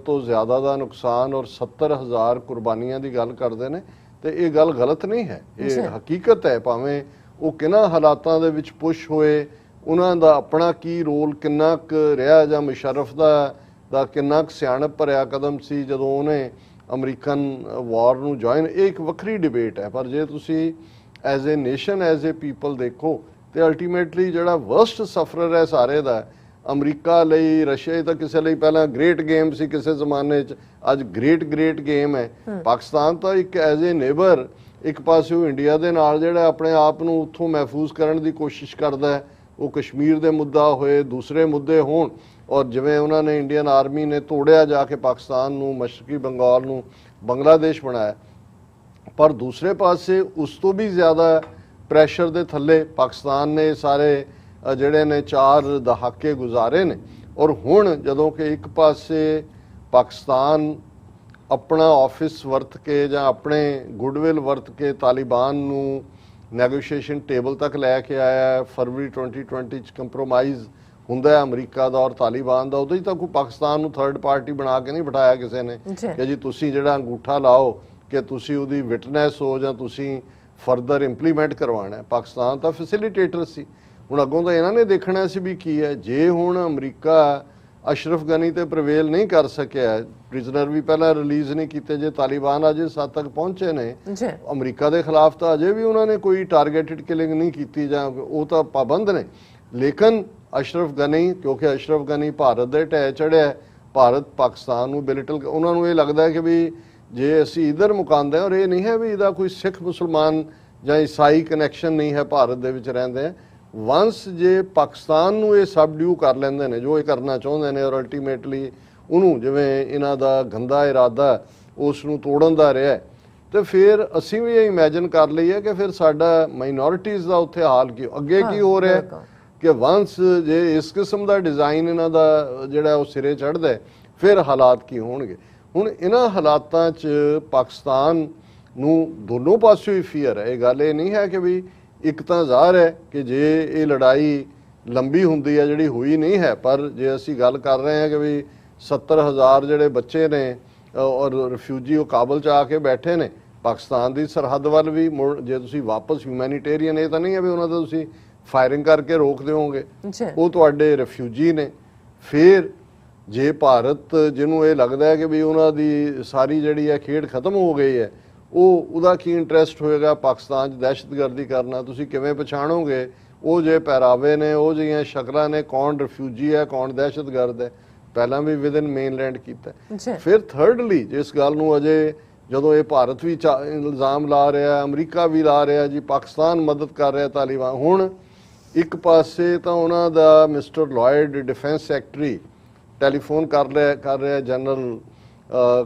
Speaker 2: ਤੋਂ ਜ਼ਿਆਦਾ ਦਾ ਨੁਕਸਾਨ ਔਰ 70,000 ਕੁਰਬਾਨੀਆਂ ਦੀ ਗੱਲ ਕਰਦੇ ਨੇ ਤੇ ਇਹ ਗੱਲ ਗਲਤ ਨਹੀਂ ਹੈ, ਇਹ ਹਕੀਕਤ ਹੈ। ਭਾਵੇਂ ਉਹ ਕਿਹਨਾਂ ਹਾਲਾਤਾਂ ਦੇ ਵਿੱਚ ਪੁਸ਼ ਹੋਏ, ਉਹਨਾਂ ਦਾ ਆਪਣਾ ਕੀ ਰੋਲ ਕਿੰਨਾ ਕੁ ਰਿਹਾ, ਜਾਂ ਮੁਸ਼ਰਫ ਦਾ ਕਿੰਨਾ ਕੁ ਸਿਆਣਪ ਭਰਿਆ ਕਦਮ ਸੀ ਜਦੋਂ ਉਹਨੇ ਅਮਰੀਕਨ ਵਾਰ ਨੂੰ ਜੁਆਇਨ, ਇਹ ਇੱਕ ਵੱਖਰੀ ਡਿਬੇਟ ਹੈ। ਪਰ ਜੇ ਤੁਸੀਂ as a nation as a people ਦੇਖੋ ਤੇ ਅਲਟੀਮੇਟਲੀ ਜਿਹੜਾ ਵਰਸਟ ਸਫਰਰ ਹੈ ਸਾਰੇ ਦਾ ਅਮਰੀਕਾ ਲਈ, ਰਸ਼ੀਆ ਤਾਂ ਕਿਸੇ ਲਈ ਪਹਿਲਾਂ ਗ੍ਰੇਟ ਗੇਮ ਸੀ ਕਿਸੇ ਜ਼ਮਾਨੇ 'ਚ, ਅੱਜ ਗ੍ਰੇਟ ਗੇਮ ਹੈ। ਪਾਕਿਸਤਾਨ ਤਾਂ ਇੱਕ ਐਜ਼ ਏ ਨੇਬਰ ਇੱਕ ਪਾਸਿਓਂ ਇੰਡੀਆ ਦੇ ਨਾਲ ਜਿਹੜਾ ਆਪਣੇ ਆਪ ਨੂੰ ਉੱਥੋਂ ਮਹਿਫੂਜ਼ ਕਰਨ ਦੀ ਕੋਸ਼ਿਸ਼ ਕਰਦਾ ਹੈ, ਉਹ ਕਸ਼ਮੀਰ ਦੇ ਮੁੱਦਾ ਹੋਏ, ਦੂਸਰੇ ਮੁੱਦੇ ਹੋਣ, ਔਰ ਜਿਵੇਂ ਉਹਨਾਂ ਨੇ ਇੰਡੀਅਨ ਆਰਮੀ ਨੇ ਤੋੜਿਆ ਜਾ ਕੇ ਪਾਕਿਸਤਾਨ ਨੂੰ, ਮਸ਼ਰਕੀ ਬੰਗਾਲ ਨੂੰ ਬੰਗਲਾਦੇਸ਼ ਬਣਾਇਆ। ਪਰ ਦੂਸਰੇ ਪਾਸੇ ਉਸ ਤੋਂ ਵੀ ਜ਼ਿਆਦਾ ਪ੍ਰੈਸ਼ਰ ਦੇ ਥੱਲੇ ਪਾਕਿਸਤਾਨ ਨੇ ਸਾਰੇ ਜਿਹੜੇ ਨੇ 4 ਦਹਾਕੇ ਗੁਜ਼ਾਰੇ ਨੇ। ਔਰ ਹੁਣ ਜਦੋਂ ਕਿ ਇੱਕ ਪਾਸੇ ਪਾਕਿਸਤਾਨ ਆਪਣਾ ਆਫਿਸ ਵਰਤ ਕੇ ਜਾਂ ਆਪਣੇ ਗੁੱਡਵਿਲ ਵਰਤ ਕੇ ਤਾਲਿਬਾਨ ਨੂੰ ਨੈਗੋਸ਼ੀਏਸ਼ਨ ਟੇਬਲ ਤੱਕ ਲੈ ਕੇ ਆਇਆ, ਫਰਵਰੀ 2020 'ਚ ਕੰਪਰੋਮਾਈਜ਼ ਹੁੰਦਾ ਹੈ ਅਮਰੀਕਾ ਦਾ ਔਰ ਤਾਲਿਬਾਨ ਦਾ, ਉਦੋਂ ਹੀ ਤਾਂ ਕੋਈ ਪਾਕਿਸਤਾਨ ਨੂੰ ਥਰਡ ਪਾਰਟੀ ਬਣਾ ਕੇ ਨਹੀਂ ਬਿਠਾਇਆ ਕਿਸੇ ਨੇ ਕਿ ਜੀ ਤੁਸੀਂ ਜਿਹੜਾ ਅੰਗੂਠਾ ਲਾਓ ਕਿ ਤੁਸੀਂ ਉਹਦੀ ਵਿਟਨੈਸ ਹੋ ਜਾਂ ਤੁਸੀਂ ਫਰਦਰ ਇੰਪਲੀਮੈਂਟ ਕਰਵਾਉਣਾ ਹੈ। ਪਾਕਿਸਤਾਨ ਤਾਂ ਫੈਸਿਲੀਟੇਟਰ ਸੀ। ਹੁਣ ਅੱਗੋਂ ਤਾਂ ਇਹਨਾਂ ਨੇ ਦੇਖਣਾ ਸੀ ਵੀ ਕੀ ਹੈ। ਜੇ ਹੁਣ ਅਮਰੀਕਾ ਅਸ਼ਰਫ ਗਨੀ ਤੇ ਪ੍ਰਵੇਲ ਨਹੀਂ ਕਰ ਸਕਿਆ, ਪ੍ਰਿਜ਼ਨਰ ਵੀ ਪਹਿਲਾਂ ਰਿਲੀਜ਼ ਨਹੀਂ ਕੀਤੇ, ਜੇ ਤਾਲਿਬਾਨ ਅਜੇ ਸੱਦ ਤੱਕ ਪਹੁੰਚੇ ਨੇ, ਅਮਰੀਕਾ ਦੇ ਖਿਲਾਫ ਤਾਂ ਅਜੇ ਵੀ ਉਹਨਾਂ ਨੇ ਕੋਈ ਟਾਰਗੇਟਡ ਕਿਲਿੰਗ ਨਹੀਂ ਕੀਤੀ, ਜਾਂ ਉਹ ਤਾਂ ਪਾਬੰਦ ਨੇ। ਲੇਕਿਨ ਅਸ਼ਰਫ ਗਨੀ, ਕਿਉਂਕਿ ਅਸ਼ਰਫ ਗਨੀ ਭਾਰਤ ਦੇ ਢਹਿ ਚੜਿਆ, ਭਾਰਤ ਪਾਕਿਸਤਾਨ ਨੂੰ ਬਿਲਿਟਲ, ਉਹਨਾਂ ਨੂੰ ਇਹ ਲੱਗਦਾ ਕਿ ਵੀ ਜੇ ਅਸੀਂ ਇਧਰ ਮੁਕਾਉਂਦੇ ਹਾਂ, ਔਰ ਇਹ ਨਹੀਂ ਹੈ ਵੀ ਇਹਦਾ ਕੋਈ ਸਿੱਖ ਮੁਸਲਮਾਨ ਜਾਂ ਈਸਾਈ ਕਨੈਕਸ਼ਨ ਨਹੀਂ ਹੈ, ਭਾਰਤ ਦੇ ਵਿੱਚ ਰਹਿੰਦੇ ਆ। ਵੰਸ ਜੇ ਪਾਕਿਸਤਾਨ ਨੂੰ ਇਹ ਸਬਡਿਊ ਕਰ ਲੈਂਦੇ ਨੇ ਜੋ ਇਹ ਕਰਨਾ ਚਾਹੁੰਦੇ ਨੇ, ਔਰ ਅਲਟੀਮੇਟਲੀ ਉਹਨੂੰ ਜਿਵੇਂ ਇਹਨਾਂ ਦਾ ਗੰਦਾ ਇਰਾਦਾ ਉਸ ਨੂੰ ਤੋੜਨ ਦਾ ਰਿਹਾ, ਤੇ ਫਿਰ ਅਸੀਂ ਵੀ ਇਹ ਇਮੇਜਿਨ ਕਰ ਲਈਏ ਕਿ ਫਿਰ ਸਾਡਾ ਮਾਈਨੋਰਿਟੀਜ਼ ਦਾ ਉੱਥੇ ਹਾਲ ਕੀ ਅੱਗੇ ਕੀ ਹੋ ਰਿਹਾ ਕਿ ਵੰਸ ਜੇ ਇਸ ਕਿਸਮ ਦਾ ਡਿਜ਼ਾਈਨ ਇਹਨਾਂ ਦਾ ਜਿਹੜਾ ਉਹ ਸਿਰੇ ਚੜ੍ਹਦਾ ਫਿਰ ਹਾਲਾਤ ਕੀ ਹੋਣਗੇ। ਹੁਣ ਇਹਨਾਂ ਹਾਲਾਤਾਂ 'ਚ ਪਾਕਿਸਤਾਨ ਨੂੰ ਦੋਨੋਂ ਪਾਸਿਓਂ ਹੀ ਫੀਅਰ ਹੈ। ਇਹ ਗੱਲ ਇਹ ਨਹੀਂ ਹੈ ਕਿ ਵੀ ਇੱਕ ਤਾਂ ਜ਼ਾਹਰ ਹੈ ਕਿ ਜੇ ਇਹ ਲੜਾਈ ਲੰਬੀ ਹੁੰਦੀ ਹੈ, ਜਿਹੜੀ ਹੋਈ ਨਹੀਂ ਹੈ, ਪਰ ਜੇ ਅਸੀਂ ਗੱਲ ਕਰ ਰਹੇ ਹਾਂ ਕਿ ਵੀ 70,000 ਜਿਹੜੇ ਬੱਚੇ ਨੇ ਔਰ ਰਿਫਿਊਜੀ ਉਹ ਕਾਬਲ 'ਚ ਆ ਕੇ ਬੈਠੇ ਨੇ ਪਾਕਿਸਤਾਨ ਦੀ ਸਰਹੱਦ ਵੱਲ ਵੀ, ਜੇ ਤੁਸੀਂ ਵਾਪਸ ਹਿਊਮੈਨੀਟੇਰੀਅਨ, ਇਹ ਤਾਂ ਨਹੀਂ ਹੈ ਵੀ ਉਹਨਾਂ ਦਾ ਤੁਸੀਂ ਫਾਇਰਿੰਗ ਕਰਕੇ ਰੋਕ ਦਿਓਗੇ, ਉਹ ਤੁਹਾਡੇ ਰਿਫਿਊਜੀ ਨੇ। ਫਿਰ ਜੇ ਭਾਰਤ ਜਿਹਨੂੰ ਇਹ ਲੱਗਦਾ ਹੈ ਕਿ ਵੀ ਉਹਨਾਂ ਦੀ ਸਾਰੀ ਜਿਹੜੀ ਹੈ ਖੇਡ ਖਤਮ ਹੋ ਗਈ ਹੈ, ਉਹਦਾ ਕੀ ਇੰਟਰਸਟ ਹੋਏਗਾ ਪਾਕਿਸਤਾਨ 'ਚ ਦਹਿਸ਼ਤਗਰਦੀ ਕਰਨਾ? ਤੁਸੀਂ ਕਿਵੇਂ ਪਛਾਣੋਗੇ ਉਹ ਜੇ ਪਹਿਰਾਵੇ ਨੇ, ਉਹ ਜਿਹੀਆਂ ਸ਼ਕਲਾਂ ਨੇ, ਕੌਣ ਰਿਫਿਊਜੀ ਹੈ ਕੌਣ ਦਹਿਸ਼ਤਗਰਦ ਹੈ? ਪਹਿਲਾਂ ਵੀ ਵਿਦਨ ਮੇਨਲੈਂਡ ਕੀਤਾ। ਫਿਰ ਥਰਡਲੀ ਜਿਸ ਗੱਲ ਨੂੰ ਅਜੇ ਜਦੋਂ ਇਹ ਭਾਰਤ ਵੀ ਇਲਜ਼ਾਮ ਲਾ ਰਿਹਾ, ਅਮਰੀਕਾ ਵੀ ਲਾ ਰਿਹਾ ਜੀ ਪਾਕਿਸਤਾਨ ਮਦਦ ਕਰ ਰਿਹਾ ਤਾਲਿਬਾਨ। ਹੁਣ ਇੱਕ ਪਾਸੇ ਤਾਂ ਉਹਨਾਂ ਦਾ mister Lloyd defence secretary telephone ਕਰ ਰਿਹਾ ਜਨਰਲ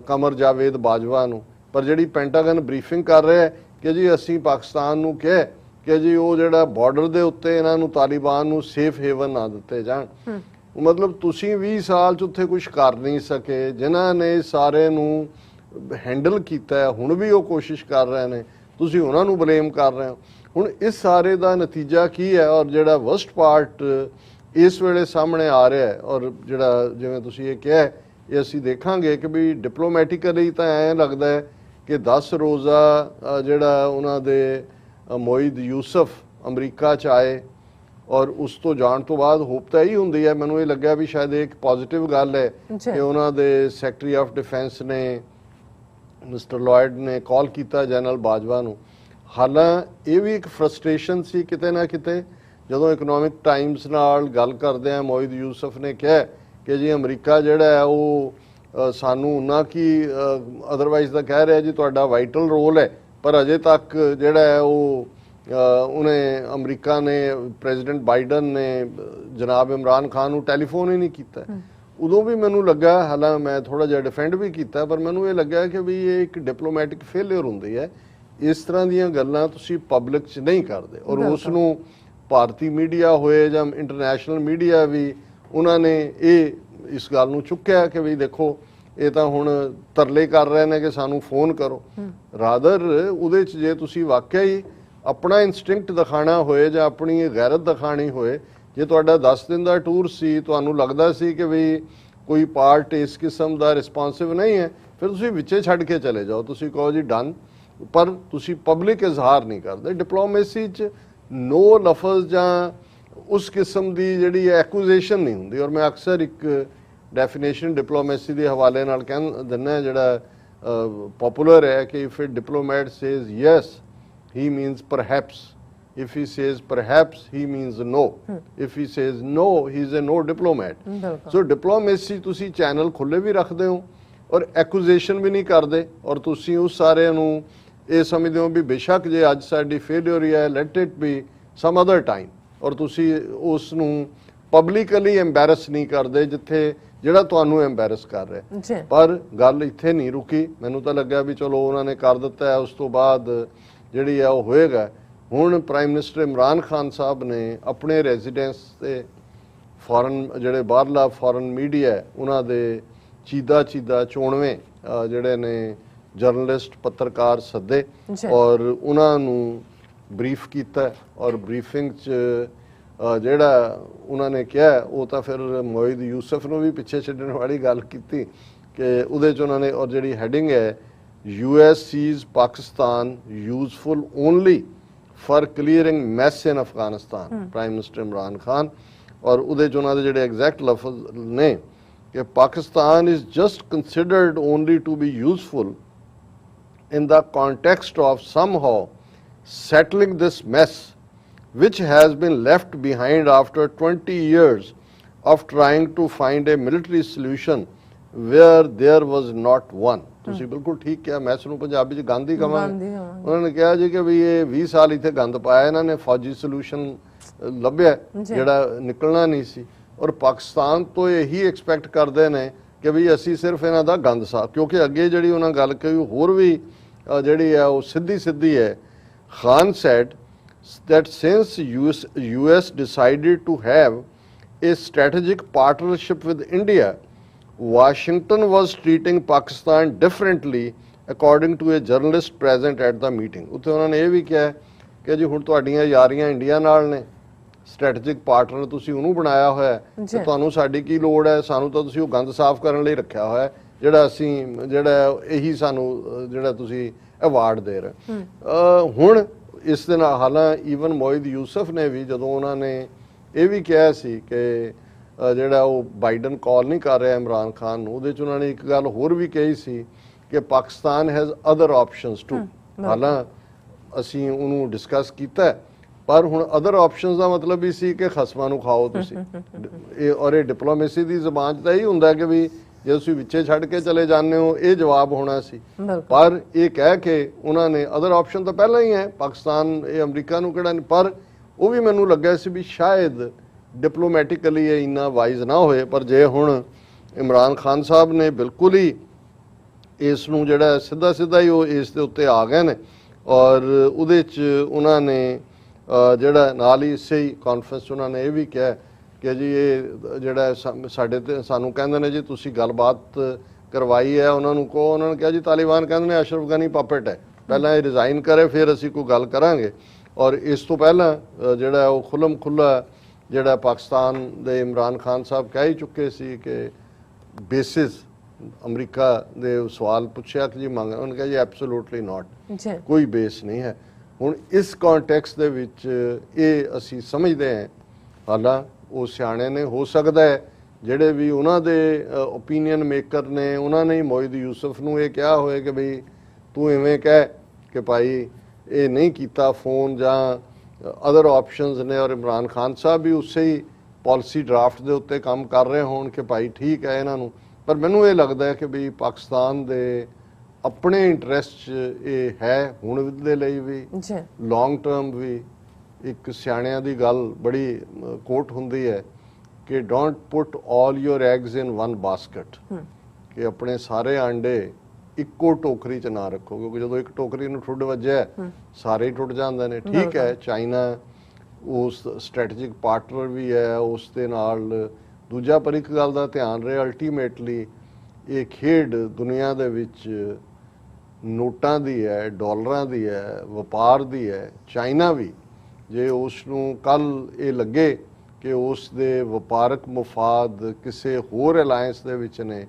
Speaker 2: ਕਮਰ ਜਾਵੇਦ ਬਾਜਵਾ ਨੂੰ, ਪਰ ਜਿਹੜੀ ਪੈਂਟਾਗਨ ਬਰੀਫਿੰਗ ਕਰ ਰਿਹਾ ਕਿ ਜੀ ਅਸੀਂ ਪਾਕਿਸਤਾਨ ਨੂੰ ਕਿਹਾ ਕਿ ਜੀ ਉਹ ਜਿਹੜਾ ਬਾਰਡਰ ਦੇ ਉੱਤੇ ਇਹਨਾਂ ਨੂੰ ਤਾਲਿਬਾਨ ਨੂੰ ਸੇਫ ਹੇਵਨ ਨਾ ਦਿੱਤੇ ਜਾਣ। ਮਤਲਬ ਤੁਸੀਂ 20 ਸਾਲ 'ਚ ਉੱਥੇ ਕੁਝ ਕਰ ਨਹੀਂ ਸਕੇ, ਜਿਨ੍ਹਾਂ ਨੇ ਸਾਰੇ ਨੂੰ ਹੈਂਡਲ ਕੀਤਾ, ਹੁਣ ਵੀ ਉਹ ਕੋਸ਼ਿਸ਼ ਕਰ ਰਹੇ ਨੇ, ਤੁਸੀਂ ਉਹਨਾਂ ਨੂੰ ਬਲੇਮ ਕਰ ਰਹੇ ਹੋ। ਹੁਣ ਇਸ ਸਾਰੇ ਦਾ ਨਤੀਜਾ ਕੀ ਹੈ? ਔਰ ਜਿਹੜਾ ਵਰਸਟ ਪਾਰਟ ਇਸ ਵੇਲੇ ਸਾਹਮਣੇ ਆ ਰਿਹਾ ਹੈ, ਔਰ ਜਿਹੜਾ ਜਿਵੇਂ ਤੁਸੀਂ ਇਹ ਕਿਹਾ ਇਹ ਅਸੀਂ ਦੇਖਾਂਗੇ ਕਿ ਵੀ ਡਿਪਲੋਮੈਟਿਕਲੀ ਤਾਂ ਐਂ ਲੱਗਦਾ ਹੈ ਕਿ 10 ਰੋਜ਼ਾ ਜਿਹੜਾ ਉਹਨਾਂ ਦੇ ਮੋਇਦ ਯੂਸਫ ਅਮਰੀਕਾ 'ਚ ਆਏ, ਔਰ ਉਸ ਤੋਂ ਜਾਣ ਤੋਂ ਬਾਅਦ ਹੋਪ ਤਾਂ ਇਹੀ ਹੁੰਦੀ ਹੈ, ਮੈਨੂੰ ਇਹ ਲੱਗਿਆ ਵੀ ਸ਼ਾਇਦ ਇੱਕ ਪੋਜ਼ਿਟਿਵ ਗੱਲ ਹੈ ਕਿ ਉਹਨਾਂ ਦੇ ਸੈਕਟਰੀ ਆਫ ਡਿਫੈਂਸ ਨੇ ਮਿਸਟਰ ਲੋਇਡ ਨੇ ਕਾਲ ਕੀਤਾ ਜਨਰਲ ਬਾਜਵਾ ਨੂੰ। ਹਾਲਾਂਕਿ ਇਹ ਵੀ ਇੱਕ ਫਰਸਟ੍ਰੇਸ਼ਨ ਸੀ ਕਿਤੇ ਨਾ ਕਿਤੇ, ਜਦੋਂ ਇਕਨੋਮਿਕ ਟਾਈਮਸ ਨਾਲ ਗੱਲ ਕਰਦੇ ਆ ਮੋਇਦ ਯੂਸਫ ਨੇ ਕਿਹਾ ਕਿ ਜੀ ਅਮਰੀਕਾ ਜਿਹੜਾ ਹੈ ਉਹ ਸਾਨੂੰ ਨਾ ਕਿ ਅਦਰਵਾਈਜ਼ ਤਾਂ ਕਹਿ ਰਿਹਾ ਜੀ ਤੁਹਾਡਾ ਵਾਈਟਲ ਰੋਲ ਹੈ, ਪਰ ਅਜੇ ਤੱਕ ਜਿਹੜਾ ਹੈ ਉਹ ਉਹਨੇ ਅਮਰੀਕਾ ਨੇ ਪ੍ਰੈਜ਼ੀਡੈਂਟ ਬਾਈਡਨ ਨੇ ਜਨਾਬ ਇਮਰਾਨ ਖਾਨ ਨੂੰ ਟੈਲੀਫੋਨ ਹੀ ਨਹੀਂ ਕੀਤਾ। ਉਦੋਂ ਵੀ ਮੈਨੂੰ ਲੱਗਾ, ਹਾਲਾਂ ਮੈਂ ਥੋੜਾ ਜਿਹਾ ਡਿਫੈਂਡ ਵੀ ਕੀਤਾ, ਪਰ ਮੈਨੂੰ ਇਹ ਲੱਗਾ ਕਿ ਵੀ ਇਹ ਇੱਕ ਡਿਪਲੋਮੈਟਿਕ ਫੇਲਿਅਰ ਹੁੰਦੀ ਹੈ। ਇਸ ਤਰ੍ਹਾਂ ਦੀਆਂ ਗੱਲਾਂ ਤੁਸੀਂ ਪਬਲਿਕ 'ਚ ਨਹੀਂ ਕਰਦੇ, ਔਰ ਉਸ ਨੂੰ ਭਾਰਤੀ ਮੀਡੀਆ ਹੋਏ ਜਾਂ ਇੰਟਰਨੈਸ਼ਨਲ ਮੀਡੀਆ ਵੀ ਉਹਨਾਂ ਨੇ ਇਸ ਗੱਲ ਨੂੰ ਚੁੱਕਿਆ ਕਿ ਵੀ ਦੇਖੋ ਇਹ ਤਾਂ ਹੁਣ ਤਰਲੇ ਕਰ ਰਹੇ ਨੇ ਕਿ ਸਾਨੂੰ ਫੋਨ ਕਰੋ। ਰਾਦਰ ਉਹਦੇ 'ਚ ਜੇ ਤੁਸੀਂ ਵਾਕਿਆ ਹੀ ਆਪਣਾ ਇਨਸਟਿੰਕਟ ਦਿਖਾਣਾ ਹੋਏ ਜਾਂ ਆਪਣੀ ਗੈਰਤ ਦਿਖਾਣੀ ਹੋਏ, ਜੇ ਤੁਹਾਡਾ 10 ਦਿਨ ਦਾ ਟੂਰ ਸੀ, ਤੁਹਾਨੂੰ ਲੱਗਦਾ ਸੀ ਕਿ ਵੀ ਕੋਈ ਪਾਰਟ ਇਸ ਕਿਸਮ ਦਾ ਰਿਸਪੌਂਸਿਵ ਨਹੀਂ ਹੈ, ਫਿਰ ਤੁਸੀਂ ਵਿੱਚੇ ਛੱਡ ਕੇ ਚਲੇ ਜਾਓ, ਤੁਸੀਂ ਕਹੋ ਜੀ ਡਨ, ਪਰ ਤੁਸੀਂ ਪਬਲਿਕ ਇਜ਼ਹਾਰ ਨਹੀਂ ਕਰਦੇ। ਡਿਪਲੋਮੇਸੀ 'ਚ ਨੋ ਲਫ਼ਜ਼ ਜਾਂ ਉਸ ਕਿਸਮ ਦੀ ਜਿਹੜੀ ਐਕੂਜ਼ੇਸ਼ਨ ਨਹੀਂ ਹੁੰਦੀ। ਔਰ ਮੈਂ ਅਕਸਰ ਇੱਕ ਡੈਫੀਨੇਸ਼ਨ ਡਿਪਲੋਮੇਸੀ ਦੇ ਹਵਾਲੇ ਨਾਲ ਕਹਿ ਦਿੰਦਾ ਜਿਹੜਾ ਪਪੂਲਰ ਹੈ ਕਿ if A diplomat says yes he means perhaps, if he says perhaps he means no, if he says no he is a no diplomat। so diplomacy ਤੁਸੀਂ ਚੈਨਲ ਖੁੱਲੇ ਵੀ ਰੱਖਦੇ ਹੋ ਔਰ ਐਕੂਜ਼ੇਸ਼ਨ ਵੀ ਨਹੀਂ ਕਰਦੇ, ਔਰ ਤੁਸੀਂ ਉਸ ਸਾਰਿਆਂ ਨੂੰ ਇਹ ਸਮਝਦੇ ਹੋ ਵੀ ਬੇਸ਼ੱਕ ਜੇ ਅੱਜ ਸਾਡੀ ਫੇਲਿਅਰ ਹੀ ਹੈ, let it be sum other time, ਔਰ ਤੁਸੀਂ ਉਸ ਨੂੰ ਪਬਲਿਕਲੀ ਐਮਬੈਰਸ ਨਹੀਂ ਕਰਦੇ ਜਿੱਥੇ ਜਿਹੜਾ ਤੁਹਾਨੂੰ ਐਮਬੈਰਸ ਕਰ ਰਿਹਾ। ਪਰ ਗੱਲ ਇੱਥੇ ਨਹੀਂ ਰੁਕੀ, ਮੈਨੂੰ ਤਾਂ ਲੱਗਿਆ ਵੀ ਚਲੋ ਉਹਨਾਂ ਨੇ ਕਰ ਦਿੱਤਾ ਹੈ, ਉਸ ਤੋਂ ਬਾਅਦ ਜਿਹੜੀ ਹੈ ਉਹ ਹੋਏਗਾ। ਹੁਣ ਪ੍ਰਾਈਮ ਮਿਨਿਸਟਰ ਇਮਰਾਨ ਖਾਨ ਸਾਹਿਬ ਨੇ ਆਪਣੇ ਰੈਜ਼ੀਡੈਂਸ ਤੇ ਫੋਰਨ ਜਿਹੜੇ ਬਾਹਰਲਾ ਫੋਰਨ ਮੀਡੀਆ ਹੈ ਉਹਨਾਂ ਦੇ ਚੀਦਾ 94 ਜਿਹੜੇ ਨੇ ਜਰਨਲਿਸਟ ਪੱਤਰਕਾਰ ਸੱਦੇ ਔਰ ਉਹਨਾਂ ਨੂੰ ਬਰੀਫ ਕੀਤਾ, ਔਰ ਬਰੀਫਿੰਗ 'ਚ ਜਿਹੜਾ ਉਹਨਾਂ ਨੇ ਕਿਹਾ ਉਹ ਤਾਂ ਫਿਰ ਮੋਇਦ ਯੂਸਫ ਨੂੰ ਵੀ ਪਿੱਛੇ ਛੱਡਣ ਵਾਲੀ ਗੱਲ ਕੀਤੀ ਕਿ ਉਹਦੇ 'ਚ ਉਹਨਾਂ ਨੇ, ਔਰ ਜਿਹੜੀ ਹੈਡਿੰਗ ਹੈ US sees Pakistan useful only for clearing mess in Afghanistan, Prime Minister Imran Khan, और ਉਹਦੇ 'ਚ ਉਹਨਾਂ ਦੇ ਜਿਹੜੇ ਐਗਜ਼ੈਕਟ ਲਫ਼ਜ਼ ਨੇ ਕਿ Pakistan is just considered only to be useful in the context of somehow settling this mess which has been left behind after 20 years of trying to find a military solution where there was not one। ਤੁਸੀਂ ਬਿਲਕੁਲ ਠੀਕ ਕਿਹਾ, ਮੈਂ ਇਸ ਨੂੰ ਪੰਜਾਬੀ 'ਚ ਗੰਦ ਹੀ ਕਵਾਂਗੇ। ਉਹਨਾਂ ਨੇ ਕਿਹਾ ਜੀ ਕਿ ਵੀ ਇਹ 20 ਸਾਲ ਇੱਥੇ ਗੰਦ ਪਾਇਆ, ਇਹਨਾਂ ਨੇ ਫੌਜੀ ਸੋਲੂਸ਼ਨ ਲੱਭਿਆ ਜਿਹੜਾ ਨਿਕਲਣਾ ਨਹੀਂ ਸੀ, ਔਰ ਪਾਕਿਸਤਾਨ ਤੋਂ ਇਹੀ ਐਕਸਪੈਕਟ ਕਰਦੇ ਨੇ ਕਿ ਵੀ ਅਸੀਂ ਸਿਰਫ ਇਹਨਾਂ ਦਾ ਗੰਦ ਸਾਫ਼, ਕਿਉਂਕਿ ਅੱਗੇ ਜਿਹੜੀ ਉਹਨਾਂ ਗੱਲ ਕਹੀ ਹੋਰ ਵੀ ਜਿਹੜੀ ਹੈ ਉਹ ਸਿੱਧੀ ਹੈ। Khan said that since US decided to have a strategic partnership with India, Washington was treating Pakistan differently according to a journalist present at the meeting। ਉੱਥੇ ਉਹਨਾਂ ਨੇ ਇਹ ਵੀ ਕਿਹਾ ਕਿ ਜੀ ਹੁਣ ਤੁਹਾਡੀਆਂ ਯਾਰੀਆਂ ਇੰਡੀਆ ਨਾਲ ਨੇ, ਸਟ੍ਰੈਟੇਜਿਕ ਪਾਰਟਨਰ ਤੁਸੀਂ ਉਹਨੂੰ ਬਣਾਇਆ ਹੋਇਆ ਤੇ ਤੁਹਾਨੂੰ ਸਾਡੀ ਕੀ ਲੋੜ ਹੈ, ਸਾਨੂੰ ਤਾਂ ਤੁਸੀਂ ਉਹ ਗੰਦ ਸਾਫ਼ ਕਰਨ ਲਈ ਰੱਖਿਆ ਹੋਇਆ ਜਿਹੜਾ ਇਹੀ ਸਾਨੂੰ ਜਿਹੜਾ ਤੁਸੀਂ ਅਵਾਰਡ ਦੇ ਰਹੇ। ਹੁਣ ਇਸ ਦੇ ਨਾਲ ਹਾਲਾਂ ਈਵਨ ਮੋਇਦ ਯੂਸਫ ਨੇ ਵੀ ਜਦੋਂ ਉਹਨਾਂ ਨੇ ਇਹ ਵੀ ਕਿਹਾ ਸੀ ਕਿ ਜਿਹੜਾ ਉਹ ਬਾਈਡਨ ਕਾਲ ਨਹੀਂ ਕਰ ਰਿਹਾ ਇਮਰਾਨ ਖਾਨ ਨੂੰ, ਉਹਦੇ 'ਚ ਉਹਨਾਂ ਨੇ ਇੱਕ ਗੱਲ ਹੋਰ ਵੀ ਕਹੀ ਸੀ ਕਿ Pakistan has other options too. ਹਾਲਾਂ ਅਸੀਂ ਉਹਨੂੰ ਡਿਸਕਸ ਕੀਤਾ, ਪਰ ਹੁਣ ਅਦਰ ਆਪਸ਼ਨਸ ਦਾ ਮਤਲਬ ਵੀ ਸੀ ਕਿ ਖਸਮਾਂ ਨੂੰ ਖਾਓ ਤੁਸੀਂ। ਔਰ ਇਹ ਡਿਪਲੋਮੇਸੀ ਦੀ ਜ਼ਬਾਨ 'ਚ ਤਾਂ ਇਹੀ ਹੁੰਦਾ ਕਿ ਵੀ ਜੇ ਤੁਸੀਂ ਵਿੱਚੇ ਛੱਡ ਕੇ ਚਲੇ ਜਾਂਦੇ ਹੋ ਇਹ ਜਵਾਬ ਹੋਣਾ ਸੀ, ਪਰ ਇਹ ਕਹਿ ਕੇ ਉਹਨਾਂ ਨੇ ਅਦਰ ਆਪਸ਼ਨ ਤਾਂ ਪਹਿਲਾਂ ਹੀ ਹੈ, ਪਾਕਿਸਤਾਨ ਇਹ ਅਮਰੀਕਾ ਨੂੰ ਕਿਹੜਾ ਨਹੀਂ, ਪਰ ਉਹ ਵੀ ਮੈਨੂੰ ਲੱਗਿਆ ਸੀ ਵੀ ਸ਼ਾਇਦ ਡਿਪਲੋਮੈਟਿਕਲੀ ਇਹ ਇੰਨਾ ਵਾਈਜ਼ ਨਾ ਹੋਏ। ਪਰ ਜੇ ਹੁਣ ਇਮਰਾਨ ਖਾਨ ਸਾਹਿਬ ਨੇ ਬਿਲਕੁਲ ਹੀ ਇਸ ਨੂੰ ਜਿਹੜਾ ਸਿੱਧਾ ਹੀ ਉਹ ਇਸ ਦੇ ਉੱਤੇ ਆ ਗਏ ਨੇ, ਔਰ ਉਹਦੇ 'ਚ ਉਹਨਾਂ ਨੇ ਜਿਹੜਾ ਨਾਲ ਹੀ ਇਸੇ ਹੀ ਕਾਨਫਰੰਸ ਉਹਨਾਂ ਨੇ ਇਹ ਵੀ ਕਿਹਾ ਕਿ ਜੀ ਇਹ ਜਿਹੜਾ ਸਾਡੇ ਤੇ ਸਾਨੂੰ ਕਹਿੰਦੇ ਨੇ ਜੀ ਤੁਸੀਂ ਗੱਲਬਾਤ ਕਰਵਾਈ ਹੈ, ਉਹਨਾਂ ਨੂੰ ਕਹੋ। ਉਹਨਾਂ ਨੇ ਕਿਹਾ ਜੀ ਤਾਲਿਬਾਨ ਕਹਿੰਦੇ ਨੇ ਅਸ਼ਰਫ ਗਨੀ ਪਾਪਟ ਹੈ, ਪਹਿਲਾਂ ਇਹ ਰਿਜ਼ਾਈਨ ਕਰੇ ਫਿਰ ਅਸੀਂ ਕੋਈ ਗੱਲ ਕਰਾਂਗੇ। ਔਰ ਇਸ ਤੋਂ ਪਹਿਲਾਂ ਜਿਹੜਾ ਉਹ ਖੁੱਲ੍ਹਮ ਖੁੱਲ੍ਹਾ ਜਿਹੜਾ ਪਾਕਿਸਤਾਨ ਦੇ ਇਮਰਾਨ ਖਾਨ ਸਾਹਿਬ ਕਹਿ ਹੀ ਚੁੱਕੇ ਸੀ ਕਿ ਬੇਸਿਸ ਅਮਰੀਕਾ ਦੇ ਸਵਾਲ ਪੁੱਛਿਆ ਕਿ ਜੀ ਮੰਗ, ਉਹਨੇ ਕਿਹਾ ਜੀ ਐਬਸੋਲੂਟਲੀ ਨਾਟ, ਕੋਈ ਬੇਸ ਨਹੀਂ ਹੈ। ਹੁਣ ਇਸ ਕੰਟੈਕਸਟ ਦੇ ਵਿੱਚ ਇਹ ਅਸੀਂ ਸਮਝਦੇ ਹਾਂ, ਹਾਲਾਂ ਉਹ ਸਿਆਣੇ ਨੇ, ਹੋ ਸਕਦਾ ਹੈ ਜਿਹੜੇ ਵੀ ਉਹਨਾਂ ਦੇ ਓਪੀਨੀਅਨ ਮੇਕਰ ਨੇ ਉਹਨਾਂ ਨੇ ਮੋਇਦ ਯੂਸਫ ਨੂੰ ਇਹ ਕਿਹਾ ਹੋਏ ਕਿ ਬਈ ਤੂੰ ਇਵੇਂ ਕਹਿ ਕਿ ਭਾਈ ਇਹ ਨਹੀਂ ਕੀਤਾ ਫੋਨ ਜਾਂ ਅਦਰ ਆਪਸ਼ਨਸ ਨੇ, ਔਰ ਇਮਰਾਨ ਖਾਨ ਸਾਹਿਬ ਵੀ ਉਸੇ ਹੀ ਪਾਲਿਸੀ ਡਰਾਫਟ ਦੇ ਉੱਤੇ ਕੰਮ ਕਰ ਰਹੇ ਹੋਣ ਕਿ ਭਾਈ ਠੀਕ ਹੈ ਇਹਨਾਂ ਨੂੰ, ਪਰ ਮੈਨੂੰ ਇਹ ਲੱਗਦਾ ਹੈ ਕਿ ਵੀ ਪਾਕਿਸਤਾਨ ਦੇ ਆਪਣੇ ਇੰਟਰਸਟ 'ਚ ਇਹ ਹੈ ਹੁਣ ਦੇ ਲਈ ਵੀ,
Speaker 1: ਜੀ
Speaker 2: ਲੌਂਗ ਟਰਮ ਵੀ। ਇੱਕ ਸਿਆਣਿਆਂ ਦੀ ਗੱਲ ਬੜੀ ਕੋਟ ਹੁੰਦੀ ਹੈ ਕਿ don't put all your eggs in one basket, ਕਿ ਆਪਣੇ ਸਾਰੇ ਆਂਡੇ ਇੱਕੋ ਟੋਕਰੀ 'ਚ ਨਾ ਰੱਖੋ, ਕਿਉਂਕਿ ਜਦੋਂ ਇੱਕ ਟੋਕਰੀ ਨੂੰ ਠੁੱਡ ਵੱਜਿਆ ਸਾਰੇ ਹੀ ਟੁੱਟ ਜਾਂਦੇ ਨੇ। ਠੀਕ ਹੈ, ਚਾਈਨਾ ਉਸ ਸਟ੍ਰੈਟੇਜਿਕ ਪਾਰਟਨਰ ਵੀ ਹੈ ਉਸ ਦੇ ਨਾਲ ਦੂਜਾ, ਪਰ ਇੱਕ ਗੱਲ ਦਾ ਧਿਆਨ ਰਹੇ, ਅਲਟੀਮੇਟਲੀ ਇਹ ਖੇਡ ਦੁਨੀਆ ਦੇ ਵਿੱਚ ਨੋਟਾਂ ਦੀ ਹੈ, ਡਾਲਰਾਂ ਦੀ ਹੈ, ਵਪਾਰ ਦੀ ਹੈ। ਚਾਈਨਾ ਵੀ ਜੇ ਉਸ ਨੂੰ ਕੱਲ ਇਹ ਲੱਗੇ ਕਿ ਉਸ ਦੇ ਵਪਾਰਕ ਮਫਾਦ ਕਿਸੇ ਹੋਰ ਅਲਾਇੰਸ ਦੇ ਵਿੱਚ ਨੇ,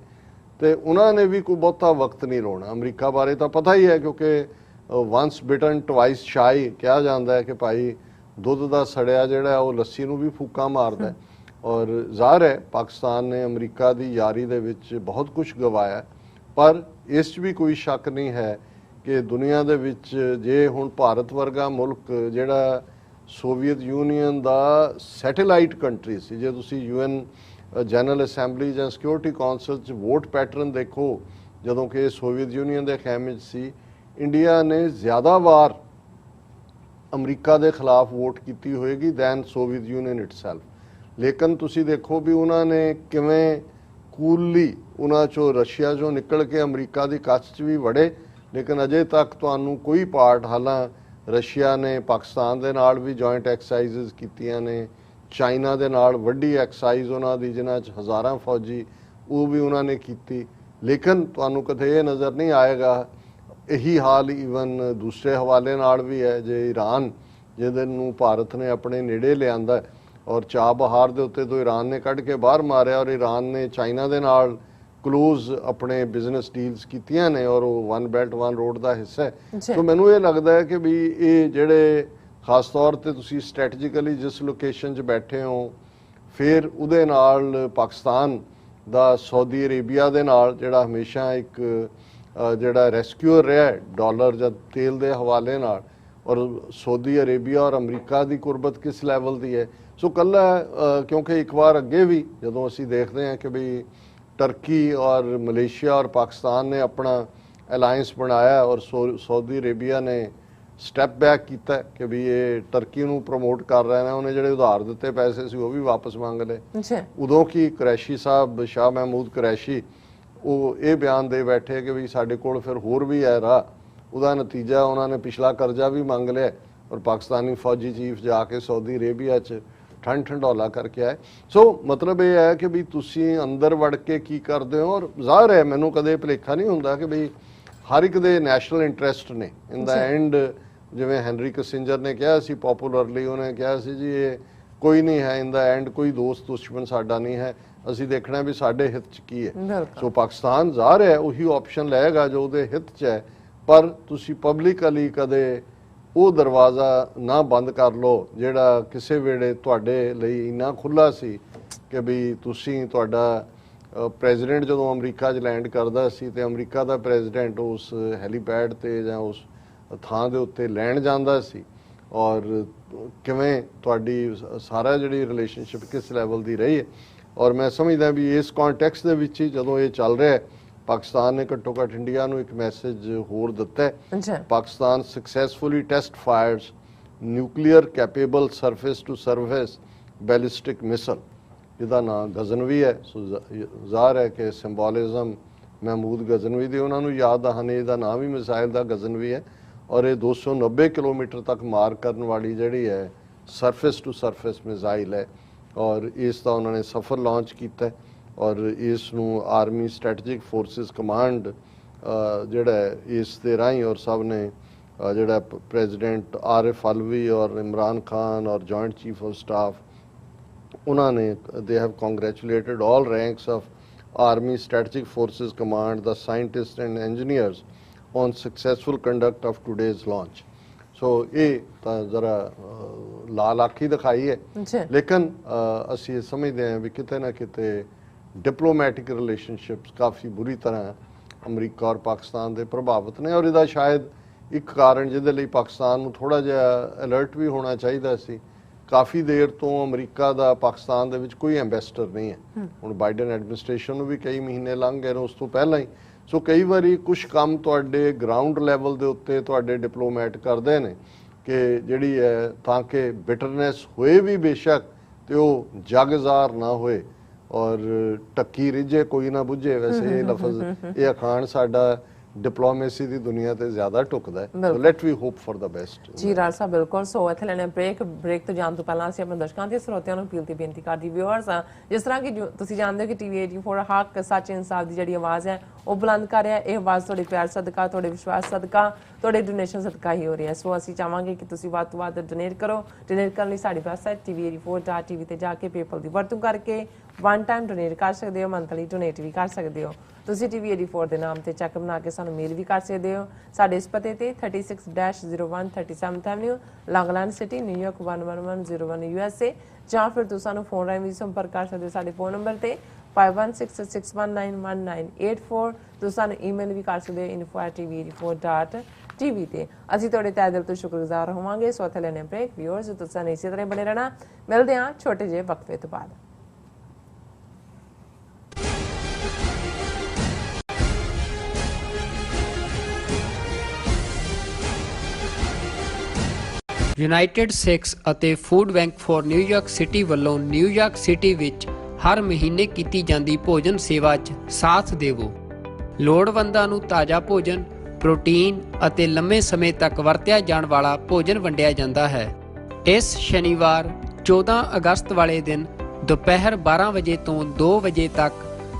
Speaker 2: ਤੇ ਉਹਨਾਂ ਨੇ ਵੀ ਕੋਈ ਬਹੁਤਾ ਵਕਤ ਨਹੀਂ ਲਾਉਣਾ। ਅਮਰੀਕਾ ਬਾਰੇ ਤਾਂ ਪਤਾ ਹੀ ਹੈ, ਕਿਉਂਕਿ ਵਨਸ ਬਿਟਨ ਟਵਾਈਸ ਸ਼ਾਈ ਕਿਹਾ ਜਾਂਦਾ ਹੈ ਕਿ ਭਾਈ ਦੁੱਧ ਦਾ ਸੜਿਆ ਜਿਹੜਾ ਉਹ ਲੱਸੀ ਨੂੰ ਵੀ ਫੂਕਾਂ ਮਾਰਦਾ। ਔਰ ਜ਼ਾਹਰ ਹੈ ਪਾਕਿਸਤਾਨ ਨੇ ਅਮਰੀਕਾ ਦੀ ਯਾਰੀ ਦੇ ਵਿੱਚ ਬਹੁਤ ਕੁਝ ਗਵਾਇਆ, ਪਰ ਇਸ 'ਚ ਵੀ ਕੋਈ ਸ਼ੱਕ ਨਹੀਂ ਹੈ ਕਿ ਦੁਨੀਆ ਦੇ ਵਿੱਚ ਜੇ ਹੁਣ ਭਾਰਤ ਵਰਗਾ ਮੁਲਕ ਜਿਹੜਾ ਸੋਵੀਅਤ ਯੂਨੀਅਨ ਦਾ ਸੈਟੇਲਾਈਟ ਕੰਟਰੀ ਸੀ, ਜੇ ਤੁਸੀਂ UN ਜਨਰਲ ਅਸੈਂਬਲੀ ਜਾਂ ਸਿਕਿਉਰਿਟੀ ਕਾਉਂਸਲ 'ਚ ਵੋਟ ਪੈਟਰਨ ਦੇਖੋ, ਜਦੋਂ ਕਿ ਸੋਵੀਅਤ ਯੂਨੀਅਨ ਦੇ ਖੈਮੇ 'ਚ ਸੀ, ਇੰਡੀਆ ਨੇ ਜ਼ਿਆਦਾ ਵਾਰ ਅਮਰੀਕਾ ਦੇ ਖਿਲਾਫ ਵੋਟ ਕੀਤੀ ਹੋਏਗੀ ਦੈਨ ਸੋਵੀਅਤ ਯੂਨੀਅਨ ਇਟਸੈਲਫ। ਲੇਕਿਨ ਤੁਸੀਂ ਦੇਖੋ ਵੀ ਉਹਨਾਂ ਨੇ ਕਿਵੇਂ ਕੂਲਲੀ ਉਹਨਾਂ 'ਚੋਂ ਰਸ਼ੀਆ 'ਚੋਂ ਨਿਕਲ ਕੇ ਅਮਰੀਕਾ ਦੀ ਕੱਛ 'ਚ ਵੀ ਵੜੇ, ਲੇਕਿਨ ਅਜੇ ਤੱਕ ਤੁਹਾਨੂੰ ਕੋਈ ਪਾਰਟ, ਹਾਲਾਂ ਰਸ਼ੀਆ ਨੇ ਪਾਕਿਸਤਾਨ ਦੇ ਨਾਲ ਵੀ ਜੁਆਇੰਟ ਐਕਸਰਸਾਈਜ਼ਸ ਕੀਤੀਆਂ ਨੇ, ਚਾਈਨਾ ਦੇ ਨਾਲ ਵੱਡੀ ਐਕਸਰਸਾਈਜ਼ ਉਹਨਾਂ ਦੀ ਜਿਨ੍ਹਾਂ 'ਚ ਹਜ਼ਾਰਾਂ ਫੌਜੀ, ਉਹ ਵੀ ਉਹਨਾਂ ਨੇ ਕੀਤੀ, ਲੇਕਿਨ ਤੁਹਾਨੂੰ ਕਦੇ ਇਹ ਨਜ਼ਰ ਨਹੀਂ ਆਏਗਾ। ਇਹੀ ਹਾਲ ਈਵਨ ਦੂਸਰੇ ਹਵਾਲੇ ਨਾਲ ਵੀ ਹੈ, ਜੇ ਈਰਾਨ ਜਿਹਦੇ ਨੂੰ ਭਾਰਤ ਨੇ ਆਪਣੇ ਨੇੜੇ ਲਿਆਂਦਾ ਔਰ ਚਾਬਹਾਰ ਦੇ ਉੱਤੇ ਤੋਂ ਈਰਾਨ ਨੇ ਕੱਢ ਕੇ ਬਾਹਰ ਮਾਰਿਆ, ਔਰ ਈਰਾਨ ਨੇ ਚਾਈਨਾ ਦੇ ਨਾਲ ਕਲੋਜ਼ ਆਪਣੇ ਬਿਜ਼ਨਸ ਡੀਲਸ ਕੀਤੀਆਂ ਨੇ, ਔਰ ਉਹ ਵਨ ਬੈਲਟ ਵਨ ਰੋਡ ਦਾ ਹਿੱਸਾ ਹੈ। ਸੋ ਮੈਨੂੰ ਇਹ ਲੱਗਦਾ ਹੈ ਕਿ ਵੀ ਇਹ ਜਿਹੜੇ ਖਾਸ ਤੌਰ ਤੇ ਤੁਸੀਂ ਸਟ੍ਰੈਟੇਜਿਕਲੀ ਜਿਸ ਲੋਕੇਸ਼ਨ 'ਚ ਬੈਠੇ ਹੋ, ਫਿਰ ਉਹਦੇ ਨਾਲ ਪਾਕਿਸਤਾਨ ਦਾ ਸਾਊਦੀ ਅਰੇਬੀਆ ਦੇ ਨਾਲ ਜਿਹੜਾ ਹਮੇਸ਼ਾ ਇੱਕ ਜਿਹੜਾ ਰੈਸਕਿਊਰ ਰਿਹਾ ਡਾਲਰ ਜਾਂ ਤੇਲ ਦੇ ਹਵਾਲੇ ਨਾਲ, ਔਰ ਸਾਊਦੀ ਅਰੇਬੀਆ ਔਰ ਅਮਰੀਕਾ ਦੀ ਕੁਰਬਤ ਕਿਸ ਲੈਵਲ ਦੀ ਹੈ। ਸੋ ਕੱਲਾ ਕਿਉਂਕਿ ਇੱਕ ਵਾਰ ਅੱਗੇ ਵੀ ਜਦੋਂ ਅਸੀਂ ਦੇਖਦੇ ਹਾਂ ਕਿ ਵੀ ਟਰਕੀ ਔਰ ਮਲੇਸ਼ੀਆ ਔਰ ਪਾਕਿਸਤਾਨ ਨੇ ਆਪਣਾ ਅਲਾਇੰਸ ਬਣਾਇਆ ਔਰ ਸਾਊਦੀ ਅਰੇਬੀਆ ਨੇ ਸਟੈਪ ਬੈਕ ਕੀਤਾ ਕਿ ਵੀ ਇਹ ਟਰਕੀ ਨੂੰ ਪ੍ਰਮੋਟ ਕਰ ਰਹੇ ਨੇ, ਉਹਨੇ ਜਿਹੜੇ ਉਧਾਰ ਦਿੱਤੇ ਪੈਸੇ ਸੀ ਉਹ ਵੀ ਵਾਪਸ ਮੰਗ ਲਏ। ਉਦੋਂ ਕੀ ਕੁਰੈਸ਼ੀ ਸਾਹਿਬ, ਸ਼ਾਹ ਮਹਿਮੂਦ ਕੁਰੈਸ਼ੀ, ਉਹ ਇਹ ਬਿਆਨ ਦੇ ਬੈਠੇ ਕਿ ਵੀ ਸਾਡੇ ਕੋਲ ਫਿਰ ਹੋਰ ਵੀ ਹੈ ਰਾਹ। ਉਹਦਾ ਨਤੀਜਾ ਉਹਨਾਂ ਨੇ ਪਿਛਲਾ ਕਰਜ਼ਾ ਵੀ ਮੰਗ ਲਿਆ ਔਰ ਪਾਕਿਸਤਾਨੀ ਫੌਜੀ ਚੀਫ ਜਾ ਕੇ ਸਾਊਦੀ ਅਰੇਬੀਆ 'ਚ ਠੰਡੌਲਾ ਕਰਕੇ ਆਏ। ਸੋ ਮਤਲਬ ਇਹ ਹੈ ਕਿ ਵੀ ਤੁਸੀਂ ਅੰਦਰ ਵੜ ਕੇ ਕੀ ਕਰਦੇ ਹੋ, ਔਰ ਜ਼ਾਹਰ ਹੈ ਮੈਨੂੰ ਕਦੇ ਭੁਲੇਖਾ ਨਹੀਂ ਹੁੰਦਾ ਕਿ ਵੀ ਹਰ ਇੱਕ ਦੇ ਨੈਸ਼ਨਲ ਇੰਟਰਸਟ ਨੇ ਇਨ ਦਾ ਐਂਡ। ਜਿਵੇਂ ਹੈਨਰੀ ਕਿਸਿੰਜਰ ਨੇ ਕਿਹਾ ਸੀ ਪੋਪੂਲਰਲੀ, ਉਹਨੇ ਕਿਹਾ ਸੀ ਜੀ ਇਹ ਕੋਈ ਨਹੀਂ ਹੈ ਇਨ ਦਾ ਐਂਡ, ਕੋਈ ਦੋਸਤ ਦੁਸ਼ਮਣ ਸਾਡਾ ਨਹੀਂ ਹੈ, ਅਸੀਂ ਦੇਖਣਾ ਵੀ ਸਾਡੇ ਹਿੱਤ 'ਚ ਕੀ ਹੈ। ਸੋ ਪਾਕਿਸਤਾਨ ਜ਼ਾਹਰ ਹੈ ਉਹੀ ਆਪਸ਼ਨ ਲਏਗਾ ਜੋ ਉਹਦੇ ਹਿੱਤ 'ਚ ਹੈ, ਪਰ ਤੁਸੀਂ ਪਬਲਿਕਲੀ ਕਦੇ ਉਹ ਦਰਵਾਜ਼ਾ ਨਾ ਬੰਦ ਕਰ ਲਓ ਜਿਹੜਾ ਕਿਸੇ ਵੇਲੇ ਤੁਹਾਡੇ ਲਈ ਇੰਨਾ ਖੁੱਲ੍ਹਾ ਸੀ ਕਿ ਵੀ ਤੁਸੀਂ, ਤੁਹਾਡਾ ਪ੍ਰੈਜ਼ੀਡੈਂਟ ਜਦੋਂ ਅਮਰੀਕਾ 'ਚ ਲੈਂਡ ਕਰਦਾ ਸੀ ਤੇ ਅਮਰੀਕਾ ਦਾ ਪ੍ਰੈਜ਼ੀਡੈਂਟ ਉਸ ਹੈਲੀਪੈਡ ਤੇ ਜਾਂ ਉਸ ਥਾਂ ਦੇ ਉੱਤੇ ਲੈਣ ਜਾਂਦਾ ਸੀ, ਔਰ ਕਿਵੇਂ ਤੁਹਾਡੀ ਸਾਰਾ ਜਿਹੜੀ ਰਿਲੇਸ਼ਨਸ਼ਿਪ ਕਿਸ ਲੈਵਲ ਦੀ ਰਹੀ ਹੈ। ਔਰ ਮੈਂ ਸਮਝਦਾ ਵੀ ਇਸ ਕੰਟੈਕਸਟ ਦੇ ਵਿੱਚ ਹੀ ਜਦੋਂ ਇਹ ਚੱਲ ਰਿਹਾ, ਪਾਕਿਸਤਾਨ ਨੇ ਘੱਟੋ ਘੱਟ ਇੰਡੀਆ ਨੂੰ ਇੱਕ ਮੈਸੇਜ ਹੋਰ ਦਿੱਤਾ ਹੈ। Pakistan successfully test fires nuclear capable surface to surface ballistic missile, ਜਿਹਦਾ ਨਾਮ ਗਜ਼ਨਵੀ ਹੈ। ਸੋ ਜ਼ਾਹਰ ਹੈ ਕਿ ਸਿੰਬੋਲਿਜ਼ਮ ਮਹਿਮੂਦ ਗਜ਼ਨਵੀ ਦੀ ਉਹਨਾਂ ਨੂੰ ਯਾਦ ਦਹਾਨੇ ਦਾ ਨਾਮ ਹੀ ਮਿਸਾਈਲ ਦਾ ਗਜ਼ਨਵੀ ਹੈ, ਔਰ ਇਹ 290 ਕਿਲੋਮੀਟਰ ਤੱਕ ਮਾਰ ਕਰਨ ਵਾਲੀ ਜਿਹੜੀ ਹੈ ਸਰਫੇਸ ਟੂ ਸਰਫੇਸ ਮਿਸਾਈਲ ਹੈ, ਔਰ ਇਸ ਦਾ ਉਹਨਾਂ ਨੇ ਸਫਰ ਲਾਂਚ ਕੀਤਾ ਔਰ ਇਸ ਨੂੰ ਆਰਮੀ ਸਟ੍ਰੈਟੇਜਿਕ ਫੋਰਸਿਸ ਕਮਾਂਡ ਜਿਹੜਾ ਇਸ ਦੇ ਰਾਹੀਂ, ਔਰ ਸਭ ਨੇ ਜਿਹੜਾ ਪ੍ਰੈਜ਼ੀਡੈਂਟ ਆਰਿਫ ਅਲਵੀ ਔਰ ਇਮਰਾਨ ਖਾਨ ਔਰ ਜੁਆਇੰਟ ਚੀਫ ਆਫ ਸਟਾਫ, ਉਹਨਾਂ ਨੇ they have congratulated all ranks of army strategic forces command the scientist and engineers on successful conduct of today's launch. So ਇਹ ਤਾਂ ਜ਼ਰਾ ਲਾਲ ਆਖੀ ਦਿਖਾਈ ਹੈ, ਲੇਕਿਨ ਅਸੀਂ ਸਮਝਦੇ ਹਾਂ ਵੀ ਕਿਤੇ ਨਾ ਕਿਤੇ ਡਿਪਲੋਮੈਟਿਕ ਰਿਲੇਸ਼ਨਸ਼ਿਪਸ ਕਾਫੀ ਬੁਰੀ ਤਰ੍ਹਾਂ ਅਮਰੀਕਾ ਔਰ ਪਾਕਿਸਤਾਨ ਦੇ ਪ੍ਰਭਾਵਿਤ ਨੇ, ਔਰ ਇਹਦਾ ਸ਼ਾਇਦ ਇੱਕ ਕਾਰਨ ਜਿਹਦੇ ਲਈ ਪਾਕਿਸਤਾਨ ਨੂੰ ਥੋੜ੍ਹਾ ਜਿਹਾ ਅਲਰਟ ਵੀ ਹੋਣਾ ਚਾਹੀਦਾ ਸੀ ਕਾਫੀ ਦੇਰ ਤੋਂ ਅਮਰੀਕਾ ਦਾ ਪਾਕਿਸਤਾਨ ਦੇ ਵਿੱਚ ਕੋਈ ਐਂਬੈਸਡਰ ਨਹੀਂ ਹੈ। ਹੁਣ ਬਾਈਡਨ ਐਡਮਿਨਿਸਟ੍ਰੇਸ਼ਨ ਨੂੰ ਵੀ ਕਈ ਮਹੀਨੇ ਲੰਘ ਗਏ ਨੇ ਉਸ ਤੋਂ ਪਹਿਲਾਂ ਹੀ। ਸੋ ਕਈ ਵਾਰੀ ਕੁਝ ਕੰਮ ਤੁਹਾਡੇ ਗਰਾਊਂਡ ਲੈਵਲ ਦੇ ਉੱਤੇ ਤੁਹਾਡੇ ਡਿਪਲੋਮੈਟ ਕਰਦੇ ਨੇ ਕਿ ਜਿਹੜੀ ਹੈ ਤਾਂ ਕਿ ਬਿਟਰਨੈਸ ਹੋਏ ਵੀ ਬੇਸ਼ੱਕ ਤੇ ਉਹ ਜਗਜ਼ਾਰ ਨਾ ਹੋਏ ਔਰ ਟੱਕੀ ਰਿਝੇ ਕੋਈ ਨਾ ਬੁੱਝੇ। ਵੈਸੇ ਇਹ ਲਫ਼ਜ਼ ਇਹ ਅਖਾਣ ਸਾਡਾ ਡਿਪਲੋਮੇਸੀ ਦੀ ਦੁਨੀਆ ਤੇ ਜ਼ਿਆਦਾ ਟੁਕਦਾ ਹੈ। So let we hope for the best.
Speaker 1: ਜੀ ਰਾਜ ਸਾਹਿਬ ਬਿਲਕੁਲ। ਸੋ ਇੱਥੇ ਲੈਣੇ ਬ੍ਰੇਕ ਤੋਂ ਜਾਣ ਤੋਂ ਪਹਿਲਾਂ ਅਸੀਂ ਆਪਣੇ ਦਰਸ਼ਕਾਂ ਤੇ ਸਰੋਤਿਆਂ ਨੂੰ ਅਪੀਲ ਤੇ ਬੇਨਤੀ ਕਰਦੀ ਵਿਊਅਰਸ ਜਿਸ ਤਰ੍ਹਾਂ ਕਿ ਤੁਸੀਂ ਜਾਣਦੇ ਹੋ ਕਿ ਟੀਵੀ 84 ਹੱਕ ਸੱਚ ਇਨਸਾਫ ਦੀ ਜਿਹੜੀ ਆਵਾਜ਼ ਹੈ ਉਹ ਬੁਲੰਦ ਕਰ ਰਿਹਾ। ਇਹ ਆਵਾਜ਼ ਤੁਹਾਡੇ ਪਿਆਰ ਸਦਕਾ, ਤੁਹਾਡੇ ਵਿਸ਼ਵਾਸ ਸਦਕਾ, ਤੁਹਾਡੇ ਡੋਨੇਸ਼ਨ ਸਦਕਾ ਹੀ ਹੋ ਰਹੀ ਹੈ। ਸੋ ਅਸੀਂ ਚਾਹਾਂਗੇ ਕਿ ਤੁਸੀਂ ਵੱਧ ਤੋਂ ਵੱਧ ਡੋਨੇਟ ਕਰੋ। ਡੋਨੇਟ ਕਰਨ ਲਈ ਸਾਡੀ ਵੈਬਸਾਈਟ tv84.tv ਤੇ ਜਾ ਕੇ ਪੇਪਲ ਦੀ ਵਰਤੋਂ ਕਰਕੇ ਵਨ ਟਾਈਮ ਡੋਨੇਟ ਕਰ ਸਕਦੇ ਹੋ, ਮੰਥਲੀ ਡੋਨੇਟ ਵੀ ਕਰ ਸਕਦੇ ਹੋ। ਤੁਸੀਂ tv84 ਦੇ ਨਾਮ ਤੇ ਚੈੱਕ ਬਣਾ ਕੇ ਸਾਨੂੰ ਮੇਲ ਵੀ ਕਰ ਸਕਦੇ ਹੋ। ਸਾਡੇ ਇਸ ਪਤੇ ਤੇ 36-01 37th avenue Long Island city New York 11101 USA ਜਾਂ ਫਿਰ ਤੁਸੀਂ ਸਾਨੂੰ ਫੋਨ ਰਾਹੀਂ ਵੀ ਸੰਪਰਕ ਕਰ ਸਕਦੇ ਹੋ ਸਾਡੇ ਫੋਨ ਨੰਬਰ ਤੇ 5166191984। ਤੁਸੀਂ ਸਾਨੂੰ ਈਮੇਲ ਵੀ ਕਰ ਸਕਦੇ ਹੋ info@tv84.tv ਤੇ। ਅਸੀਂ ਤੁਹਾਡੇ ਤਹਿ ਦਿਲ ਤੋਂ ਸ਼ੁਕਰਗੁਜ਼ਾਰ ਹੋਵਾਂਗੇ। ਸੋ ਇੱਥੇ ਲੈਣੇ ਬ੍ਰੇਕ ਵਿਊਅਰਸ ਤੁਸੀਂ ਇਸੇ ਤਰ੍ਹਾਂ ਬਣੇ ਰਹਿਣਾ। ਮਿਲਦੇ ਹਾਂ ਛੋਟੇ ਜਿਹੇ ਵਕਫੇ ਤੋਂ ਬਾਅਦ।
Speaker 4: ਯੂਨਾਈਟਿਡ ਸਿੱਖਸ ਅਤੇ food bank for New York city ਵੱਲੋਂ ਨਿਊਯਾਰਕ ਸਿਟੀ ਵਿੱਚ ਹਰ ਮਹੀਨੇ ਕੀਤੀ ਜਾਂਦੀ ਭੋਜਨ ਸੇਵਾ 'ਚ ਸਾਥ ਦੇਵੋ। ਲੋੜਵੰਦਾਂ ਨੂੰ ਤਾਜ਼ਾ ਭੋਜਨ, ਪ੍ਰੋਟੀਨ ਅਤੇ ਲੰਮੇ ਸਮੇਂ ਤੱਕ ਵਰਤਿਆ ਜਾਣ ਵਾਲਾ ਭੋਜਨ ਵੰਡਿਆ ਜਾਂਦਾ ਹੈ। ਇਸ ਸ਼ਨੀਵਾਰ 14 ਅਗਸਤ ਵਾਲੇ ਦਿਨ ਦੁਪਹਿਰ 12 ਵਜੇ ਤੋਂ 2 ਵਜੇ ਤੱਕ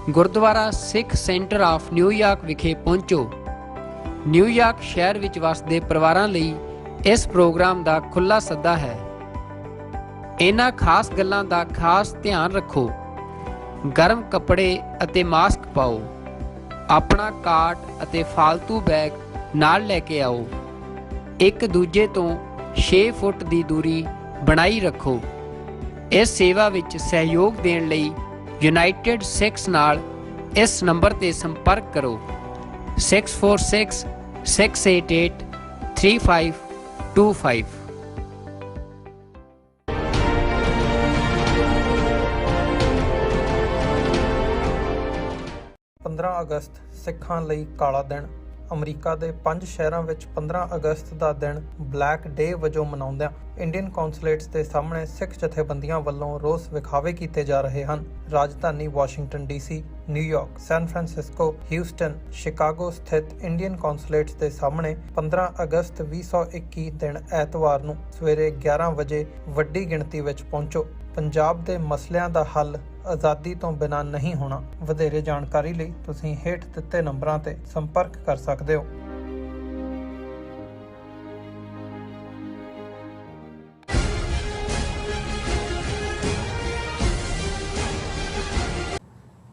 Speaker 4: ਗੁਰਦੁਆਰਾ ਸਿੱਖ ਸੈਂਟਰ ਆਫ ਨਿਊਯਾਰਕ ਵਿਖੇ ਪਹੁੰਚੋ। ਨਿਊਯਾਰਕ ਸ਼ਹਿਰ ਵਿੱਚ ਵਸਦੇ ਪਰਿਵਾਰਾਂ ਲਈ ਇਸ ਪ੍ਰੋਗਰਾਮ ਦਾ ਖੁੱਲ੍ਹਾ ਸੱਦਾ ਹੈ। ਇਹਨਾਂ ਖਾਸ ਗੱਲਾਂ ਦਾ ਖਾਸ ਧਿਆਨ ਰੱਖੋ। ਗਰਮ ਕੱਪੜੇ ਅਤੇ ਮਾਸਕ ਪਾਓ। ਆਪਣਾ ਕਾਰਟ ਅਤੇ ਫਾਲਤੂ ਬੈਗ ਨਾਲ ਲੈ ਕੇ ਆਓ। ਇੱਕ ਦੂਜੇ ਤੋਂ 6 ਫੁੱਟ ਦੀ ਦੂਰੀ ਬਣਾਈ ਰੱਖੋ। ਇਸ ਸੇਵਾ ਵਿੱਚ ਸਹਿਯੋਗ ਦੇਣ ਲਈ ਯੂਨਾਈਟਿਡ ਸਿੱਖਸ ਨਾਲ ਇਸ ਨੰਬਰ ਤੇ ਸੰਪਰਕ ਕਰੋ 646-688-3525।
Speaker 3: 15 ਅਗਸਤ ਸਿੱਖਾਂ ਲਈ ਕਾਲਾ ਦਿਨ। ਅਮਰੀਕਾ ਦੇ 5 ਸ਼ਹਿਰਾਂ ਵਿੱਚ 15 ਅਗਸਤ ਦਾ ਦਿਨ ਬਲੈਕ ਡੇ ਵਜੋਂ ਮਨਾਉਂਦਿਆਂ ਇੰਡੀਅਨ ਕੌਂਸੂਲੇਟਸ ਦੇ ਸਾਹਮਣੇ ਸਿੱਖ ਜਥੇਬੰਦੀਆਂ ਵੱਲੋਂ ਰੋਸ ਵਿਖਾਵੇ ਕੀਤੇ ਜਾ ਰਹੇ ਹਨ। ਰਾਜਧਾਨੀ Washington DC, New York, San Francisco, Houston, Chicago ਸਥਿਤ ਇੰਡੀਅਨ ਕੌਂਸੂਲੇਟਸ ਦੇ ਸਾਹਮਣੇ 15 ਅਗਸਤ 2021 ਦਿਨ ਐਤਵਾਰ ਨੂੰ ਸਵੇਰੇ 11 ਵਜੇ ਵੱਡੀ ਗਿਣਤੀ ਵਿੱਚ ਪਹੁੰਚੋ। ਪੰਜਾਬ ਦੇ ਮਸਲਿਆਂ ਦਾ ਹੱਲ ਆਜ਼ਾਦੀ ਤੋਂ ਬਿਨਾਂ ਨਹੀਂ ਹੋਣਾ। ਵਧੇਰੇ ਜਾਣਕਾਰੀ ਲਈ ਤੁਸੀਂ ਹੇਠ ਦਿੱਤੇ ਨੰਬਰਾਂ ਤੇ ਸੰਪਰਕ ਕਰ ਸਕਦੇ ਹੋ।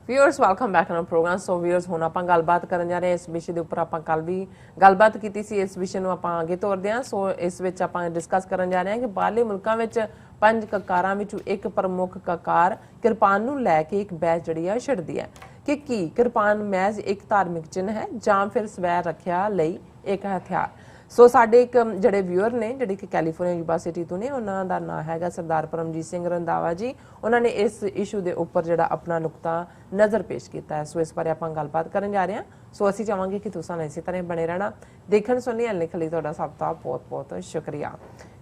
Speaker 1: Viewers welcome back on program. So viewers ਹੁਣ ਆਪਾਂ ਗੱਲਬਾਤ ਕਰਨ ਜਾ ਰਹੇ ਹਾਂ ਇਸ ਵਿਸ਼ੇ ਦੇ ਉੱਪਰ। ਆਪਾਂ ਕੱਲ ਵੀ ਗੱਲਬਾਤ ਕੀਤੀ ਸੀ, ਇਸ ਵਿਸ਼ੇ ਨੂੰ ਆਪਾਂ ਅੱਗੇ ਤੋਰਦੇ ਹਾਂ। ਸੋ ਇਸ ਵਿੱਚ ਆਪਾਂ ਡਿਸਕਸ ਕਰਨ ਜਾ ਰਹੇ ਹਾਂ ਕਿ ਬਾਹਰਲੇ ਮੁਲਕਾਂ ਵਿੱਚ 5 ਕਕਾਰਾਂ ਵਿੱਚੋਂ ਇੱਕ ਪ੍ਰਮੁੱਖ ਕਕਾਰ ਕਿਰਪਾਨ ਨੂੰ ਲੈ ਕੇ ਇੱਕ ਬਹਿਸ ਜਿਹੜੀ ਹੈ ਛਿੜਦੀ ਹੈ ਕਿ ਕੀ ਕਿਰਪਾਨ ਮਹਿਜ਼ ਇੱਕ ਧਾਰਮਿਕ ਚਿੰਨ੍ਹ ਹੈ ਜਾਂ ਫਿਰ ਸਵੈ ਰੱਖਿਆ ਲਈ ਇੱਕ ਹਥਿਆਰ। ਸੋ ਸਾਡੇ ਇੱਕ ਜਿਹੜੇ ਵਿਊਅਰ ਨੇ ਜਿਹੜੇ ਕਿ ਕੈਲੀਫੋਰਨੀਆ ਯੂਨੀਵਰਸਿਟੀ ਤੋਂ ਨੇ, ਉਹਨਾਂ ਦਾ ਨਾਂ ਹੈਗਾ ਸਰਦਾਰ ਪਰਮਜੀਤ ਸਿੰਘ ਰੰਧਾਵਾ ਜੀ। ਉਹਨਾਂ ਨੇ ਇਸ ਇਸ਼ੂ ਦੇ ਉੱਪਰ ਜਿਹੜਾ ਆਪਣਾ ਨੁਕਤਾ ਨਜ਼ਰ ਪੇਸ਼ ਕੀਤਾ ਹੈ। ਸੋ ਇਸ ਬਾਰੇ ਆਪਾਂ ਗੱਲਬਾਤ ਕਰਨ ਜਾ ਰਹੇ ਹਾਂ। ਸੋ ਅਸੀਂ ਚਾਹਾਂਗੇ ਕਿ ਤੁਸੀਂ ਇਸੇ ਤਰ੍ਹਾਂ ਬਣੇ ਰਹਿਣਾ। ਦੇਖਣ ਸੁਣਨ ਲਿਖਣ ਲਈ ਤੁਹਾਡਾ ਸਭ ਦਾ ਬਹੁਤ ਬਹੁਤ ਸ਼ੁਕਰੀਆ।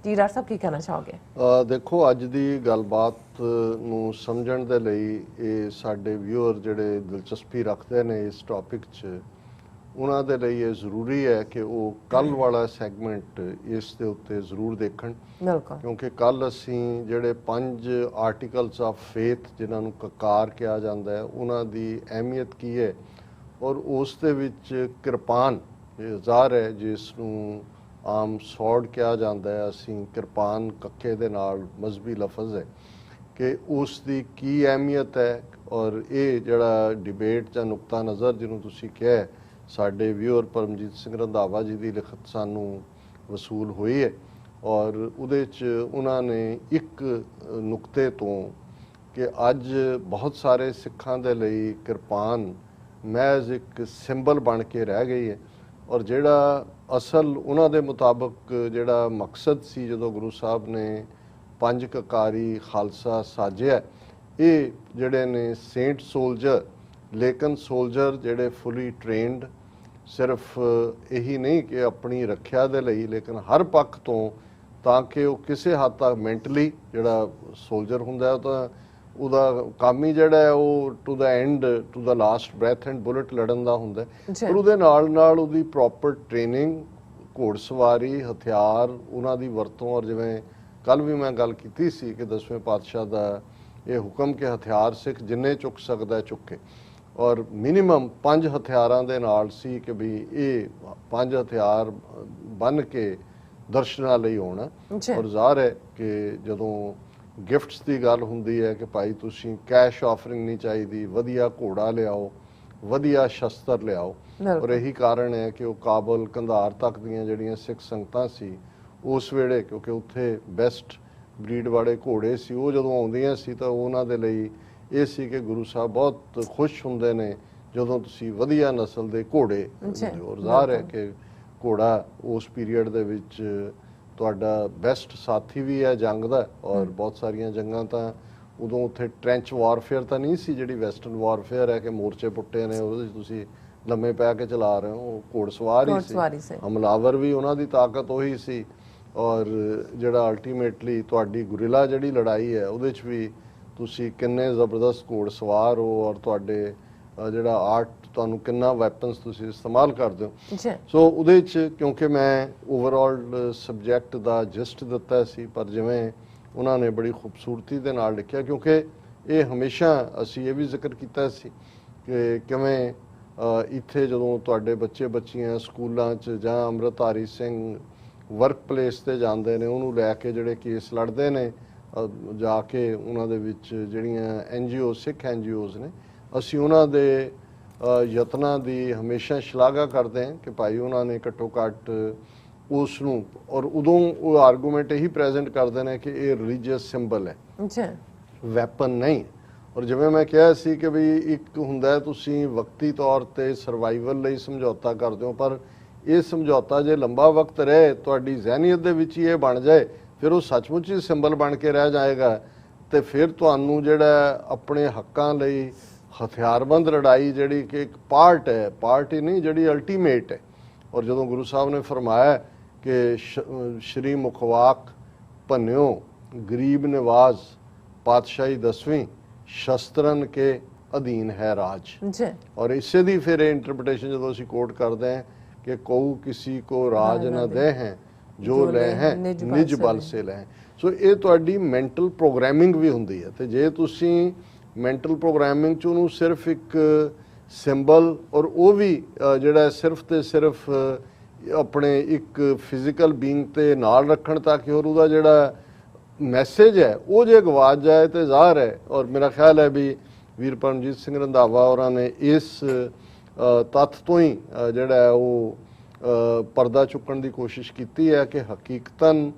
Speaker 1: ਜੀ ਡਾਕਟਰ ਸਾਹਿਬ ਕੀ ਕਹਿਣਾ ਚਾਹੋਗੇ?
Speaker 2: ਦੇਖੋ, ਅੱਜ ਦੀ ਗੱਲਬਾਤ ਨੂੰ ਸਮਝਣ ਦੇ ਲਈ ਇਹ ਸਾਡੇ ਵਿਊਅਰ ਜਿਹੜੇ ਦਿਲਚਸਪੀ ਰੱਖਦੇ ਨੇ ਇਸ ਟੌਪਿਕ 'ਚ, ਉਹਨਾਂ ਦੇ ਲਈ ਇਹ ਜ਼ਰੂਰੀ ਹੈ ਕਿ ਉਹ ਕੱਲ੍ਹ ਵਾਲਾ ਸੈਗਮੈਂਟ ਇਸ ਦੇ ਉੱਤੇ ਜ਼ਰੂਰ ਦੇਖਣ।
Speaker 1: ਬਿਲਕੁਲ।
Speaker 2: ਕਿਉਂਕਿ ਕੱਲ੍ਹ ਅਸੀਂ ਜਿਹੜੇ 5 ਆਰਟੀਕਲਸ ਆਫ ਫੇਥ ਜਿਨ੍ਹਾਂ ਨੂੰ ਕਕਾਰ ਕਿਹਾ ਜਾਂਦਾ ਹੈ, ਉਹਨਾਂ ਦੀ ਅਹਿਮੀਅਤ ਕੀ ਹੈ ਔਰ ਉਸ ਦੇ ਵਿੱਚ ਕਿਰਪਾਨ ਔਜ਼ਾਰ ਹੈ ਜਿਸ ਨੂੰ ਆਮ ਸੌਰਡ ਕਿਹਾ ਜਾਂਦਾ ਹੈ। ਅਸੀਂ ਕਿਰਪਾਨ ਕੱਕੇ ਦੇ ਨਾਲ ਮਜ਼ਹਬੀ ਲਫ਼ਜ਼ ਹੈ ਕਿ ਉਸ ਦੀ ਕੀ ਅਹਿਮੀਅਤ ਹੈ। ਔਰ ਇਹ ਜਿਹੜਾ ਡਿਬੇਟ ਜਾਂ ਨੁਕਤਾ ਨਜ਼ਰ ਜਿਹਨੂੰ ਤੁਸੀਂ ਕਿਹਾ, ਸਾਡੇ ਵਿਊਅਰ ਪਰਮਜੀਤ ਸਿੰਘ ਰੰਧਾਵਾ ਜੀ ਦੀ ਲਿਖਤ ਸਾਨੂੰ ਵਸੂਲ ਹੋਈ ਹੈ ਔਰ ਉਹਦੇ 'ਚ ਉਹਨਾਂ ਨੇ ਇੱਕ ਨੁਕਤੇ ਤੋਂ ਕਿ ਅੱਜ ਬਹੁਤ ਸਾਰੇ ਸਿੱਖਾਂ ਦੇ ਲਈ ਕਿਰਪਾਨ ਮਹਿਜ਼ ਇੱਕ ਸਿੰਬਲ ਬਣ ਕੇ ਰਹਿ ਗਈ ਹੈ ਔਰ ਜਿਹੜਾ ਅਸਲ ਉਹਨਾਂ ਦੇ ਮੁਤਾਬਕ ਜਿਹੜਾ ਮਕਸਦ ਸੀ ਜਦੋਂ ਗੁਰੂ ਸਾਹਿਬ ਨੇ ਪੰਜ ਕਕਾਰੀ ਖਾਲਸਾ ਸਾਜਿਆ, ਇਹ ਜਿਹੜੇ ਨੇ ਸੇਂਟ ਸੋਲਜਰ, ਲੇਕਿਨ ਸੋਲਜਰ ਜਿਹੜੇ ਫੁੱਲੀ ਟ੍ਰੇਨਡ, ਸਿਰਫ ਇਹੀ ਨਹੀਂ ਕਿ ਆਪਣੀ ਰੱਖਿਆ ਦੇ ਲਈ, ਲੇਕਿਨ ਹਰ ਪੱਖ ਤੋਂ, ਤਾਂ ਕਿ ਉਹ ਕਿਸੇ ਹੱਦ ਤੱਕ ਮੈਂਟਲੀ ਜਿਹੜਾ ਸੋਲਜਰ ਹੁੰਦਾ ਹੈ ਤਾਂ ਉਹਦਾ ਕੰਮ ਹੀ ਜਿਹੜਾ ਹੈ ਉਹ to the end, to the last breath and bullet ਲੜਨ ਦਾ ਹੁੰਦਾ। ਪਰ ਉਹਦੇ ਨਾਲ ਨਾਲ ਉਹਦੀ ਪ੍ਰੋਪਰ ਟ੍ਰੇਨਿੰਗ, ਘੋੜਸਵਾਰੀ, ਹਥਿਆਰ, ਉਹਨਾਂ ਦੀ ਵਰਤੋਂ। ਔਰ ਜਿਵੇਂ ਕੱਲ ਵੀ ਮੈਂ ਗੱਲ ਕੀਤੀ ਸੀ ਕਿ 10ਵੇਂ ਪਾਤਸ਼ਾਹ ਦਾ ਇਹ ਹੁਕਮ ਕਿ ਹਥਿਆਰ ਸਿੱਖ ਜਿੰਨੇ ਚੁੱਕ ਸਕਦਾ ਚੁੱਕੇ, ਔਰ ਮਿਨੀਮਮ 5 ਹਥਿਆਰਾਂ ਦੇ ਨਾਲ ਸੀ ਕਿ ਵੀ ਇਹ 5 ਹਥਿਆਰ ਬੰਨ ਕੇ ਦਰਸ਼ਨਾਂ ਲਈ ਆਉਣਾ। ਔਰ ਜ਼ਾਹਰ ਹੈ ਕਿ ਜਦੋਂ ਗਿਫਟਸ ਦੀ ਗੱਲ ਹੁੰਦੀ ਹੈ ਕਿ ਭਾਈ ਤੁਸੀਂ ਕੈਸ਼ ਆਫਰਿੰਗ ਨਹੀਂ ਚਾਹੀਦੀ, ਵਧੀਆ ਘੋੜਾ ਲਿਆਓ, ਵਧੀਆ ਸ਼ਸਤਰ ਲਿਆਓ। ਔਰ ਇਹੀ ਕਾਰਨ ਹੈ ਕਿ ਉਹ ਕਾਬਲ, ਕੰਧਾਰ ਤੱਕ ਦੀਆਂ ਜਿਹੜੀਆਂ ਸਿੱਖ ਸੰਗਤਾਂ ਸੀ ਉਸ ਵੇਲੇ, ਕਿਉਂਕਿ ਉੱਥੇ ਬੈਸਟ ਬਰੀਡ ਵਾਲੇ ਘੋੜੇ ਸੀ, ਉਹ ਜਦੋਂ ਆਉਂਦੀਆਂ ਸੀ ਤਾਂ ਉਹਨਾਂ ਦੇ ਲਈ ਇਹ ਸੀ ਕਿ ਗੁਰੂ ਸਾਹਿਬ ਬਹੁਤ ਖੁਸ਼ ਹੁੰਦੇ ਨੇ ਜਦੋਂ ਤੁਸੀਂ ਵਧੀਆ ਨਸਲ ਦੇ ਘੋੜੇ ਦਿੰਦੇ ਹੋ। ਔਰ ਜ਼ਾਹਰ ਹੈ ਕਿ ਘੋੜਾ ਉਸ ਪੀਰੀਅਡ ਦੇ ਵਿੱਚ ਤੁਹਾਡਾ ਬੈਸਟ ਸਾਥੀ ਵੀ ਹੈ ਜੰਗ ਦਾ। ਔਰ ਬਹੁਤ ਸਾਰੀਆਂ ਜੰਗਾਂ ਤਾਂ ਉਦੋਂ ਉੱਥੇ ਟ੍ਰੈਂਚ ਵਾਰਫੇਅਰ ਤਾਂ ਨਹੀਂ ਸੀ ਜਿਹੜੀ ਵੈਸਟਰਨ ਵਾਰਫੇਅਰ ਹੈ ਕਿ ਮੋਰਚੇ ਪੁੱਟੇ ਨੇ ਉਹਦੇ 'ਚ ਤੁਸੀਂ ਲੰਮੇ ਪੈ ਕੇ ਚਲਾ ਰਹੇ ਹੋ। ਘੋੜਸਵਾਰ ਹੀ ਸੀ, ਹਮਲਾਵਰ ਵੀ ਉਹਨਾਂ ਦੀ ਤਾਕਤ ਉਹੀ ਸੀ। ਔਰ ਜਿਹੜਾ ਅਲਟੀਮੇਟਲੀ ਤੁਹਾਡੀ ਗੁਰਿਲਾ ਜਿਹੜੀ ਲੜਾਈ ਹੈ ਉਹਦੇ 'ਚ ਵੀ ਤੁਸੀਂ ਕਿੰਨੇ ਜ਼ਬਰਦਸਤ ਘੋੜਸਵਾਰ ਹੋ, ਔਰ ਤੁਹਾਡੇ ਜਿਹੜਾ ਆਰਟ, ਤੁਹਾਨੂੰ ਕਿੰਨਾ ਵੈਪਨਸ ਤੁਸੀਂ ਇਸਤੇਮਾਲ ਕਰਦੇ ਹੋ। ਸੋ ਉਹਦੇ 'ਚ ਕਿਉਂਕਿ ਮੈਂ ਓਵਰਆਲ ਸਬਜੈਕਟ ਦਾ ਜਸਟ ਦਿੱਤਾ ਸੀ, ਪਰ ਜਿਵੇਂ ਉਹਨਾਂ ਨੇ ਬੜੀ ਖੂਬਸੂਰਤੀ ਦੇ ਨਾਲ ਲਿਖਿਆ, ਕਿਉਂਕਿ ਇਹ ਹਮੇਸ਼ਾ ਅਸੀਂ ਇਹ ਵੀ ਜ਼ਿਕਰ ਕੀਤਾ ਸੀ ਕਿ ਕਿਵੇਂ ਇੱਥੇ ਜਦੋਂ ਤੁਹਾਡੇ ਬੱਚੇ ਬੱਚੀਆਂ ਸਕੂਲਾਂ 'ਚ ਜਾਂ ਅੰਮ੍ਰਿਤਧਾਰੀ ਸਿੰਘ ਵਰਕ ਪਲੇਸ 'ਤੇ ਜਾਂਦੇ ਨੇ, ਉਹਨੂੰ ਲੈ ਕੇ ਜਿਹੜੇ ਕੇਸ ਲੜਦੇ ਨੇ, ਜਾ ਕੇ ਉਹਨਾਂ ਦੇ ਵਿੱਚ ਜਿਹੜੀਆਂ NGO, ਸਿੱਖ NGOs ਨੇ, ਅਸੀਂ ਉਹਨਾਂ ਦੇ ਯਤਨਾਂ ਦੀ ਹਮੇਸ਼ਾ ਸ਼ਲਾਘਾ ਕਰਦੇ ਹਾਂ ਕਿ ਭਾਈ ਉਹਨਾਂ ਨੇ ਘੱਟੋ ਘੱਟ ਉਸ ਨੂੰ, ਔਰ ਉਦੋਂ ਉਹ ਆਰਗੂਮੈਂਟ ਇਹੀ ਪ੍ਰੈਜ਼ੈਂਟ ਕਰਦੇ ਨੇ ਕਿ ਇਹ ਰਿਲੀਜੀਅਸ ਸਿੰਬਲ ਹੈ, ਵੈਪਨ ਨਹੀਂ। ਔਰ ਜਿਵੇਂ ਮੈਂ ਕਿਹਾ ਸੀ ਕਿ ਵੀ ਇੱਕ ਹੁੰਦਾ ਤੁਸੀਂ ਵਕਤੀ ਤੌਰ ਤੇ ਸਰਵਾਈਵਲ ਲਈ ਸਮਝੌਤਾ ਕਰਦੇ ਹੋ, ਪਰ ਇਹ ਸਮਝੌਤਾ ਜੇ ਲੰਬਾ ਵਕਤ ਰਹੇ, ਤੁਹਾਡੀ ਜ਼ਹਿਨੀਅਤ ਦੇ ਵਿੱਚ ਹੀ ਇਹ ਬਣ ਜਾਏ, ਫਿਰ ਉਹ ਸੱਚਮੁੱਚ ਹੀ ਸਿੰਬਲ ਬਣ ਕੇ ਰਹਿ ਜਾਏਗਾ। ਤੇ ਫਿਰ ਤੁਹਾਨੂੰ ਜਿਹੜਾ ਆਪਣੇ ਹੱਕਾਂ ਲਈ ਹਥਿਆਰਬੰਦ ਲੜਾਈ ਜਿਹੜੀ ਕਿ ਇੱਕ ਪਾਰਟ ਹੈ, ਪਾਰਟ ਹੀ ਨਹੀਂ, ਜਿਹੜੀ ਅਲਟੀਮੇਟ ਹੈ। ਔਰ ਜਦੋਂ ਗੁਰੂ ਸਾਹਿਬ ਨੇ ਫਰਮਾਇਆ ਕਿ ਸ਼੍ਰੀ ਮੁਖਵਾਕ ਭੰਨਿਓ ਗਰੀਬ ਨਿਵਾਜ਼ ਪਾਤਸ਼ਾਹੀ 10ਵੀਂ ਸ਼ਸਤਰਨ ਕੇ ਅਧੀਨ ਹੈ ਰਾਜ। ਔਰ ਇਸੇ ਦੀ ਫਿਰ ਇੰਟਰਪ੍ਰੀਟੇਸ਼ਨ ਜਦੋਂ ਅਸੀਂ ਕੋਟ ਕਰਦੇ ਹਾਂ ਕਿ ਕਉ ਕਿਸੇ ਕੋ ਰਾਜ ਨਾ ਦੇ ਹੈ ਜੋ ਲੈ ਹੈ ਨਿਜ ਬਲ ਸੇ ਲੈ। ਸੋ ਇਹ ਤੁਹਾਡੀ ਮੈਂਟਲ ਪ੍ਰੋਗਰਾਮਿੰਗ ਵੀ ਹੁੰਦੀ ਹੈ। ਤੇ ਜੇ ਤੁਸੀਂ ਮੈਂਟਲ ਪ੍ਰੋਗਰਾਮਿੰਗ 'ਚ ਉਹਨੂੰ ਸਿਰਫ ਇੱਕ ਸਿੰਬਲ, ਔਰ ਉਹ ਵੀ ਜਿਹੜਾ ਸਿਰਫ ਤੇ ਸਿਰਫ ਆਪਣੇ ਇੱਕ ਫਿਜ਼ੀਕਲ ਬੀਇੰਗ ਤੇ ਨਾਲ ਰੱਖਣ ਤੱਕ, ਔਰ ਉਹਦਾ ਜਿਹੜਾ ਮੈਸੇਜ ਹੈ ਉਹ ਜੇ ਗਵਾਚ ਜਾਏ ਤੇ ਜ਼ਾਹਰ ਹੈ। ਔਰ ਮੇਰਾ ਖਿਆਲ ਹੈ ਵੀ ਵੀਰ ਪਰਮਜੀਤ ਸਿੰਘ ਰੰਧਾਵਾ ਹੋਰਾਂ ਨੇ ਇਸ ਤੱਥ ਤੋਂ ਹੀ ਜਿਹੜਾ ਉਹ ਪਰਦਾ ਚੁੱਕਣ ਦੀ ਕੋਸ਼ਿਸ਼ ਕੀਤੀ ਹੈ ਕਿ ਹਕੀਕਤਨ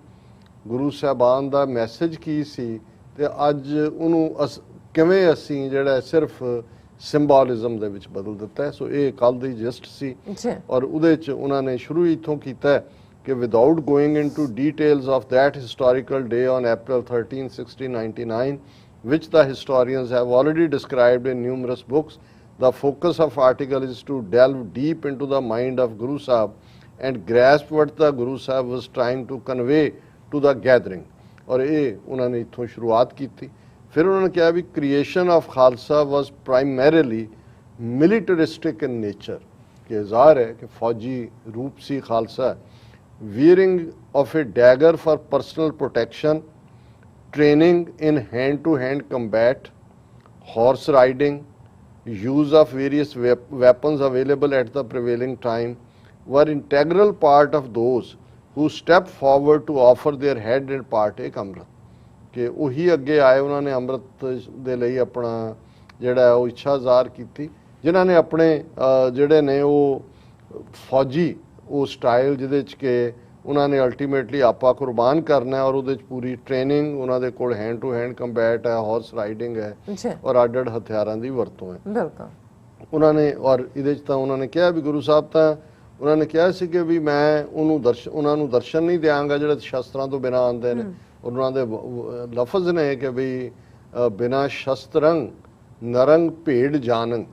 Speaker 2: ਗੁਰੂ ਸਾਹਿਬਾਨ ਦਾ ਮੈਸੇਜ ਕੀ ਸੀ ਤੇ ਅੱਜ ਉਹਨੂੰ ਕਿਵੇਂ ਅਸੀਂ ਜਿਹੜਾ ਸਿਰਫ ਸਿੰਬੋਲਿਜ਼ਮ ਦੇ ਵਿੱਚ ਬਦਲ ਦਿੱਤਾ ਹੈ। ਸੋ ਇਹ ਕੱਲ ਦੀ ਜਸਟ ਸੀ, ਔਰ ਉਹਦੇ 'ਚ ਉਹਨਾਂ ਨੇ ਸ਼ੁਰੂ ਇੱਥੋਂ ਕੀਤਾ ਕਿ without going into details of that historical day on April 13, 1699, which the historians have already described in numerous books, the focus of article is to delve deep into the mind of Guru Sahib and grasp what the Guru Sahib was trying to convey to the gathering. और ये उन्होंने इत्थों शुरुआत की थी। फिर उन्होंने कहा भी creation of Khalsa was primarily militaristic in nature, कि ज़ाहिर है कि फौजी रूप सी Khalsa, wearing of a dagger for personal protection, training in hand-to-hand combat, horse riding, use of various weapons available at the prevailing time were integral part of those who stepped forward to offer their head and partake Amrit। कि ਉਹੀ ਅੱਗੇ ਆਏ, ਉਹਨਾਂ ਨੇ ਅੰਮ੍ਰਿਤ ਦੇ ਲਈ ਆਪਣਾ ਜਿਹੜਾ ਉਹ ਇੱਛਾ ਜ਼ਾਹਰ ਕੀਤੀ, ਜਿਨ੍ਹਾਂ ਨੇ ਆਪਣੇ ਜਿਹੜੇ ਨੇ ਉਹ ਫੌਜੀ ਉਹ ਸਟਾਈਲ ਜਿਹਦੇ 'ਚ ਕਿ ਉਹਨਾਂ ਨੇ ਅਲਟੀਮੇਟਲੀ ਆਪਾ ਕੁਰਬਾਨ ਕਰਨਾ, ਔਰ ਉਹਦੇ 'ਚ ਪੂਰੀ ਟ੍ਰੇਨਿੰਗ ਉਹਨਾਂ ਦੇ ਕੋਲ ਹੈਂਡ ਟੂ ਹੈਂਡ ਕੰਬੈਟ ਹੈ, ਹਾਰਸ ਰਾਈਡਿੰਗ ਹੈ, ਔਰ ਅੱਡ-ਅੱਡ ਹਥਿਆਰਾਂ ਦੀ ਵਰਤੋਂ ਹੈ ਉਹਨਾਂ ਨੇ। ਔਰ ਇਹਦੇ 'ਚ ਤਾਂ ਉਹਨਾਂ ਨੇ ਕਿਹਾ ਵੀ ਗੁਰੂ ਸਾਹਿਬ ਤਾਂ ਉਹਨਾਂ ਨੇ ਕਿਹਾ ਸੀ ਕਿ ਵੀ ਮੈਂ ਉਹਨਾਂ ਨੂੰ ਦਰਸ਼ਨ ਨਹੀਂ ਦਿਆਂਗਾ ਜਿਹੜੇ ਸ਼ਸਤਰਾਂ ਤੋਂ ਬਿਨਾਂ ਆਉਂਦੇ ਨੇ, ਉਹਨਾਂ ਦੇ ਲਫ਼ਜ਼ ਨੇ ਕਿ ਵੀ ਬਿਨਾ ਸ਼ਸਤਰੰਗ ਨਰੰਗ ਭੇਡ ਜਾਨੰਗ,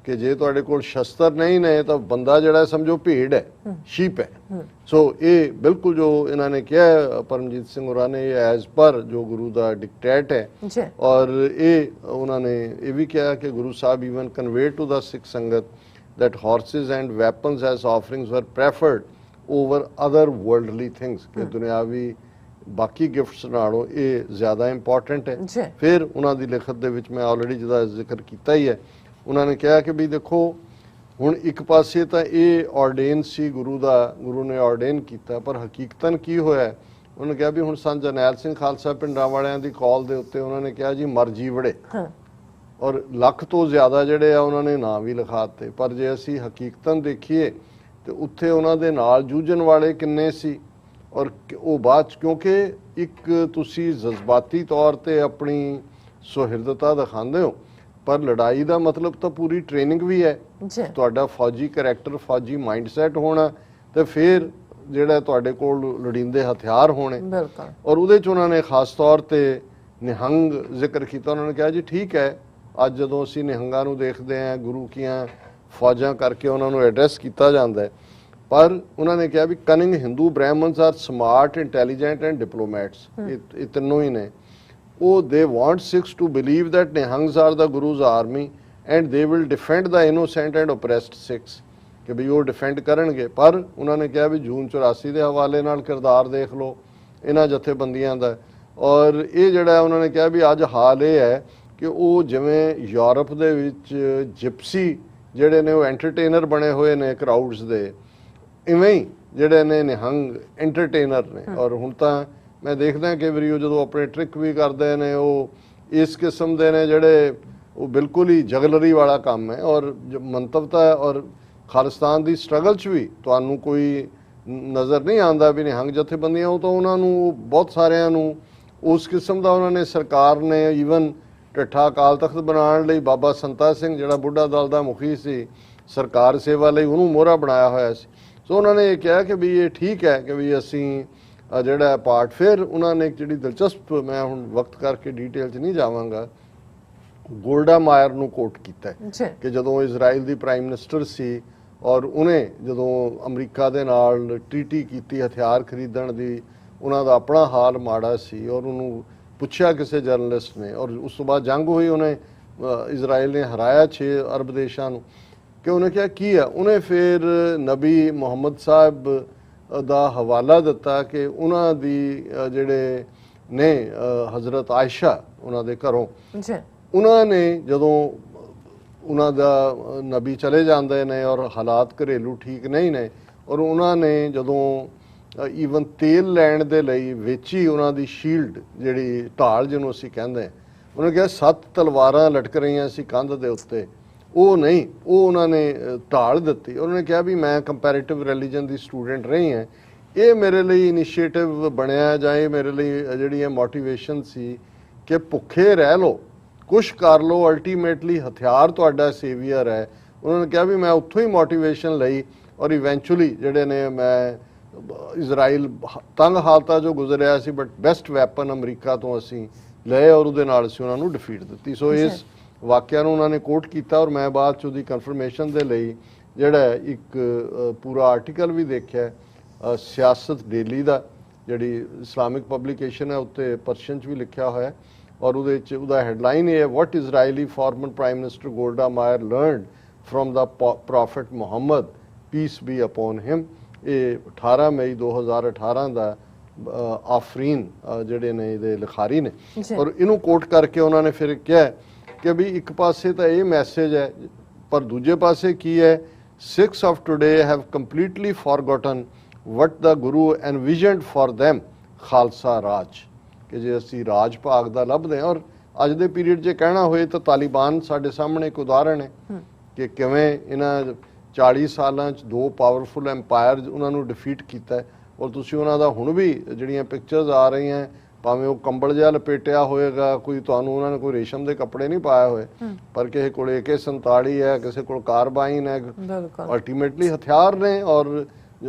Speaker 2: ਕਿ ਜੇ ਤੁਹਾਡੇ ਕੋਲ ਸ਼ਸਤਰ ਨਹੀਂ ਨੇ ਤਾਂ ਬੰਦਾ ਜਿਹੜਾ ਸਮਝੋ ਭੇਡ ਹੈ, ਸ਼ੀਪ ਹੈ। ਸੋ ਇਹ ਬਿਲਕੁਲ ਜੋ ਇਹਨਾਂ ਨੇ ਕਿਹਾ ਪਰਮਜੀਤ ਸਿੰਘ ਹੋਰਾਂ ਨੇ, ਐਜ਼ ਪਰ ਜੋ ਗੁਰੂ ਦਾ ਡਿਕਟੇਟ ਹੈ। ਔਰ ਇਹ ਉਹਨਾਂ ਨੇ ਇਹ ਵੀ ਕਿਹਾ ਕਿ Guru Sahib even convey to ਦਾ ਸਿੱਖ ਸੰਗਤ that horses and weapons as offerings were preferred over other worldly things, ਕਿ ਦੁਨਿਆਵੀ ਬਾਕੀ ਗਿਫਟਸ ਨਾਲੋਂ ਇਹ ਜ਼ਿਆਦਾ ਇੰਪੋਰਟੈਂਟ ਹੈ। ਫਿਰ ਉਹਨਾਂ ਦੀ ਲਿਖਤ ਦੇ ਵਿੱਚ ਮੈਂ ਆਲਰੇਡੀ ਜਿਹਦਾ ਜ਼ਿਕਰ ਕੀਤਾ ਹੀ ਹੈ, ਉਹਨਾਂ ਨੇ ਕਿਹਾ ਕਿ ਵੀ ਦੇਖੋ ਹੁਣ ਇੱਕ ਪਾਸੇ ਤਾਂ ਇਹ ਆਰਡੇਨ ਸੀ ਗੁਰੂ ਦਾ, ਗੁਰੂ ਨੇ ਆਰਡੇਨ ਕੀਤਾ, ਪਰ ਹਕੀਕਤਨ ਕੀ ਹੋਇਆ, ਉਹਨੇ ਕਿਹਾ ਵੀ ਹੁਣ ਸੰਤ ਜਰਨੈਲ ਸਿੰਘ ਖਾਲਸਾ ਪਿੰਡਾਂ ਵਾਲਿਆਂ ਦੀ ਕਾਲ ਦੇ ਉੱਤੇ ਉਹਨਾਂ ਨੇ ਕਿਹਾ ਜੀ ਮਰਜੀ ਵੜੇ, ਔਰ ਲੱਖ ਤੋਂ ਜ਼ਿਆਦਾ ਜਿਹੜੇ ਆ ਉਹਨਾਂ ਨੇ ਨਾਂ ਵੀ ਲਿਖਾ ਦਿੱਤੇ। ਪਰ ਜੇ ਅਸੀਂ ਹਕੀਕਤਨ ਦੇਖੀਏ ਤੇ ਉੱਥੇ ਉਹਨਾਂ ਦੇ ਨਾਲ ਜੂਝਣ ਵਾਲੇ ਕਿੰਨੇ ਸੀ, ਔਰ ਉਹ ਬਾਅਦ ਕਿਉਂਕਿ ਇੱਕ ਤੁਸੀਂ ਜਜ਼ਬਾਤੀ ਤੌਰ ਤੇ ਆਪਣੀ ਸੁਹਿਰਦਤਾ ਦਿਖਾਉਂਦੇ ਹੋ, ਪਰ ਲੜਾਈ ਦਾ ਮਤਲਬ ਤਾਂ ਪੂਰੀ ਟ੍ਰੇਨਿੰਗ ਵੀ ਹੈ, ਤੁਹਾਡਾ ਫੌਜੀ ਕਰੈਕਟਰ, ਫੌਜੀ ਮਾਈਂਡਸੈਟ ਹੋਣਾ, ਤੇ ਫਿਰ ਜਿਹੜਾ ਤੁਹਾਡੇ ਕੋਲ ਲੋੜੀਂਦੇ ਹਥਿਆਰ ਹੋਣੇ। ਔਰ ਉਹਦੇ 'ਚ ਉਹਨਾਂ ਨੇ ਖਾਸ ਤੌਰ ਤੇ ਨਿਹੰਗ ਜ਼ਿਕਰ ਕੀਤਾ। ਉਹਨਾਂ ਨੇ ਕਿਹਾ ਜੀ ਠੀਕ ਹੈ, ਅੱਜ ਜਦੋਂ ਅਸੀਂ ਨਿਹੰਗਾਂ ਨੂੰ ਦੇਖਦੇ ਹਾਂ ਗੁਰੂ ਕੀਆਂ ਫੌਜਾਂ ਕਰਕੇ ਉਹਨਾਂ ਨੂੰ ਐਡਰੈਸ ਕੀਤਾ ਜਾਂਦਾ ਹੈ, ਪਰ ਉਹਨਾਂ ਨੇ ਕਿਹਾ ਵੀ cunning Hindu Brahmins are smart, intelligent and diplomats, ਇਹ ਤਿੰਨੋਂ ਹੀ ਨੇ। ਉਹ they want Sikhs to believe that Nihangs are the Guru's army and they will defend the innocent and oppressed Sikhs, ਕਿ ਵੀ ਉਹ ਡਿਫੈਂਡ ਕਰਨਗੇ। ਪਰ ਉਹਨਾਂ ਨੇ ਕਿਹਾ ਵੀ ਜੂਨ 84 ਦੇ ਹਵਾਲੇ ਨਾਲ ਕਿਰਦਾਰ ਦੇਖ ਲਓ ਇਹਨਾਂ ਜਥੇਬੰਦੀਆਂ ਦਾ। ਔਰ ਇਹ ਜਿਹੜਾ ਉਹਨਾਂ ਨੇ ਕਿਹਾ ਵੀ ਅੱਜ ਹਾਲ ਇਹ ਹੈ ਕਿ ਉਹ ਜਿਵੇਂ ਯੂਰਪ ਦੇ ਵਿੱਚ ਜਿਪਸੀ ਜਿਹੜੇ ਨੇ ਉਹ ਐਂਟਰਟੇਨਰ ਬਣੇ ਹੋਏ ਨੇ ਕਰਾਊਡਸ ਦੇ, ਇਵੇਂ ਹੀ ਜਿਹੜੇ ਨੇ ਨਿਹੰਗ ਐਂਟਰਟੇਨਰ ਨੇ। ਔਰ ਹੁਣ ਤਾਂ ਮੈਂ ਦੇਖਦਾ ਕਿ ਵਾਰੀ ਉਹ ਜਦੋਂ ਆਪਣੇ ਟ੍ਰਿਕ ਵੀ ਕਰਦੇ ਨੇ ਉਹ ਇਸ ਕਿਸਮ ਦੇ ਨੇ ਜਿਹੜੇ ਉਹ ਬਿਲਕੁਲ ਹੀ ਜਗਲਰੀ ਵਾਲਾ ਕੰਮ ਹੈ। ਔਰ ਮੰਤਵਤਾ ਹੈ, ਔਰ ਖਾਲਿਸਤਾਨ ਦੀ ਸਟਰਗਲ 'ਚ ਵੀ ਤੁਹਾਨੂੰ ਕੋਈ ਨਜ਼ਰ ਨਹੀਂ ਆਉਂਦਾ ਵੀ ਨਿਹੰਗ ਜਥੇਬੰਦੀਆਂ, ਉਹ ਤਾਂ ਉਹਨਾਂ ਨੂੰ ਬਹੁਤ ਸਾਰਿਆਂ ਨੂੰ ਉਸ ਕਿਸਮ ਦਾ ਉਹਨਾਂ ਨੇ ਸਰਕਾਰ ਨੇ ਈਵਨ ਢੱਠਾ ਅਕਾਲ ਤਖਤ ਬਣਾਉਣ ਲਈ ਬਾਬਾ ਸੰਤਾ ਸਿੰਘ ਜਿਹੜਾ ਬੁੱਢਾ ਦਲ ਦਾ ਮੁਖੀ ਸੀ, ਸਰਕਾਰ ਸੇਵਾ ਲਈ ਉਹਨੂੰ ਮੋਹਰਾ ਬਣਾਇਆ ਹੋਇਆ ਸੀ। ਸੋ ਉਹਨਾਂ ਨੇ ਇਹ ਕਿਹਾ ਕਿ ਵੀ ਇਹ ਠੀਕ ਹੈ ਕਿ ਵੀ ਅਸੀਂ ਜਿਹੜਾ ਪਾਰਟ, ਫਿਰ ਉਹਨਾਂ ਨੇ ਇੱਕ ਜਿਹੜੀ ਦਿਲਚਸਪ, ਮੈਂ ਹੁਣ ਵਕਤ ਕਰਕੇ ਡੀਟੇਲ 'ਚ ਨਹੀਂ ਜਾਵਾਂਗਾ, ਗੋਲਡਾ ਮਾਇਰ ਨੂੰ ਕੋਟ ਕੀਤਾ ਕਿ ਜਦੋਂ ਇਜ਼ਰਾਈਲ ਦੀ ਪ੍ਰਾਈਮ ਮਿਨਿਸਟਰ ਸੀ ਔਰ ਉਹਨੇ ਜਦੋਂ ਅਮਰੀਕਾ ਦੇ ਨਾਲ ਟ੍ਰੀਟੀ ਕੀਤੀ ਹਥਿਆਰ ਖਰੀਦਣ ਦੀ, ਉਹਨਾਂ ਦਾ ਆਪਣਾ ਹਾਲ ਮਾੜਾ ਸੀ, ਔਰ ਉਹਨੂੰ ਪੁੱਛਿਆ ਕਿਸੇ ਜਰਨਲਿਸਟ ਨੇ, ਔਰ ਉਸ ਤੋਂ ਬਾਅਦ ਜੰਗ ਹੋਈ, ਉਹਨੇ ਇਜ਼ਰਾਈਲ ਨੇ ਹਰਾਇਆ 6 ਅਰਬ ਦੇਸ਼ਾਂ ਨੂੰ, ਕਿ ਉਹਨੇ ਕਿਹਾ ਕੀ ਹੈ, ਉਹਨੇ ਫਿਰ ਨਬੀ ਮੁਹੰਮਦ ਸਾਹਿਬ ਦਾ ਹਵਾਲਾ ਦਿੱਤਾ ਕਿ ਉਹਨਾਂ ਦੀ ਜਿਹੜੇ ਨੇ ਹਜ਼ਰਤ ਆਇਸ਼ਾ ਉਹਨਾਂ ਦੇ ਘਰੋਂ, ਉਹਨਾਂ ਨੇ ਜਦੋਂ ਉਹਨਾਂ ਦਾ ਨਬੀ ਚਲੇ ਜਾਂਦੇ ਨੇ ਔਰ ਹਾਲਾਤ ਘਰੇਲੂ ਠੀਕ ਨਹੀਂ ਨੇ, ਔਰ ਉਹਨਾਂ ਨੇ ਜਦੋਂ ਈਵਨ ਤੇਲ ਲੈਣ ਦੇ ਲਈ ਵੇਚੀ ਉਹਨਾਂ ਦੀ ਸ਼ੀਲਡ, ਜਿਹੜੀ ਢਾਲ ਜਿਹਨੂੰ ਅਸੀਂ ਕਹਿੰਦੇ, ਉਹਨੇ ਕਿਹਾ 7 ਤਲਵਾਰਾਂ ਲਟਕ ਰਹੀਆਂ ਸੀ ਕੰਧ ਦੇ ਉੱਤੇ, ਉਹ ਨਹੀਂ, ਉਹ ਉਹਨਾਂ ਨੇ ਢਾਲ ਦਿੱਤੀ। ਉਹਨਾਂ ਨੇ ਕਿਹਾ ਵੀ ਮੈਂ ਕੰਪੈਰੀਟਿਵ ਰਿਲੀਜਨ ਦੀ ਸਟੂਡੈਂਟ ਰਹੀ ਹਾਂ, ਇਹ ਮੇਰੇ ਲਈ ਇਨੀਸ਼ੀਏਟਿਵ ਬਣਿਆ ਜਾਂ ਇਹ ਮੇਰੇ ਲਈ ਜਿਹੜੀ ਮੋਟੀਵੇਸ਼ਨ ਸੀ ਕਿ ਭੁੱਖੇ ਰਹਿ ਲਓ, ਕੁਛ ਕਰ ਲਓ, ਅਲਟੀਮੇਟਲੀ ਹਥਿਆਰ ਤੁਹਾਡਾ ਸੇਵੀਅਰ ਹੈ। ਉਹਨਾਂ ਨੇ ਕਿਹਾ ਵੀ ਮੈਂ ਉੱਥੋਂ ਹੀ ਮੋਟੀਵੇਸ਼ਨ ਲਈ, ਔਰ ਇਵੈਂਚੁਅਲੀ ਜਿਹੜੇ ਨੇ ਮੈਂ ਇਜ਼ਰਾਈਲ ਤੰਗ ਹਾਲਤਾਂ ਜੋ ਗੁਜ਼ਰਿਆ ਸੀ, ਬਟ ਬੈਸਟ ਵੈਪਨ ਅਮਰੀਕਾ ਤੋਂ ਅਸੀਂ ਲਏ ਔਰ ਉਹਦੇ ਨਾਲ ਅਸੀਂ ਉਹਨਾਂ ਨੂੰ ਡਿਫੀਟ ਦਿੱਤੀ। ਸੋ ਇਸ ਵਾਕਿਆ ਨੂੰ ਉਹਨਾਂ ਨੇ ਕੋਟ ਕੀਤਾ, ਔਰ ਮੈਂ ਬਾਅਦ 'ਚ ਉਹਦੀ ਕਨਫਰਮੇਸ਼ਨ ਦੇ ਲਈ ਜਿਹੜਾ ਇੱਕ ਪੂਰਾ ਆਰਟੀਕਲ ਵੀ ਦੇਖਿਆ ਸਿਆਸਤ ਡੇਲੀ ਦਾ, ਜਿਹੜੀ ਇਸਲਾਮਿਕ ਪਬਲੀਕੇਸ਼ਨ ਹੈ, ਉੱਤੇ ਪਰਸ਼ੀਅਨ 'ਚ ਵੀ ਲਿਖਿਆ ਹੋਇਆ, ਔਰ ਉਹਦੇ 'ਚ ਉਹਦਾ ਹੈਡਲਾਈਨ ਇਹ ਹੈ, what Israeli former prime minister Golda Meir learned from the prophet Muhammad peace be upon him. ਇਹ 18 ਮਈ 2018 ਦਾ ਆਫਰੀਨ ਜਿਹੜੇ ਨੇ ਇਹਦੇ ਲਿਖਾਰੀ ਨੇ, ਔਰ ਇਹਨੂੰ ਕੋਟ ਕਰਕੇ ਉਹਨਾਂ ਨੇ ਫਿਰ ਕਿਹਾ ਕਿ ਵੀ ਇੱਕ ਪਾਸੇ ਤਾਂ ਇਹ ਮੈਸੇਜ ਹੈ, ਪਰ ਦੂਜੇ ਪਾਸੇ ਕੀ ਹੈ, Sikhs of today have completely forgotten what the Guru envisioned for them Khalsa Raj, ਕਿ ਜੇ ਅਸੀਂ ਰਾਜ ਭਾਗ ਦਾ ਲੱਭਦੇ ਹਾਂ। ਔਰ ਅੱਜ ਦੇ ਪੀਰੀਅਡ 'ਚ ਕਹਿਣਾ ਹੋਏ ਤਾਂ ਤਾਲਿਬਾਨ ਸਾਡੇ ਸਾਹਮਣੇ ਇੱਕ ਉਦਾਹਰਣ ਹੈ ਕਿ ਕਿਵੇਂ ਇਹਨਾਂ 40 ਸਾਲਾਂ 'ਚ 2 ਪਾਵਰਫੁਲ ਐਮਪਾਇਰ ਉਹਨਾਂ ਨੂੰ ਡਿਫੀਟ ਕੀਤਾ। ਔਰ ਤੁਸੀਂ ਉਹਨਾਂ ਦਾ ਹੁਣ ਵੀ ਜਿਹੜੀਆਂ ਪਿਕਚਰਸ ਆ ਰਹੀਆਂ, ਭਾਵੇਂ ਉਹ ਕੰਬਲ ਜਿਹਾ ਲਪੇਟਿਆ ਹੋਏਗਾ, ਕੋਈ ਤੁਹਾਨੂੰ ਉਹਨਾਂ ਨੇ ਕੋਈ ਰੇਸ਼ਮ ਦੇ ਕੱਪੜੇ ਨਹੀਂ ਪਾਏ ਹੋਏ, ਪਰ ਕਿਸੇ ਕੋਲ AK-47 ਹੈ, ਕਿਸੇ ਕੋਲ ਕਾਰਬਾਈਨ ਹੈ, ਅਲਟੀਮੇਟਲੀ ਹਥਿਆਰ ਨੇ ਔਰ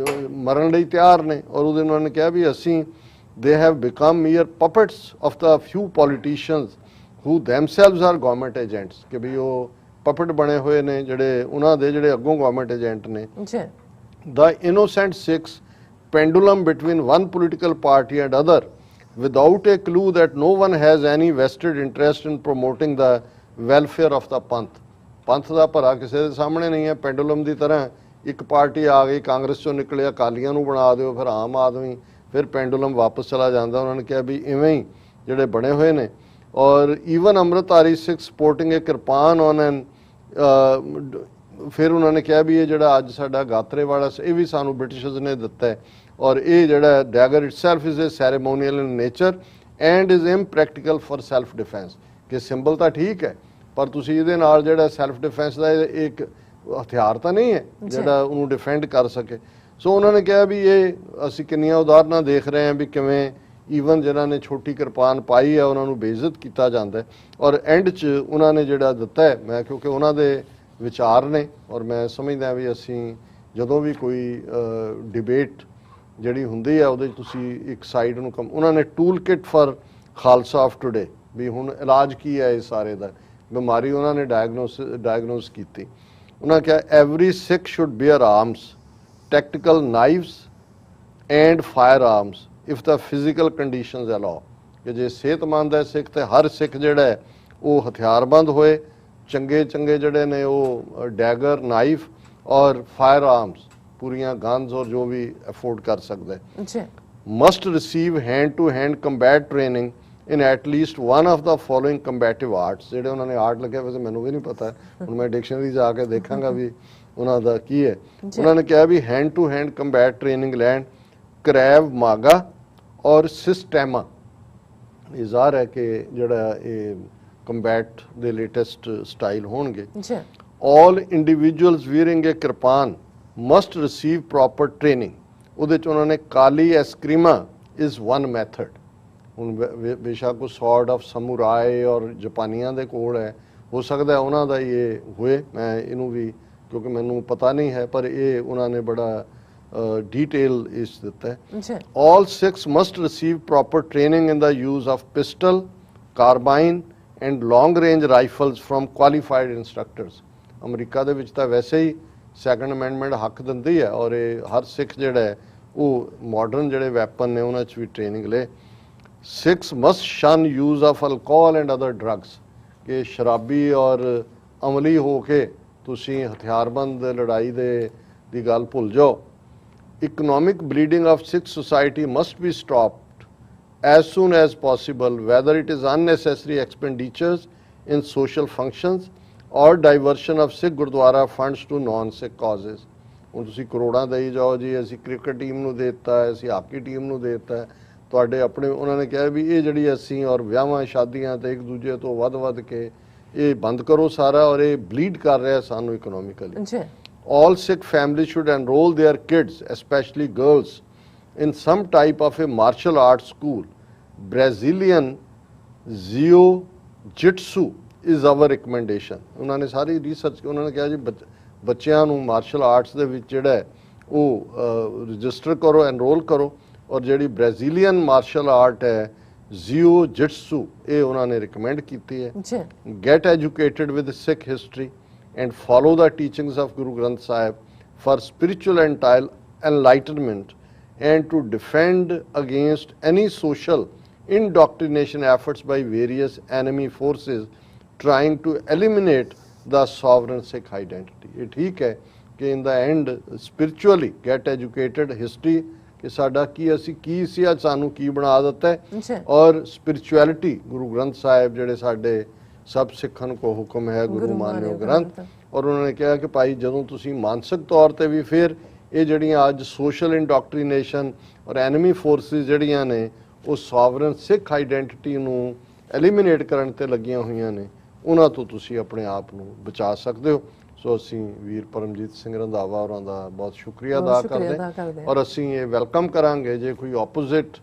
Speaker 2: ਮਰਨ ਲਈ ਤਿਆਰ ਨੇ। ਔਰ ਉਹਦੇ ਉਹਨਾਂ ਨੇ ਕਿਹਾ ਵੀ ਅਸੀਂ they have become mere puppets of the few politicians who themselves are government agents ਕਿ ਵੀ ਉਹ puppet ਬਣੇ ਹੋਏ ਨੇ ਜਿਹੜੇ ਉਹਨਾਂ ਦੇ ਜਿਹੜੇ ਅੱਗੋਂ government agent ਨੇ
Speaker 1: ਜੀ
Speaker 2: the innocent Sikhs pendulum between one political party and other without a clue that no one has any vested interest in promoting the welfare of the panth ਪੰਥ ਦਾ ਭਰਾ ਕਿਸੇ ਦੇ ਸਾਹਮਣੇ ਨਹੀਂ ਹੈ ਪੈਂਡੂਲਮ ਦੀ ਤਰ੍ਹਾਂ ਇੱਕ ਪਾਰਟੀ ਆ ਗਈ ਕਾਂਗਰਸ ਚੋਂ ਨਿਕਲਿਆ ਅਕਾਲੀਆਂ ਨੂੰ ਬਣਾ ਦਿਓ ਫਿਰ ਆਮ ਆਦਮੀ ਫਿਰ ਪੈਂਡੂਲਮ ਵਾਪਸ ਚਲਾ ਜਾਂਦਾ ਉਹਨਾਂ ਨੇ ਕਿਹਾ ਵੀ ਇਵੇਂ ਹੀ ਜਿਹੜੇ ਬਣੇ ਹੋਏ ਨੇ or even Amritdhari Sikh sporting a kirpan on an ਫਿਰ ਉਹਨਾਂ ਨੇ ਕਿਹਾ ਵੀ ਇਹ ਜਿਹੜਾ ਅੱਜ ਸਾਡਾ ਗਾਤਰੇ ਵਾਲਾ ਇਹ ਵੀ ਸਾਨੂੰ ਬ੍ਰਿਟਿਸ਼ਰਸ ਨੇ ਦਿੱਤਾ ਹੈ ਔਰ ਇਹ ਜਿਹੜਾ dagger itself is a ceremonial in nature and is impractical for self defence ਕਿ ਸਿੰਬਲ ਤਾਂ ਠੀਕ ਹੈ ਪਰ ਤੁਸੀਂ ਇਹਦੇ ਨਾਲ ਜਿਹੜਾ ਸੈਲਫ ਡਿਫੈਂਸ ਦਾ ਇੱਕ ਹਥਿਆਰ ਤਾਂ ਨਹੀਂ ਹੈ ਜਿਹੜਾ ਉਹਨੂੰ ਡਿਫੈਂਡ ਕਰ ਸਕੇ ਸੋ ਉਹਨਾਂ ਨੇ ਕਿਹਾ ਵੀ ਇਹ ਅਸੀਂ ਕਿੰਨੀਆਂ ਉਦਾਹਰਨਾਂ ਦੇਖ ਰਹੇ ਹਾਂ ਵੀ ਕਿਵੇਂ ਈਵਨ ਜਿਨ੍ਹਾਂ ਨੇ ਛੋਟੀ ਕਿਰਪਾਨ ਪਾਈ ਹੈ ਉਹਨਾਂ ਨੂੰ ਬੇਇੱਜ਼ਤ ਕੀਤਾ ਜਾਂਦਾ ਹੈ ਔਰ ਐਂਡ 'ਚ ਉਹਨਾਂ ਨੇ ਜਿਹੜਾ ਦਿੱਤਾ ਹੈ ਮੈਂ ਕਿਉਂਕਿ ਉਹਨਾਂ ਦੇ ਵਿਚਾਰ ਨੇ ਔਰ ਮੈਂ ਸਮਝਦਾ ਵੀ ਅਸੀਂ ਜਦੋਂ ਵੀ ਕੋਈ ਡਿਬੇਟ ਜਿਹੜੀ ਹੁੰਦੀ ਹੈ ਉਹਦੇ 'ਚ ਤੁਸੀਂ ਇੱਕ ਸਾਈਡ ਨੂੰ ਉਹਨਾਂ ਨੇ tool kit for Khalsa of today ਵੀ ਹੁਣ ਇਲਾਜ ਕੀ ਹੈ ਇਸ ਸਾਰੇ ਦਾ ਬਿਮਾਰੀ ਉਹਨਾਂ ਨੇ ਡਾਇਗਨੋਸ ਕੀਤੀ ਉਹਨਾਂ ਕਿਹਾ every Sikh should bear arms tactical knives and firearms if the physical conditions allow ਕਿ ਜੇ ਸਿਹਤਮੰਦ ਹੈ ਸਿੱਖ ਤੇ ਹਰ ਸਿੱਖ ਜਿਹੜਾ ਹੈ ਉਹ ਹਥਿਆਰਬੰਦ ਹੋਏ ਚੰਗੇ ਜਿਹੜੇ ਨੇ ਉਹ dagger knife or firearms ਪੂਰੀਆਂ ਗਨਸ ਔਰ ਜੋ ਵੀ ਅਫੋਰਡ ਕਰ ਸਕਦਾ ਹੈ must receive hand to hand combat training in at least one of the following combative arts ਜਿਹੜੇ ਉਹਨਾਂ ਨੇ ਆਰਟ ਲਿਖਿਆ ਵੈਸੇ ਮੈਨੂੰ ਵੀ ਨਹੀਂ ਪਤਾ ਹੁਣ ਮੈਂ ਡਿਕਸ਼ਨਰੀ ਜਾ ਕੇ ਦੇਖਾਂਗਾ ਵੀ ਉਹਨਾਂ ਦਾ ਕੀ ਹੈ ਉਹਨਾਂ ਨੇ ਕਿਹਾ ਵੀ hand to hand combat training ਲੈਣ ਕਰੈਵ ਮਾਗਾ ਔਰ ਸਿਸਟੈਮਾ ਇਹ ਜ਼ਾਹਰ ਹੈ ਕਿ ਜਿਹੜਾ ਇਹ ਕੰਬੈਟ ਦੇ ਲੇਟੈਸਟ ਸਟਾਈਲ ਹੋਣਗੇ all individuals wearing a kirpan must receive proper training ਉਹਦੇ ਚ ਉਹਨਾਂ ਨੇ ਕਾਲੀ ਐਸਕ੍ਰੀਮਾ is one method ਹੁਣ ਬੇਸ਼ੱਕ ਉਹ ਸੌਰਡ ਆਫ ਸਮੁਰਾਏ ਔਰ ਜਾਪਾਨੀਆਂ ਦੇ ਕੋਲ ਹੈ ਹੋ ਸਕਦਾ ਉਹਨਾਂ ਦਾ ਇਹ ਹੋਏ ਮੈਂ ਇਹਨੂੰ ਵੀ ਕਿਉਂਕਿ ਮੈਨੂੰ ਪਤਾ ਨਹੀਂ ਹੈ ਪਰ ਇਹ ਉਹਨਾਂ ਨੇ ਬੜਾ ਡਿਟੇਲ ਇਸ ਦਿੱਤਾ ਹੈ all Sikhs must receive proper training in the use of pistol, carbine and long range rifles from qualified instructors America ਦੇ ਵਿੱਚ ਤਾਂ ਵੈਸੇ ਹੀ ਸੈਕੰਡ ਅਮੈਂਡਮੈਂਟ ਹੱਕ ਦਿੰਦੀ ਹੈ ਔਰ ਇਹ ਹਰ ਸਿੱਖ ਜਿਹੜਾ ਹੈ ਉਹ ਮਾਡਰਨ ਜਿਹੜੇ ਵੈਪਨ ਨੇ ਉਹਨਾਂ 'ਚ ਵੀ ਟ੍ਰੇਨਿੰਗ ਲੇ Sikhs must shun use of alcohol and other drugs ਕਿ ਸ਼ਰਾਬੀ ਔਰ ਅਮਲੀ ਹੋ ਕੇ ਤੁਸੀਂ ਹਥਿਆਰਬੰਦ ਲੜਾਈ ਦੀ ਗੱਲ ਭੁੱਲ ਜਾਓ economic bleeding of Sikh society must be stopped as soon as possible whether it is unnecessary expenditures in social functions or diversion of Sikh Gurdwara funds to non-Sikh causes ਹੁਣ ਤੁਸੀਂ ਕਰੋੜਾਂ ਦੇਈ ਜਾਓ ਜੀ ਅਸੀਂ ਕ੍ਰਿਕਟ ਟੀਮ ਨੂੰ ਦੇ ਦਿੱਤਾ ਹੈ ਅਸੀਂ ਹਾਕੀ ਟੀਮ ਨੂੰ ਦੇ ਦਿੱਤਾ ਹੈ ਤੁਹਾਡੇ ਆਪਣੇ ਉਹਨਾਂ ਨੇ ਕਿਹਾ ਵੀ ਇਹ ਜਿਹੜੀ ਅਸੀਂ ਔਰ ਵਿਆਹਾਂ ਸ਼ਾਦੀਆਂ ਤੇ ਇੱਕ ਦੂਜੇ ਤੋਂ ਵੱਧ ਕੇ ਇਹ ਬੰਦ ਕਰੋ ਸਾਰਾ ਔਰ ਇਹ ਬਲੀਡ ਕਰ ਰਿਹਾ ਸਾਨੂੰ economically all Sikh families should enroll their kids especially girls in some type of a martial arts school Brazilian jiu-jitsu is our recommendation ਉਹਨਾਂ ਨੇ ਸਾਰੀ ਰਿਸਰਚ ਉਹਨਾਂ ਨੇ ਕਿਹਾ ਜੀ ਬੱਚਿਆਂ ਨੂੰ ਮਾਰਸ਼ਲ ਆਰਟਸ ਦੇ ਵਿੱਚ ਜਿਹੜਾ ਉਹ ਰਜਿਸਟਰ ਕਰੋ ਐਨਰੋਲ ਕਰੋ ਔਰ ਜਿਹੜੀ ਬ੍ਰਾਜ਼ੀਲੀਅਨ ਮਾਰਸ਼ਲ ਆਰਟ ਹੈ ਜ਼ਿਓ ਜਿਟਸੂ ਇਹ ਉਹਨਾਂ ਨੇ ਰਿਕਮੈਂਡ ਕੀਤੀ ਹੈ get educated with Sikh history and follow the teachings of Guru Granth Sahib for spiritual enlightenment and to defend against any social indoctrination efforts by various enemy forces trying to eliminate the sovereign Sikh identity ਇਹ ਠੀਕ ਹੈ ਕਿ in the end spiritually get educated history ਕਿ ਸਾਡਾ ਕੀ ਅਸੀਂ ਕੀ ਸੀ ਅੱਜ ਸਾਨੂੰ ਕੀ ਬਣਾ ਦਿੱਤਾ ਹੈ ਔਰ ਸਪਿਰਿਚੁਅਲਿਟੀ ਗੁਰੂ ਗ੍ਰੰਥ ਸਾਹਿਬ ਜਿਹੜੇ ਸਾਡੇ ਸਭ ਸਿੱਖਣ ਕੋ ਹੁਕਮ ਹੈ ਗੁਰੂ ਮਾਨਿਓ ਗ੍ਰੰਥ ਔਰ ਉਹਨਾਂ ਨੇ ਕਿਹਾ ਕਿ ਭਾਈ ਜਦੋਂ ਤੁਸੀਂ ਮਾਨਸਿਕ ਤੌਰ ਤੇ ਵੀ ਫਿਰ ਇਹ ਜਿਹੜੀਆਂ ਅੱਜ ਸੋਸ਼ਲ ਇੰਡੋਕਟ੍ਰੀਨੇਸ਼ਨ ਔਰ ਐਨਮੀ ਫੋਰਸਿਸ ਜਿਹੜੀਆਂ ਨੇ ਉਹ ਸੋਵਰਨ ਸਿੱਖ ਆਈਡੈਂਟੀਟੀ ਨੂੰ ਐਲੀਮੀਨੇਟ ਕਰਨ ਤੇ ਲੱਗੀਆਂ ਹੋਈਆਂ ਨੇ ਉਹਨਾਂ ਤੋਂ ਤੁਸੀਂ ਆਪਣੇ ਆਪ ਨੂੰ ਬਚਾ ਸਕਦੇ ਹੋ ਸੋ ਅਸੀਂ ਵੀਰ ਪਰਮਜੀਤ ਸਿੰਘ ਰੰਧਾਵਾ ਹੋਰਾਂ ਦਾ ਬਹੁਤ ਸ਼ੁਕਰੀਆ ਅਦਾ ਕਰਦੇ ਔਰ ਅਸੀਂ ਇਹ ਵੈਲਕਮ ਕਰਾਂਗੇ ਜੇ ਕੋਈ ਆਪੋਜ਼ਿਟ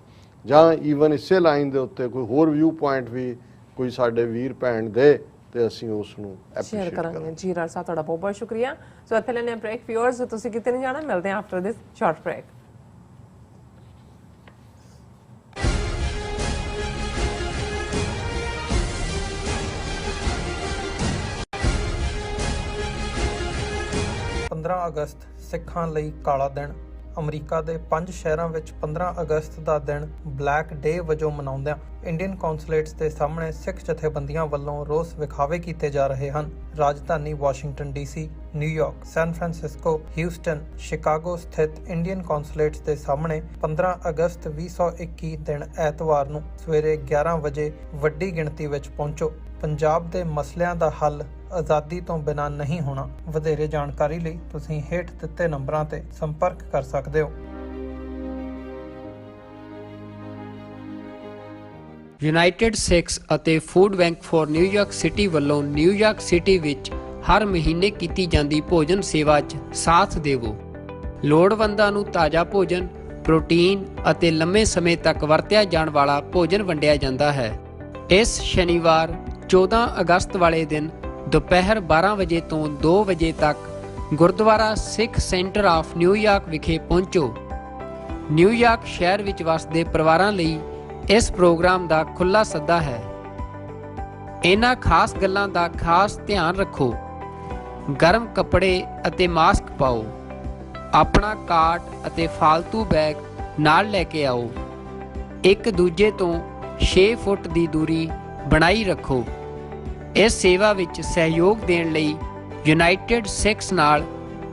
Speaker 2: ਜਾਂ ਈਵਨ ਇਸੇ ਲਾਈਨ ਦੇ ਉੱਤੇ ਕੋਈ ਹੋਰ ਵਿਊ ਪੁਆਇੰਟ ਵੀ ਕੋਈ ਸਾਡੇ ਵੀਰ ਭੈਣ ਦੇ ਤੇ ਅਸੀਂ ਉਸ ਨੂੰ ਐਪਰੀਸ਼ੀਏਟ ਕਰਾਂਗੇ
Speaker 1: ਜੀ ਰਾਜ ਸਾਹਿਬ ਤੁਹਾਡਾ ਬਹੁਤ ਬਹੁਤ ਸ਼ੁਕਰੀਆ ਸੋ ਇੱਥੇ ਲੈਣੇ ਬ੍ਰੇਕ ਵਿਊਅਰਸ ਤੁਸੀਂ ਕਿਤੇ ਨਹੀਂ ਜਾਣਾ ਮਿਲਦੇ ਹਾਂ ਆਫਟਰ ਦਿਸ ਸ਼ਾਰਟ ਬ੍ਰੇਕ
Speaker 3: 15 ਅਗਸਤ ਸਿੱਖਾਂ ਲਈ ਕਾਲਾ ਦਿਨ। ਅਮਰੀਕਾ ਦੇ 5 ਸ਼ਹਿਰਾਂ ਵਿੱਚ 15 ਅਗਸਤ ਦਾ ਦਿਨ ਬਲੈਕ ਡੇ ਵਜੋਂ ਮਨਾਉਂਦਿਆਂ ਇੰਡੀਅਨ ਕੌਂਸੂਲੇਟਸ ਦੇ ਸਾਹਮਣੇ ਸਿੱਖ ਜਥੇਬੰਦੀਆਂ ਵੱਲੋਂ ਰੋਸ ਵਿਖਾਵੇ ਕੀਤੇ ਜਾ ਰਹੇ ਹਨ। ਰਾਜਧਾਨੀ Washington DC, New York, San Francisco, Houston, Chicago ਸਥਿਤ ਇੰਡੀਅਨ ਕੌਂਸੂਲੇਟਸ ਦੇ ਸਾਹਮਣੇ 15 ਅਗਸਤ 2021 ਦਿਨ ਐਤਵਾਰ ਨੂੰ ਸਵੇਰੇ 11 ਵਜੇ ਵੱਡੀ ਗਿਣਤੀ ਵਿੱਚ ਪਹੁੰਚੋ। ਪੰਜਾਬ ਦੇ ਮਸਲਿਆਂ ਦਾ ਹੱਲ ਆਜ਼ਾਦੀ ਤੋਂ ਬਿਨਾਂ ਨਹੀਂ ਹੋਣਾ। ਵਧੇਰੇ ਜਾਣਕਾਰੀ ਲਈ ਤੁਸੀਂ ਹੇਠ ਦਿੱਤੇ ਨੰਬਰਾਂ ਤੇ ਸੰਪਰਕ ਕਰ ਸਕਦੇ ਹੋ।
Speaker 4: ਯੂਨਾਈਟਿਡ ਸਿੱਖਸ ਅਤੇ food bank for New York city ਵੱਲੋਂ ਨਿਊਯਾਰਕ ਸਿਟੀ ਵਿੱਚ ਹਰ ਮਹੀਨੇ ਕੀਤੀ ਜਾਂਦੀ ਭੋਜਨ ਸੇਵਾ 'ਚ ਸਾਥ ਦੇਵੋ। ਲੋੜਵੰਦਾਂ ਨੂੰ ਤਾਜ਼ਾ ਭੋਜਨ, ਪ੍ਰੋਟੀਨ ਅਤੇ ਲੰਮੇ ਸਮੇਂ ਤੱਕ ਵਰਤਿਆ ਜਾਣ ਵਾਲਾ ਭੋਜਨ ਵੰਡਿਆ ਜਾਂਦਾ ਹੈ। ਇਸ ਸ਼ਨੀਵਾਰ 14 ਅਗਸਤ ਵਾਲੇ ਦਿਨ ਦੁਪਹਿਰ 12 ਵਜੇ ਤੋਂ 2 ਵਜੇ ਤੱਕ ਗੁਰਦੁਆਰਾ ਸਿੱਖ ਸੈਂਟਰ ਆਫ ਨਿਊਯਾਰਕ ਵਿਖੇ ਪਹੁੰਚੋ। ਨਿਊਯਾਰਕ ਸ਼ਹਿਰ ਵਿੱਚ ਵਸਦੇ ਪਰਿਵਾਰਾਂ ਲਈ ਇਸ ਪ੍ਰੋਗਰਾਮ ਦਾ ਖੁੱਲ੍ਹਾ ਸੱਦਾ ਹੈ। ਇਹਨਾਂ ਖਾਸ ਗੱਲਾਂ ਦਾ ਖਾਸ ਧਿਆਨ ਰੱਖੋ। ਗਰਮ ਕੱਪੜੇ ਅਤੇ ਮਾਸਕ ਪਾਓ। ਆਪਣਾ ਕਾਰਟ ਅਤੇ ਫਾਲਤੂ ਬੈਗ ਨਾਲ ਲੈ ਕੇ ਆਓ। ਇੱਕ ਦੂਜੇ ਤੋਂ 6 ਫੁੱਟ ਦੀ ਦੂਰੀ ਬਣਾਈ ਰੱਖੋ। ਇਸ ਸੇਵਾ ਵਿੱਚ ਸਹਿਯੋਗ ਦੇਣ ਲਈ ਯੂਨਾਈਟਿਡ ਸਿੱਖਸ ਨਾਲ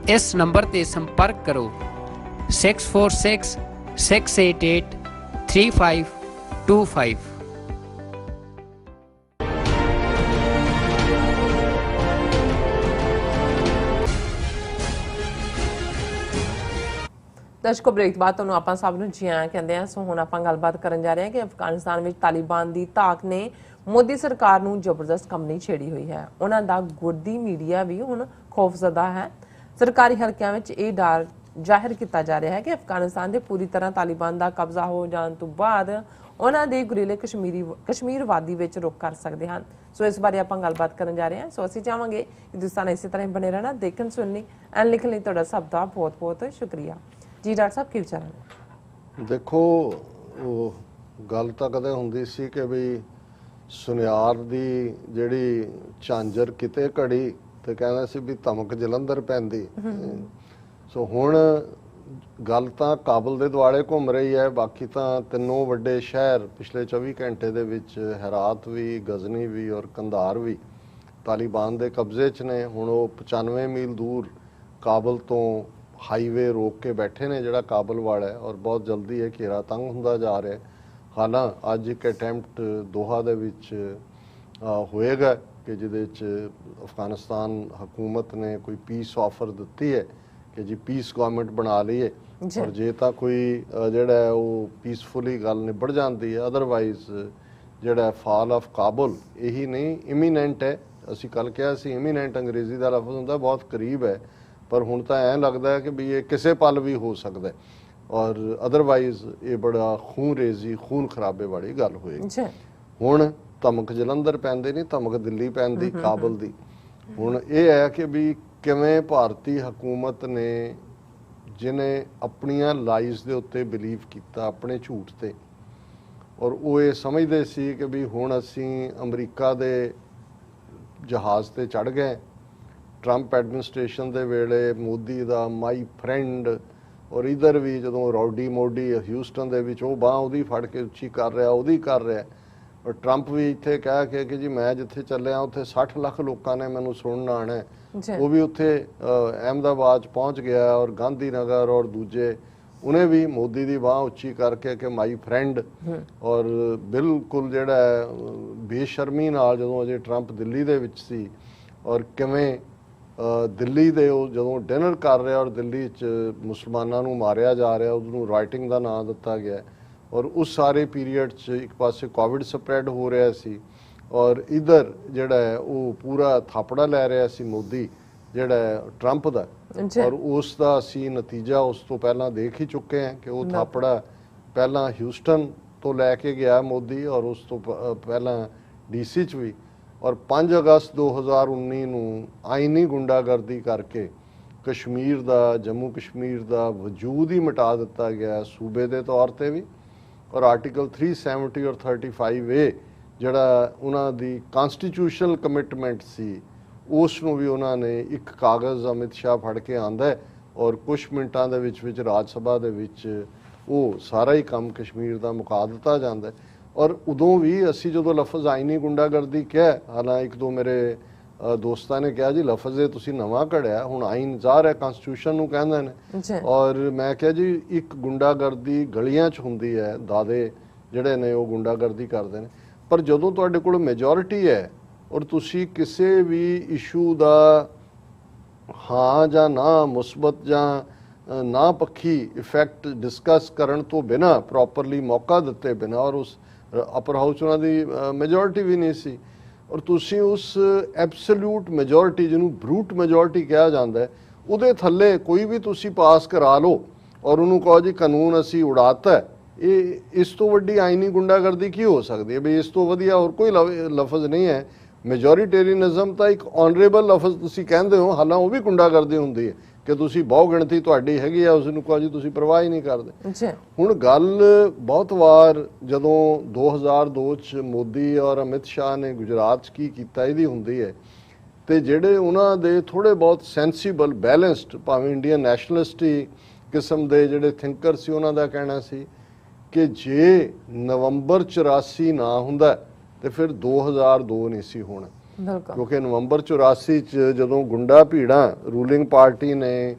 Speaker 4: ਇਸ ਨੰਬਰ ਤੇ ਸੰਪਰਕ ਕਰੋ 646-688-3525।
Speaker 1: ਦਰਸ਼ਕੋ, ਬ੍ਰੇਕ ਤੋਂ ਬਾਅਦ ਤੁਹਾਨੂੰ ਆਪਾਂ ਸਭ ਨੂੰ ਜੀ ਆਇਆਂ ਕਹਿੰਦੇ ਆ। ਸੋ ਹੁਣ ਆਪਾਂ ਗੱਲਬਾਤ ਕਰਨ ਜਾ ਰਹੇ ਹਾਂ ਕਿ ਅਫਗਾਨਿਸਤਾਨ ਵਿੱਚ ਤਾਲਿਬਾਨ ਦੀ ਧਾਕ ਨੇ ਮੋਦੀ ਸਰਕਾਰ ਨੂੰ ਜ਼ਬਰਦਸਤ ਕੰਬਣੀ ਛੇੜੀ ਹੋਈ ਹੈ। ਉਹਨਾਂ ਦਾ ਗੁਰਦੀ ਮੀਡੀਆ ਵੀ ਹੁਣ ਖੌਫਜ਼ਦਾ ਹੈ। ਸਰਕਾਰੀ ਹਲਕਿਆਂ ਵਿੱਚ ਇਹ ਡਰ ਜ਼ਾਹਿਰ ਕੀਤਾ ਜਾ ਰਿਹਾ ਹੈ ਕਿ ਅਫਗਾਨਿਸਤਾਨ ਦੇ ਪੂਰੀ ਤਰ੍ਹਾਂ ਤਾਲਿਬਾਨ ਦਾ ਕਬਜ਼ਾ ਹੋ ਜਾਣ ਤੋਂ ਬਾਅਦ ਉਹਨਾਂ ਦੇ ਗੁਰੀਲੇ ਕਸ਼ਮੀਰ ਵਾਦੀ ਵਿੱਚ ਰੁਕ ਕਰ ਸਕਦੇ ਹਨ। ਸੋ ਇਸ ਬਾਰੇ ਆਪਾਂ ਗੱਲਬਾਤ ਕਰਨ ਜਾ ਰਹੇ ਹਾਂ। ਸੋ ਅਸੀਂ ਚਾਹਾਂਗੇ ਕਿ ਤੁਸੀਂ ਸਾਨੂੰ ਇਸੇ ਤਰ੍ਹਾਂ ਬਣੇ ਰਹਿਣਾ, ਦੇਖਣ ਸੁਣਨ ਲਈ ਐਂਡ ਲਿਖਣ ਲਈ ਤੁਹਾਡਾ ਸਭ ਦਾ ਬਹੁਤ ਬਹੁਤ ਸ਼ੁਕਰੀਆ ਜੀ। ਡਾਕਟਰ ਸਾਹਿਬ, ਕੀ ਵਿਚਾਰ ਨੇ?
Speaker 2: ਦੇਖੋ, ਉਹ ਗੱਲ ਤਾਂ ਕਦੇ ਹੁੰਦੀ ਸੀ ਕਿ ਵੀ ਸੁਨਿਆਰ ਦੀ ਜਿਹੜੀ ਝਾਂਜਰ ਕਿਤੇ ਘੜੀ ਤੇ ਕਹਿੰਦਾ ਸੀ ਵੀ ਧਮਕ ਜਲੰਧਰ ਪੈਂਦੀ। ਸੋ ਹੁਣ ਗੱਲ ਤਾਂ ਕਾਬਲ ਦੇ ਦੁਆਲੇ ਘੁੰਮ ਰਹੀ ਹੈ। ਬਾਕੀ ਤਾਂ ਤਿੰਨੋਂ ਵੱਡੇ ਸ਼ਹਿਰ ਪਿਛਲੇ 24 ਘੰਟੇ ਦੇ ਵਿੱਚ ਹੈਰਾਤ ਵੀ, ਗਜ਼ਨੀ ਵੀ ਔਰ ਕੰਧਾਰ ਵੀ ਤਾਲਿਬਾਨ ਦੇ ਕਬਜ਼ੇ 'ਚ ਨੇ। ਹੁਣ ਉਹ 95 ਮੀਲ ਦੂਰ ਕਾਬਲ ਤੋਂ ਹਾਈਵੇ ਰੋਕ ਕੇ ਬੈਠੇ ਨੇ ਜਿਹੜਾ ਕਾਬਲ ਵਾਲਾ ਹੈ, ਔਰ ਬਹੁਤ ਜਲਦੀ ਇਹ ਘੇਰਾ ਤੰਗ ਹੁੰਦਾ ਜਾ ਰਿਹਾ। ਹਾਲਾਂ ਅੱਜ ਇੱਕ ਅਟੈਂਪਟ ਦੋਹਾ ਦੇ ਵਿੱਚ ਹੋਏਗਾ ਕਿ ਜਿਹਦੇ 'ਚ ਅਫਗਾਨਿਸਤਾਨ ਹਕੂਮਤ ਨੇ ਕੋਈ ਪੀਸ ਆਫਰ ਦਿੱਤੀ ਹੈ ਕਿ ਜੀ ਪੀਸ ਗਵਰਨਮੈਂਟ ਬਣਾ ਲਈਏ, ਔਰ ਜੇ ਤਾਂ ਕੋਈ ਜਿਹੜਾ ਉਹ ਪੀਸਫੁਲੀ ਗੱਲ ਨਿਬੜ ਜਾਂਦੀ ਹੈ। ਅਦਰਵਾਈਜ਼ ਜਿਹੜਾ ਫਾਲ ਆਫ ਕਾਬੁਲ ਇਹੀ ਨਹੀਂ, ਇਮੀਨੈਂਟ ਹੈ। ਅਸੀਂ ਕੱਲ ਕਿਹਾ ਸੀ ਇਮੀਨੈਂਟ ਅੰਗਰੇਜ਼ੀ ਦਾ ਲਫ਼ਜ਼ ਹੁੰਦਾ, ਬਹੁਤ ਕਰੀਬ ਹੈ, ਪਰ ਹੁਣ ਤਾਂ ਐਂ ਲੱਗਦਾ ਹੈ ਕਿ ਵੀ ਇਹ ਕਿਸੇ ਪਲ ਵੀ ਹੋ ਸਕਦਾ ਔਰ ਅਦਰਵਾਈਜ਼ ਇਹ ਬੜਾ ਖੂਨਰੇਜ਼ੀ, ਖੂਨ ਖਰਾਬੇ ਵਾਲੀ ਗੱਲ ਹੋਏਗੀ। ਹੁਣ ਧਮਕ ਜਲੰਧਰ ਪੈਂਦੇ ਨਹੀਂ, ਧਮਕ ਦਿੱਲੀ ਪੈਂਦੀ, ਕਾਬਲ ਦੀ। ਹੁਣ ਇਹ ਹੈ ਕਿ ਵੀ ਕਿਵੇਂ ਭਾਰਤੀ ਹਕੂਮਤ ਨੇ, ਜਿਹਨੇ ਆਪਣੀਆਂ ਲਾਈਜ਼ ਦੇ ਉੱਤੇ ਬਿਲੀਵ ਕੀਤਾ, ਆਪਣੇ ਝੂਠ ਤੇ, ਔਰ ਉਹ ਇਹ ਸਮਝਦੇ ਸੀ ਕਿ ਵੀ ਹੁਣ ਅਸੀਂ ਅਮਰੀਕਾ ਦੇ ਜਹਾਜ਼ ਤੇ ਚੜ੍ਹ ਗਏ। ਟਰੰਪ ਐਡਮਿਨਿਸਟ੍ਰੇਸ਼ਨ ਦੇ ਵੇਲੇ ਮੋਦੀ ਦਾ ਮਾਈ ਫਰੈਂਡ, ਔਰ ਇਧਰ ਵੀ ਜਦੋਂ ਰੌਡੀ ਮੋਡੀ ਹਿਊਸਟਨ ਦੇ ਵਿੱਚ ਉਹ ਬਾਂਹ ਉਹਦੀ ਫੜ ਕੇ ਉੱਚੀ ਕਰ ਰਿਹਾ, ਉਹਦੀ ਕਰ ਰਿਹਾ। ਔਰ ਟਰੰਪ ਵੀ ਇੱਥੇ ਕਹਿ ਕੇ ਕਿ ਜੀ ਮੈਂ ਜਿੱਥੇ ਚੱਲਿਆ ਉੱਥੇ 60 ਲੱਖ ਲੋਕਾਂ ਨੇ ਮੈਨੂੰ ਸੁਣਨ ਆਉਣਾ, ਉਹ ਵੀ ਉੱਥੇ ਅਹਿਮਦਾਬਾਦ ਪਹੁੰਚ ਗਿਆ। ਔਰ ਗਾਂਧੀ ਨਗਰ ਔਰ ਦੂਜੇ ਉਹਨੇ ਵੀ ਮੋਦੀ ਦੀ ਬਾਂਹ ਉੱਚੀ ਕਰਕੇ ਕਿ ਮਾਈ ਫਰੈਂਡ। ਔਰ ਬਿਲਕੁਲ ਜਿਹੜਾ ਬੇਸ਼ਰਮੀ ਨਾਲ ਜਦੋਂ ਅਜੇ ਟਰੰਪ ਦਿੱਲੀ ਦੇ ਵਿੱਚ ਸੀ, ਔਰ ਕਿਵੇਂ ਦਿੱਲੀ ਦੇ ਉਹ ਜਦੋਂ ਡਿਨਰ ਕਰ ਰਿਹਾ ਔਰ ਦਿੱਲੀ 'ਚ ਮੁਸਲਮਾਨਾਂ ਨੂੰ ਮਾਰਿਆ ਜਾ ਰਿਹਾ, ਉਹਨੂੰ ਰਾਈਟਿੰਗ ਦਾ ਨਾਂ ਦਿੱਤਾ ਗਿਆ। ਔਰ ਉਸ ਸਾਰੇ ਪੀਰੀਅਡ 'ਚ ਇੱਕ ਪਾਸੇ ਕੋਵਿਡ ਸਪਰੈਡ ਹੋ ਰਿਹਾ ਸੀ, ਔਰ ਇਧਰ ਜਿਹੜਾ ਹੈ ਉਹ ਪੂਰਾ ਥਾਪੜਾ ਲੈ ਰਿਹਾ ਸੀ ਮੋਦੀ ਜਿਹੜਾ ਟਰੰਪ ਦਾ। ਔਰ ਉਸ ਦਾ ਅਸੀਂ ਨਤੀਜਾ ਉਸ ਤੋਂ ਪਹਿਲਾਂ ਦੇਖ ਹੀ ਚੁੱਕੇ ਹਾਂ ਕਿ ਉਹ ਥਾਪੜਾ ਪਹਿਲਾਂ ਹਿਊਸਟਨ ਤੋਂ ਲੈ ਕੇ ਗਿਆ ਮੋਦੀ, ਔਰ ਉਸ ਤੋਂ ਪਹਿਲਾਂ DC 'ਚ ਵੀ। ਔਰ 5 ਅਗਸਤ 2019 ਨੂੰ ਆਈਨੀ ਗੁੰਡਾਗਰਦੀ ਕਰਕੇ ਕਸ਼ਮੀਰ ਦਾ, ਜੰਮੂ ਕਸ਼ਮੀਰ ਦਾ ਵਜੂਦ ਹੀ ਮਿਟਾ ਦਿੱਤਾ ਗਿਆ ਸੂਬੇ ਦੇ ਤੌਰ ਤੇ ਵੀ। ਔਰ ਆਰਟੀਕਲ 370 ਔਰ 35A ਜਿਹੜਾ ਉਹਨਾਂ ਦੀ ਕਨਸਟੀਟਿਊਸ਼ਨਲ ਕਮਿਟਮੈਂਟ ਸੀ, ਉਸ ਨੂੰ ਵੀ ਉਹਨਾਂ ਨੇ ਇੱਕ ਕਾਗਜ਼ ਅਮਿਤ ਸ਼ਾਹ ਫੜ ਕੇ ਆਂਦਾ ਹੈ ਔਰ ਕੁਝ ਮਿੰਟਾਂ ਦੇ ਵਿੱਚ ਰਾਜ ਸਭਾ ਦੇ ਵਿੱਚ ਉਹ ਸਾਰਾ ਹੀ ਕੰਮ ਕਸ਼ਮੀਰ ਦਾ ਮੁਕਾ ਦਿੱਤਾ ਜਾਂਦਾ ਹੈ। ਔਰ ਉਦੋਂ ਵੀ ਅਸੀਂ ਜਦੋਂ ਲਫ਼ਜ਼ ਆਈਨੀ ਗੁੰਡਾਗਰਦੀ ਕਿਹਾ, ਹਾਲਾਂ ਇੱਕ ਦੋ ਮੇਰੇ ਦੋਸਤਾਂ ਨੇ ਕਿਹਾ ਜੀ ਲਫ਼ਜ਼ ਇਹ ਤੁਸੀਂ ਨਵਾਂ ਘੜਿਆ, ਹੁਣ ਆਈਨ ਜ਼ਾਹਰ ਹੈ ਕਨਸਟੀਟਿਊਸ਼ਨ ਨੂੰ ਕਹਿੰਦੇ ਨੇ। ਔਰ ਮੈਂ ਕਿਹਾ ਜੀ ਇੱਕ ਗੁੰਡਾਗਰਦੀ ਗਲੀਆਂ 'ਚ ਹੁੰਦੀ ਹੈ, ਦਾਦੇ ਜਿਹੜੇ ਨੇ ਉਹ ਗੁੰਡਾਗਰਦੀ ਕਰਦੇ ਨੇ, ਪਰ ਜਦੋਂ ਤੁਹਾਡੇ ਕੋਲ ਮੈਜੋਰਿਟੀ ਹੈ ਔਰ ਤੁਸੀਂ ਕਿਸੇ ਵੀ ਇਸ਼ੂ ਦਾ ਹਾਂ ਜਾਂ ਨਾ, ਮੁਸਬਤ ਜਾਂ ਨਾ ਪੱਖੀ ਇਫੈਕਟ ਡਿਸਕਸ ਕਰਨ ਤੋਂ ਬਿਨਾਂ, ਪ੍ਰੋਪਰਲੀ ਮੌਕਾ ਦਿੱਤੇ ਬਿਨਾਂ, ਔਰ ਉਸ ਅਪਰ ਹਾਊਸ ਉਹਨਾਂ ਦੀ ਮੈਜੋਰਿਟੀ ਵੀ ਨਹੀਂ ਸੀ, ਔਰ ਤੁਸੀਂ ਉਸ ਐਬਸੋਲੂਟ ਮੈਜੋਰਿਟੀ ਜਿਹਨੂੰ ਬਰੂਟ ਮੈਜੋਰਿਟੀ ਕਿਹਾ ਜਾਂਦਾ ਹੈ ਉਹਦੇ ਥੱਲੇ ਕੋਈ ਵੀ ਤੁਸੀਂ ਪਾਸ ਕਰਾ ਲਓ ਔਰ ਉਹਨੂੰ ਕਹੋ ਜੀ ਕਾਨੂੰਨ ਅਸੀਂ ਉਡਾਤਾ ਹੈ, ਇਹ ਇਸ ਤੋਂ ਵੱਡੀ ਆਈਨੀ ਗੁੰਡਾਗਰਦੀ ਕੀ ਹੋ ਸਕਦੀ ਹੈ? ਵੀ ਇਸ ਤੋਂ ਵਧੀਆ ਹੋਰ ਕੋਈ ਲਫ਼ਜ਼ ਨਹੀਂ ਹੈ। ਮੈਜੋਰੀਟੇਰੀਅਨਿਜ਼ਮ ਤਾਂ ਇੱਕ ਆਨਰੇਬਲ ਲਫ਼ਜ਼ ਤੁਸੀਂ ਕਹਿੰਦੇ ਹੋ, ਹਾਲਾਂ ਉਹ ਵੀ ਗੁੰਡਾਗਰਦੀ ਹੁੰਦੀ ਹੈ ਕਿ ਤੁਸੀਂ ਬਹੁ ਗਿਣਤੀ ਤੁਹਾਡੀ ਹੈਗੀ ਆ, ਉਸ ਨੂੰ ਕਹੋ ਜੀ ਤੁਸੀਂ ਪਰਵਾਹ ਹੀ ਨਹੀਂ ਕਰਦੇ। ਹੁਣ ਗੱਲ ਬਹੁਤ ਵਾਰ ਜਦੋਂ 2002 ਚ ਮੋਦੀ ਔਰ ਅਮਿਤ ਸ਼ਾਹ ਨੇ ਗੁਜਰਾਤ 'ਚ ਕੀ ਕੀਤਾ ਇਹਦੀ ਹੁੰਦੀ ਹੈ, ਤੇ ਜਿਹੜੇ ਉਹਨਾਂ ਦੇ ਥੋੜੇ ਬਹੁਤ ਸੈਂਸੀਬਲ ਬੈਲੈਂਸਡ, ਭਾਵੇਂ ਇੰਡੀਅਨ ਨੈਸ਼ਨਲਿਸਟੀ ਕਿਸਮ ਦੇ ਜਿਹੜੇ ਥਿੰਕਰ ਸੀ, ਉਹਨਾਂ ਦਾ ਕਹਿਣਾ ਸੀ ਕਿ ਜੇ ਨਵੰਬਰ 84 ਨਾ ਹੁੰਦਾ ਤੇ ਫਿਰ 2002 ਨਹੀਂ ਸੀ ਹੋਣਾ, ਕਿਉਂਕਿ ਨਵੰਬਰ 84 ਚ ਜਦੋਂ ਗੁੰਡਾ ਭੀੜਾਂ ਰੂਲਿੰਗ ਪਾਰਟੀ ਨੇ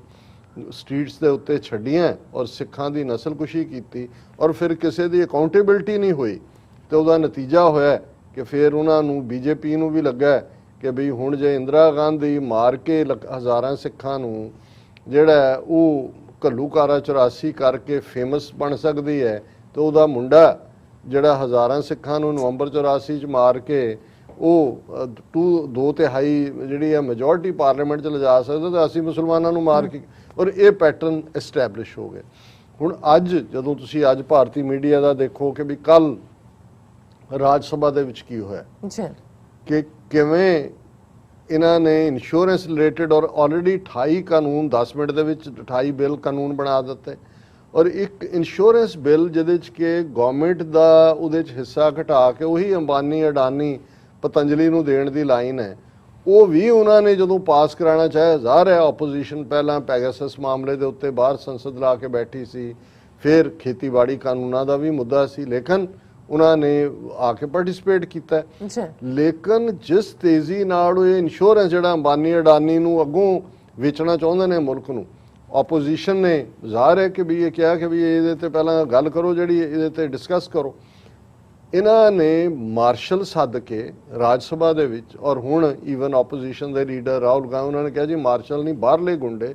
Speaker 2: ਸਟਰੀਟਸ ਦੇ ਉੱਤੇ ਛੱਡੀਆਂ ਔਰ ਸਿੱਖਾਂ ਦੀ ਨਸਲਕੁਸ਼ੀ ਕੀਤੀ ਔਰ ਫਿਰ ਕਿਸੇ ਦੀ ਅਕਾਊਂਟੇਬਿਲਟੀ ਨਹੀਂ ਹੋਈ, ਤੇ ਉਹਦਾ ਨਤੀਜਾ ਹੋਇਆ ਕਿ ਫਿਰ ਉਹਨਾਂ ਨੂੰ ਬੀਜੇਪੀ ਨੂੰ ਵੀ ਲੱਗਾ ਕਿ ਬਈ ਹੁਣ ਜੇ ਇੰਦਰਾ ਗਾਂਧੀ ਮਾਰ ਕੇ ਹਜ਼ਾਰਾਂ ਸਿੱਖਾਂ ਨੂੰ ਜਿਹੜਾ ਉਹ ਘੱਲੂਕਾਰਾ 84 ਕਰਕੇ ਫੇਮਸ ਬਣ ਸਕਦੀ ਹੈ, ਤੇ ਉਹਦਾ ਮੁੰਡਾ ਜਿਹੜਾ ਹਜ਼ਾਰਾਂ ਸਿੱਖਾਂ ਨੂੰ ਨਵੰਬਰ 84 ਚ ਮਾਰ ਕੇ ਉਹ 2/3 ਜਿਹੜੀ ਹੈ ਮੈਜੋਰਿਟੀ ਪਾਰਲੀਮੈਂਟ 'ਚ ਲਿਜਾ ਸਕਦਾ, ਤਾਂ ਅਸੀਂ ਮੁਸਲਮਾਨਾਂ ਨੂੰ ਮਾਰ ਕੇ, ਔਰ ਇਹ ਪੈਟਰਨ ਐਸਟੈਬਲਿਸ਼ ਹੋ ਗਏ। ਹੁਣ ਅੱਜ ਜਦੋਂ ਤੁਸੀਂ ਅੱਜ ਭਾਰਤੀ ਮੀਡੀਆ ਦਾ ਦੇਖੋ ਕਿ ਵੀ ਕੱਲ ਰਾਜ ਸਭਾ ਦੇ ਵਿੱਚ ਕੀ ਹੋਇਆ ਕਿ ਕਿਵੇਂ ਇਹਨਾਂ ਨੇ ਇੰਸ਼ੋਰੈਂਸ ਰਿਲੇਟਡ ਔਰ ਆਲਰੇਡੀ 28 ਕਾਨੂੰਨ 10 ਮਿੰਟ ਦੇ ਵਿੱਚ 28 ਬਿੱਲ ਕਾਨੂੰਨ ਬਣਾ ਦਿੱਤੇ, ਔਰ ਇੱਕ ਇੰਸ਼ੋਰੈਂਸ ਬਿੱਲ ਜਿਹਦੇ 'ਚ ਕਿ ਗਵਰਨਮੈਂਟ ਦਾ ਉਹਦੇ 'ਚ ਹਿੱਸਾ ਘਟਾ ਕੇ ਉਹੀ ਅੰਬਾਨੀ ਅਡਾਨੀ ਪਤੰਜਲੀ ਨੂੰ ਦੇਣ ਦੀ ਲਾਈਨ ਹੈ, ਉਹ ਵੀ ਉਹਨਾਂ ਨੇ ਜਦੋਂ ਪਾਸ ਕਰਾਉਣਾ ਚਾਹਿਆ। ਜ਼ਾਹਰ ਹੈ ਆਪੋਜੀਸ਼ਨ ਪਹਿਲਾਂ ਪੈਗਾਸਸ ਮਾਮਲੇ ਦੇ ਉੱਤੇ ਬਾਹਰ ਸੰਸਦ ਲਾ ਕੇ ਬੈਠੀ ਸੀ, ਫਿਰ ਖੇਤੀਬਾੜੀ ਕਾਨੂੰਨਾਂ ਦਾ ਵੀ ਮੁੱਦਾ ਸੀ, ਲੇਕਿਨ ਉਹਨਾਂ ਨੇ ਆ ਕੇ ਪਾਰਟਿਸਿਪੇਟ ਕੀਤਾ। ਲੇਕਿਨ ਜਿਸ ਤੇਜ਼ੀ ਨਾਲ ਇਹ ਇੰਸ਼ੋਰੈਂਸ ਜਿਹੜਾ ਅੰਬਾਨੀ ਅਡਾਨੀ ਨੂੰ ਅੱਗੋਂ ਵੇਚਣਾ ਚਾਹੁੰਦੇ ਨੇ ਮੁਲਕ ਨੂੰ, ਆਪੋਜੀਸ਼ਨ ਨੇ ਜ਼ਾਹਰ ਹੈ ਕਿ ਵੀ ਇਹ ਕਿਹਾ ਕਿ ਵੀ ਇਹਦੇ ਤੇ ਪਹਿਲਾਂ ਗੱਲ ਕਰੋ, ਜਿਹੜੀ ਇਹਦੇ ਤੇ ਡਿਸਕਸ ਕਰੋ। ਇਹਨਾਂ ਨੇ ਮਾਰਸ਼ਲ ਸੱਦ ਕੇ ਰਾਜ ਸਭਾ ਦੇ ਵਿੱਚ, ਔਰ ਹੁਣ ਈਵਨ ਆਪੋਜੀਸ਼ਨ ਦੇ ਲੀਡਰ ਰਾਹੁਲ ਗਾਂਧੀ ਉਹਨਾਂ ਨੇ ਕਿਹਾ ਜੀ ਮਾਰਸ਼ਲ ਨਹੀਂ, ਬਾਹਰਲੇ ਗੁੰਡੇ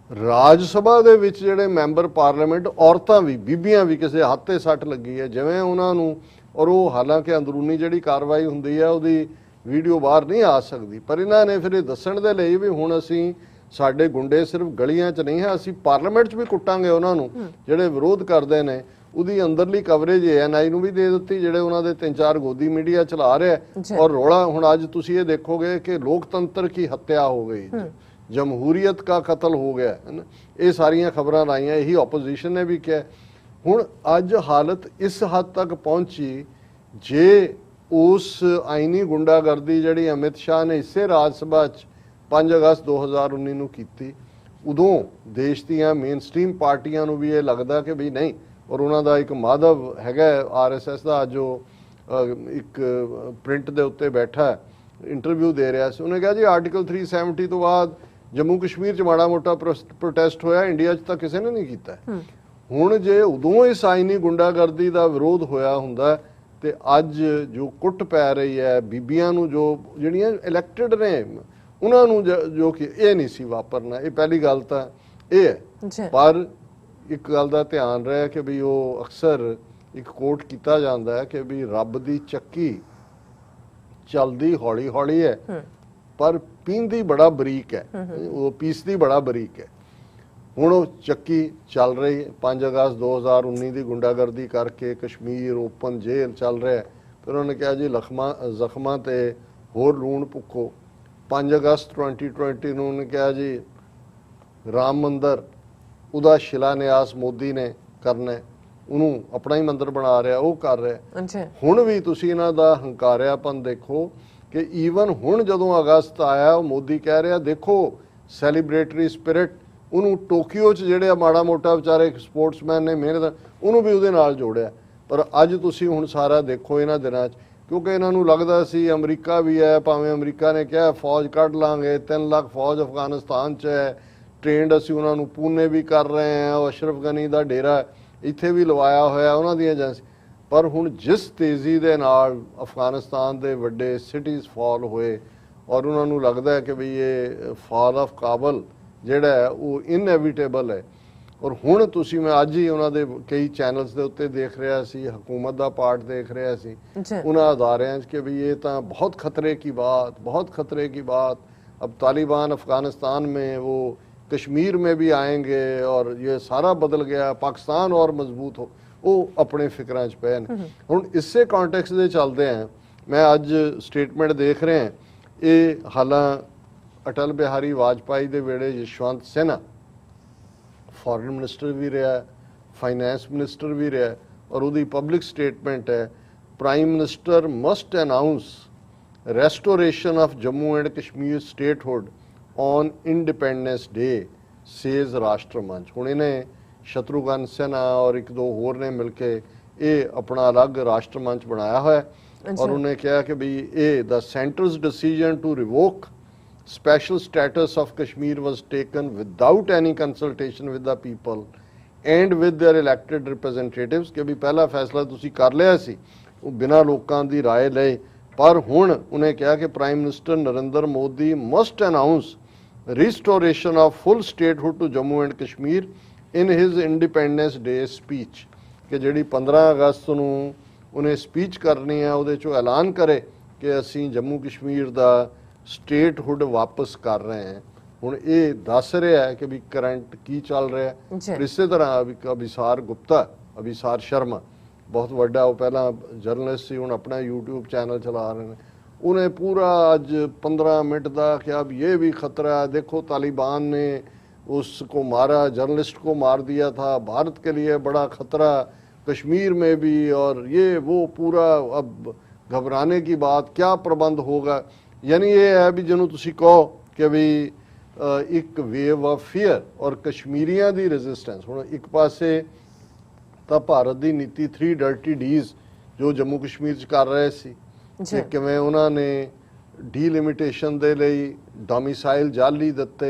Speaker 2: ਰਾਜ ਸਭਾ ਦੇ ਵਿੱਚ ਜਿਹੜੇ ਮੈਂਬਰ ਪਾਰਲੀਮੈਂਟ, ਔਰਤਾਂ ਵੀ, ਬੀਬੀਆਂ ਵੀ ਕਿਸੇ ਹੱਥ ਤੇ ਸੱਟ ਲੱਗੀ ਹੈ ਜਿਵੇਂ ਉਹਨਾਂ ਨੂੰ, ਔਰ ਉਹ ਹਾਲਾਂਕਿ ਅੰਦਰੂਨੀ ਜਿਹੜੀ ਕਾਰਵਾਈ ਹੁੰਦੀ ਹੈ ਉਹਦੀ ਵੀਡੀਓ ਬਾਹਰ ਨਹੀਂ ਆ ਸਕਦੀ, ਪਰ ਇਹਨਾਂ ਨੇ ਫਿਰ ਇਹ ਦੱਸਣ ਦੇ ਲਈ ਵੀ ਹੁਣ ਅਸੀਂ ਸਾਡੇ ਗੁੰਡੇ ਸਿਰਫ ਗਲੀਆਂ 'ਚ ਨਹੀਂ ਹੈ, ਅਸੀਂ ਪਾਰਲੀਮੈਂਟ 'ਚ ਵੀ ਕੁੱਟਾਂਗੇ ਉਹਨਾਂ ਨੂੰ ਜਿਹੜੇ ਵਿਰੋਧ ਕਰਦੇ ਨੇ। ਉਹਦੀ ਅੰਦਰਲੀ ਕਵਰੇਜ ANI ਨੂੰ ਵੀ ਦੇ ਦਿੱਤੀ, ਜਿਹੜੇ ਉਹਨਾਂ ਦੇ 3-4 ਗੋਦੀ ਮੀਡੀਆ ਚਲਾ ਰਿਹਾ, ਔਰ ਰੌਲਾ ਹੁਣ ਅੱਜ ਤੁਸੀਂ ਇਹ ਦੇਖੋਗੇ ਕਿ ਲੋਕਤੰਤਰ ਕੀ ਹੱਤਿਆ ਹੋ ਗਈ, ਜਮਹੂਰੀਅਤ ਦਾ ਕਤਲ ਹੋ ਗਿਆ, ਇਹ ਸਾਰੀਆਂ ਖਬਰਾਂ ਆਈਆਂ, ਇਹੀ ਆਪੋਜੀਸ਼ਨ ਨੇ ਵੀ ਕਿਹਾ। ਹੁਣ ਅੱਜ ਹਾਲਤ ਇਸ ਹੱਦ ਤੱਕ ਪਹੁੰਚੀ, ਜੇ ਉਸ ਆਈਨੀ ਗੁੰਡਾਗਰਦੀ ਜਿਹੜੀ ਅਮਿਤ ਸ਼ਾਹ ਨੇ ਇਸੇ ਰਾਜ ਸਭਾ 'ਚ 5 ਅਗਸਤ 2019 ਨੂੰ ਕੀਤੀ, ਉਦੋਂ ਦੇਸ਼ ਦੀਆਂ ਮੇਨ ਸਟ੍ਰੀਮ ਪਾਰਟੀਆਂ ਨੂੰ ਵੀ ਇਹ ਲੱਗਦਾ ਕਿ ਵੀ ਨਹੀਂ, ਔਰ ਉਹਨਾਂ ਦਾ ਇੱਕ ਮਾਧਵ ਹੈਗਾ RSS ਦਾ, ਜੋ ਇੱਕ ਪ੍ਰਿੰਟ ਦੇ ਉੱਤੇ ਬੈਠਾ ਇੰਟਰਵਿਊ ਦੇ ਰਿਹਾ ਸੀ, ਉਹਨੇ ਕਿਹਾ ਜੀ ਆਰਟੀਕਲ 370 ਤੋਂ ਬਾਅਦ ਜੰਮੂ ਕਸ਼ਮੀਰ 'ਚ ਮਾੜਾ ਮੋਟਾ ਪ੍ਰੋਟੈਸਟ ਹੋਇਆ, ਇੰਡੀਆ 'ਚ ਤਾਂ ਕਿਸੇ ਨੇ ਨਹੀਂ ਕੀਤਾ। ਹੁਣ ਜੇ ਉਦੋਂ ਇਸ ਆਈਨੀ ਗੁੰਡਾਗਰਦੀ ਦਾ ਵਿਰੋਧ ਹੋਇਆ ਹੁੰਦਾ ਤੇ ਅੱਜ ਜੋ ਕੁੱਟ ਪੈ ਰਹੀ ਹੈ ਬੀਬੀਆਂ ਨੂੰ, ਜੋ ਜਿਹੜੀਆਂ ਇਲੈਕਟਡ ਨੇ, ਉਹਨਾਂ ਨੂੰ ਜੋ ਕਿ ਇਹ ਨਹੀਂ ਸੀ ਵਾਪਰਨਾ। ਇਹ ਪਹਿਲੀ ਗੱਲ ਤਾਂ ਇਹ ਹੈ। ਪਰ ਇੱਕ ਗੱਲ ਦਾ ਧਿਆਨ ਰਿਹਾ ਕਿ ਵੀ ਉਹ ਅਕਸਰ ਇੱਕ ਕੋਟ ਕੀਤਾ ਜਾਂਦਾ ਹੈ ਕਿ ਵੀ ਰੱਬ ਦੀ ਚੱਕੀ ਚੱਲਦੀ ਹੌਲੀ ਹੌਲੀ ਹੈ ਪਰ ਪੀਂਦੀ ਬੜਾ ਬਰੀਕ ਹੈ, ਉਹ ਪੀਸਦੀ ਬੜਾ ਬਰੀਕ ਹੈ। ਹੁਣ ਉਹ ਚੱਕੀ ਚੱਲ ਰਹੀ, 5 ਅਗਸਤ 2019 ਦੀ ਗੁੰਡਾਗਰਦੀ ਕਰਕੇ ਕਸ਼ਮੀਰ ਓਪਨ ਜੇਲ੍ਹ ਚੱਲ ਰਿਹਾ। ਫਿਰ ਉਹਨੇ ਕਿਹਾ ਜੀ ਜ਼ਖਮਾਂ ਤੇ ਹੋਰ ਲੂਣ ਭੁੱਖੋ। 5 ਅਗਸਤ 2020 ਨੂੰ ਉਹਨੇ ਕਿਹਾ ਜੀ ਰਾਮ ਮੰਦਰ, ਉਹਦਾ ਸ਼ਿਲਾਨਿਆਸ ਮੋਦੀ ਨੇ ਕਰਨਾ, ਉਹਨੂੰ ਆਪਣਾ ਹੀ ਮੰਦਰ ਬਣਾ ਰਿਹਾ, ਉਹ ਕਰ ਰਿਹਾ। ਹੁਣ ਵੀ ਤੁਸੀਂ ਇਹਨਾਂ ਦਾ ਹੰਕਾਰਿਆਪਨ ਦੇਖੋ, ਕਿ ਈਵਨ ਹੁਣ ਜਦੋਂ ਅਗਸਤ ਆਇਆ ਉਹ ਮੋਦੀ ਕਹਿ ਰਿਹਾ ਦੇਖੋ ਸੈਲੀਬ੍ਰੇਟਰੀ ਸਪਿਰਿਟ, ਉਹਨੂੰ ਟੋਕੀਓ 'ਚ ਜਿਹੜੇ ਮਾੜਾ ਮੋਟਾ ਵਿਚਾਰੇ ਸਪੋਰਟਸਮੈਨ ਨੇ ਮਿਹਨਤ ਉਹਨੂੰ ਵੀ ਉਹਦੇ ਨਾਲ ਜੋੜਿਆ। ਪਰ ਅੱਜ ਤੁਸੀਂ ਹੁਣ ਸਾਰਾ ਦੇਖੋ ਇਹਨਾਂ ਦਿਨਾਂ 'ਚ, ਕਿਉਂਕਿ ਇਹਨਾਂ ਨੂੰ ਲੱਗਦਾ ਸੀ ਅਮਰੀਕਾ ਵੀ ਹੈ, ਭਾਵੇਂ ਅਮਰੀਕਾ ਨੇ ਕਿਹਾ ਫੌਜ ਕੱਢ ਲਾਂਗੇ, 3 ਲੱਖ ਫੌਜ ਅਫਗਾਨਿਸਤਾਨ 'ਚ ਹੈ, ਟ੍ਰੇਨਡ ਅਸੀਂ ਉਹਨਾਂ ਨੂੰ ਪੂਨੇ ਵੀ ਕਰ ਰਹੇ ਹਾਂ, ਉਹ ਅਸ਼ਰਫ ਗਨੀ ਦਾ ਡੇਰਾ ਇੱਥੇ ਵੀ ਲਵਾਇਆ ਹੋਇਆ ਉਹਨਾਂ ਦੀ ਏਜੰਸੀ। ਪਰ ਹੁਣ ਜਿਸ ਤੇਜ਼ੀ ਦੇ ਨਾਲ ਅਫਗਾਨਿਸਤਾਨ ਦੇ ਵੱਡੇ ਸਿਟੀਜ਼ ਫਾਲ ਹੋਏ ਔਰ ਉਹਨਾਂ ਨੂੰ ਲੱਗਦਾ ਹੈ ਕਿ ਵੀ ਇਹ ਫਾਲ ਆਫ ਕਾਬਲ ਜਿਹੜਾ ਹੈ ਉਹ ਇਨਐਵਿਟੇਬਲ ਹੈ। ਔਰ ਹੁਣ ਤੁਸੀਂ, ਮੈਂ ਅੱਜ ਹੀ ਉਹਨਾਂ ਦੇ ਕਈ ਚੈਨਲਸ ਦੇ ਉੱਤੇ ਦੇਖ ਰਿਹਾ ਸੀ, ਹਕੂਮਤ ਦਾ ਪਾਰਟ ਦੇਖ ਰਿਹਾ ਸੀ ਉਹਨਾਂ ਅਦਾਰਿਆਂ 'ਚ, ਕਿ ਵੀ ਇਹ ਤਾਂ ਬਹੁਤ ਖਤਰੇ की बात, बहुत खतरे की बात, अब तालिबान अफगानिस्तान में वो कश्मीर में भी आएंगे और ये सारा बदल गया, पाकिस्तान और मजबूत हो, ਉਹ ਆਪਣੇ ਫਿਕਰਾਂ 'ਚ ਪਏ ਨੇ। ਹੁਣ ਇਸੇ ਕੰਟੈਕਸਟ ਦੇ ਚੱਲਦੇ ਆ, ਮੈਂ ਅੱਜ ਸਟੇਟਮੈਂਟ ਦੇਖ ਰਿਹਾ, ਇਹ ਹਾਲਾਂ ਅਟਲ ਬਿਹਾਰੀ ਵਾਜਪਾਈ ਦੇ ਵੇਲੇ ਯਸ਼ਵੰਤ ਸਿਨਹਾ ਫੋਰਨ ਮਿਨਿਸਟਰ ਵੀ ਰਿਹਾ, ਫਾਈਨੈਂਸ ਮਿਨਿਸਟਰ ਵੀ ਰਿਹਾ, ਔਰ ਉਹਦੀ ਪਬਲਿਕ ਸਟੇਟਮੈਂਟ ਹੈ, prime minister must announce restoration of Jammu and Kashmir statehood on Independence Day, says ਰਾਸ਼ਟਰ ਮੰਚ। ਹੁਣ ਇਹਨੇ ਸ਼ਤਰੂਘਨ ਸਿਨਹਾ ਔਰ ਇੱਕ ਦੋ ਹੋਰ ਨੇ ਮਿਲ ਕੇ ਇਹ ਆਪਣਾ ਅਲੱਗ ਰਾਸ਼ਟਰ ਮੰਚ ਬਣਾਇਆ ਹੋਇਆ, ਔਰ ਉਹਨੇ ਕਿਹਾ ਕਿ ਵੀ ਇਹ the center's decision to revoke special status of Kashmir was taken without any consultation with the people and with their elected representatives, ਕਿ ਵੀ ਪਹਿਲਾ ਫੈਸਲਾ ਤੁਸੀਂ ਕਰ ਲਿਆ ਸੀ ਉਹ ਬਿਨਾਂ ਲੋਕਾਂ ਦੀ ਰਾਏ ਲਏ। ਪਰ ਹੁਣ ਉਹਨੇ ਕਿਹਾ ਕਿ prime minister Narendra Modi must announce restoration of full statehood to Jammu and Kashmir in his Independence Day speech, ਕਿ ਜਿਹੜੀ 15 ਅਗਸਤ ਨੂੰ ਉਹਨੇ ਸਪੀਚ ਕਰਨੀ ਹੈ ਉਹਦੇ 'ਚੋਂ ਐਲਾਨ ਕਰੇ ਕਿ ਅਸੀਂ ਜੰਮੂ ਕਸ਼ਮੀਰ ਦਾ ਸਟੇਟਹੁੱਡ ਵਾਪਸ ਕਰ ਰਹੇ ਹਾਂ। ਹੁਣ ਇਹ ਦੱਸ ਰਿਹਾ ਹੈ ਕਿ ਵੀ ਕਰੰਟ ਕੀ ਚੱਲ ਰਿਹਾ ਹੈ। ਇਸੇ ਤਰ੍ਹਾਂ ਅਭਿਸਾਰ ਗੁਪਤਾ, ਅਭਿਸਾਰ ਸ਼ਰਮਾ ਬਹੁਤ ਵੱਡਾ, ਉਹ ਪਹਿਲਾਂ ਜਰਨਲਿਸਟ ਸੀ, ਹੁਣ ਆਪਣਾ YouTube ਚੈਨਲ ਚਲਾ ਰਹੇ ਨੇ, उन्हें पूरा आज 15 मिनट का कि अब ये भी खतरा है, देखो तालिबान ने उसको मारा, जर्नलिस्ट को मार दिया था, भारत के लिए बड़ा खतरा कश्मीर में भी, और ये वो पूरा अब घबराने की बात, क्या प्रबंध होगा। यानी ये है भी जिन्हों तुसी कहो कि भी एक वेव ऑफ फियर और कश्मीरियां दी रेजिस्टेंस। हुण एक पासे तो भारत की नीति 3 डर्टी डीज जो जम्मू कश्मीर च कर रहे सी, ਕਿਵੇਂ ਉਹਨਾਂ ਨੇ ਡੀਲਿਮਿਟੇਸ਼ਨ ਦੇ ਲਈ ਡੋਮਿਸਾਈਲ ਜਾਲੀ ਦਿੱਤੇ,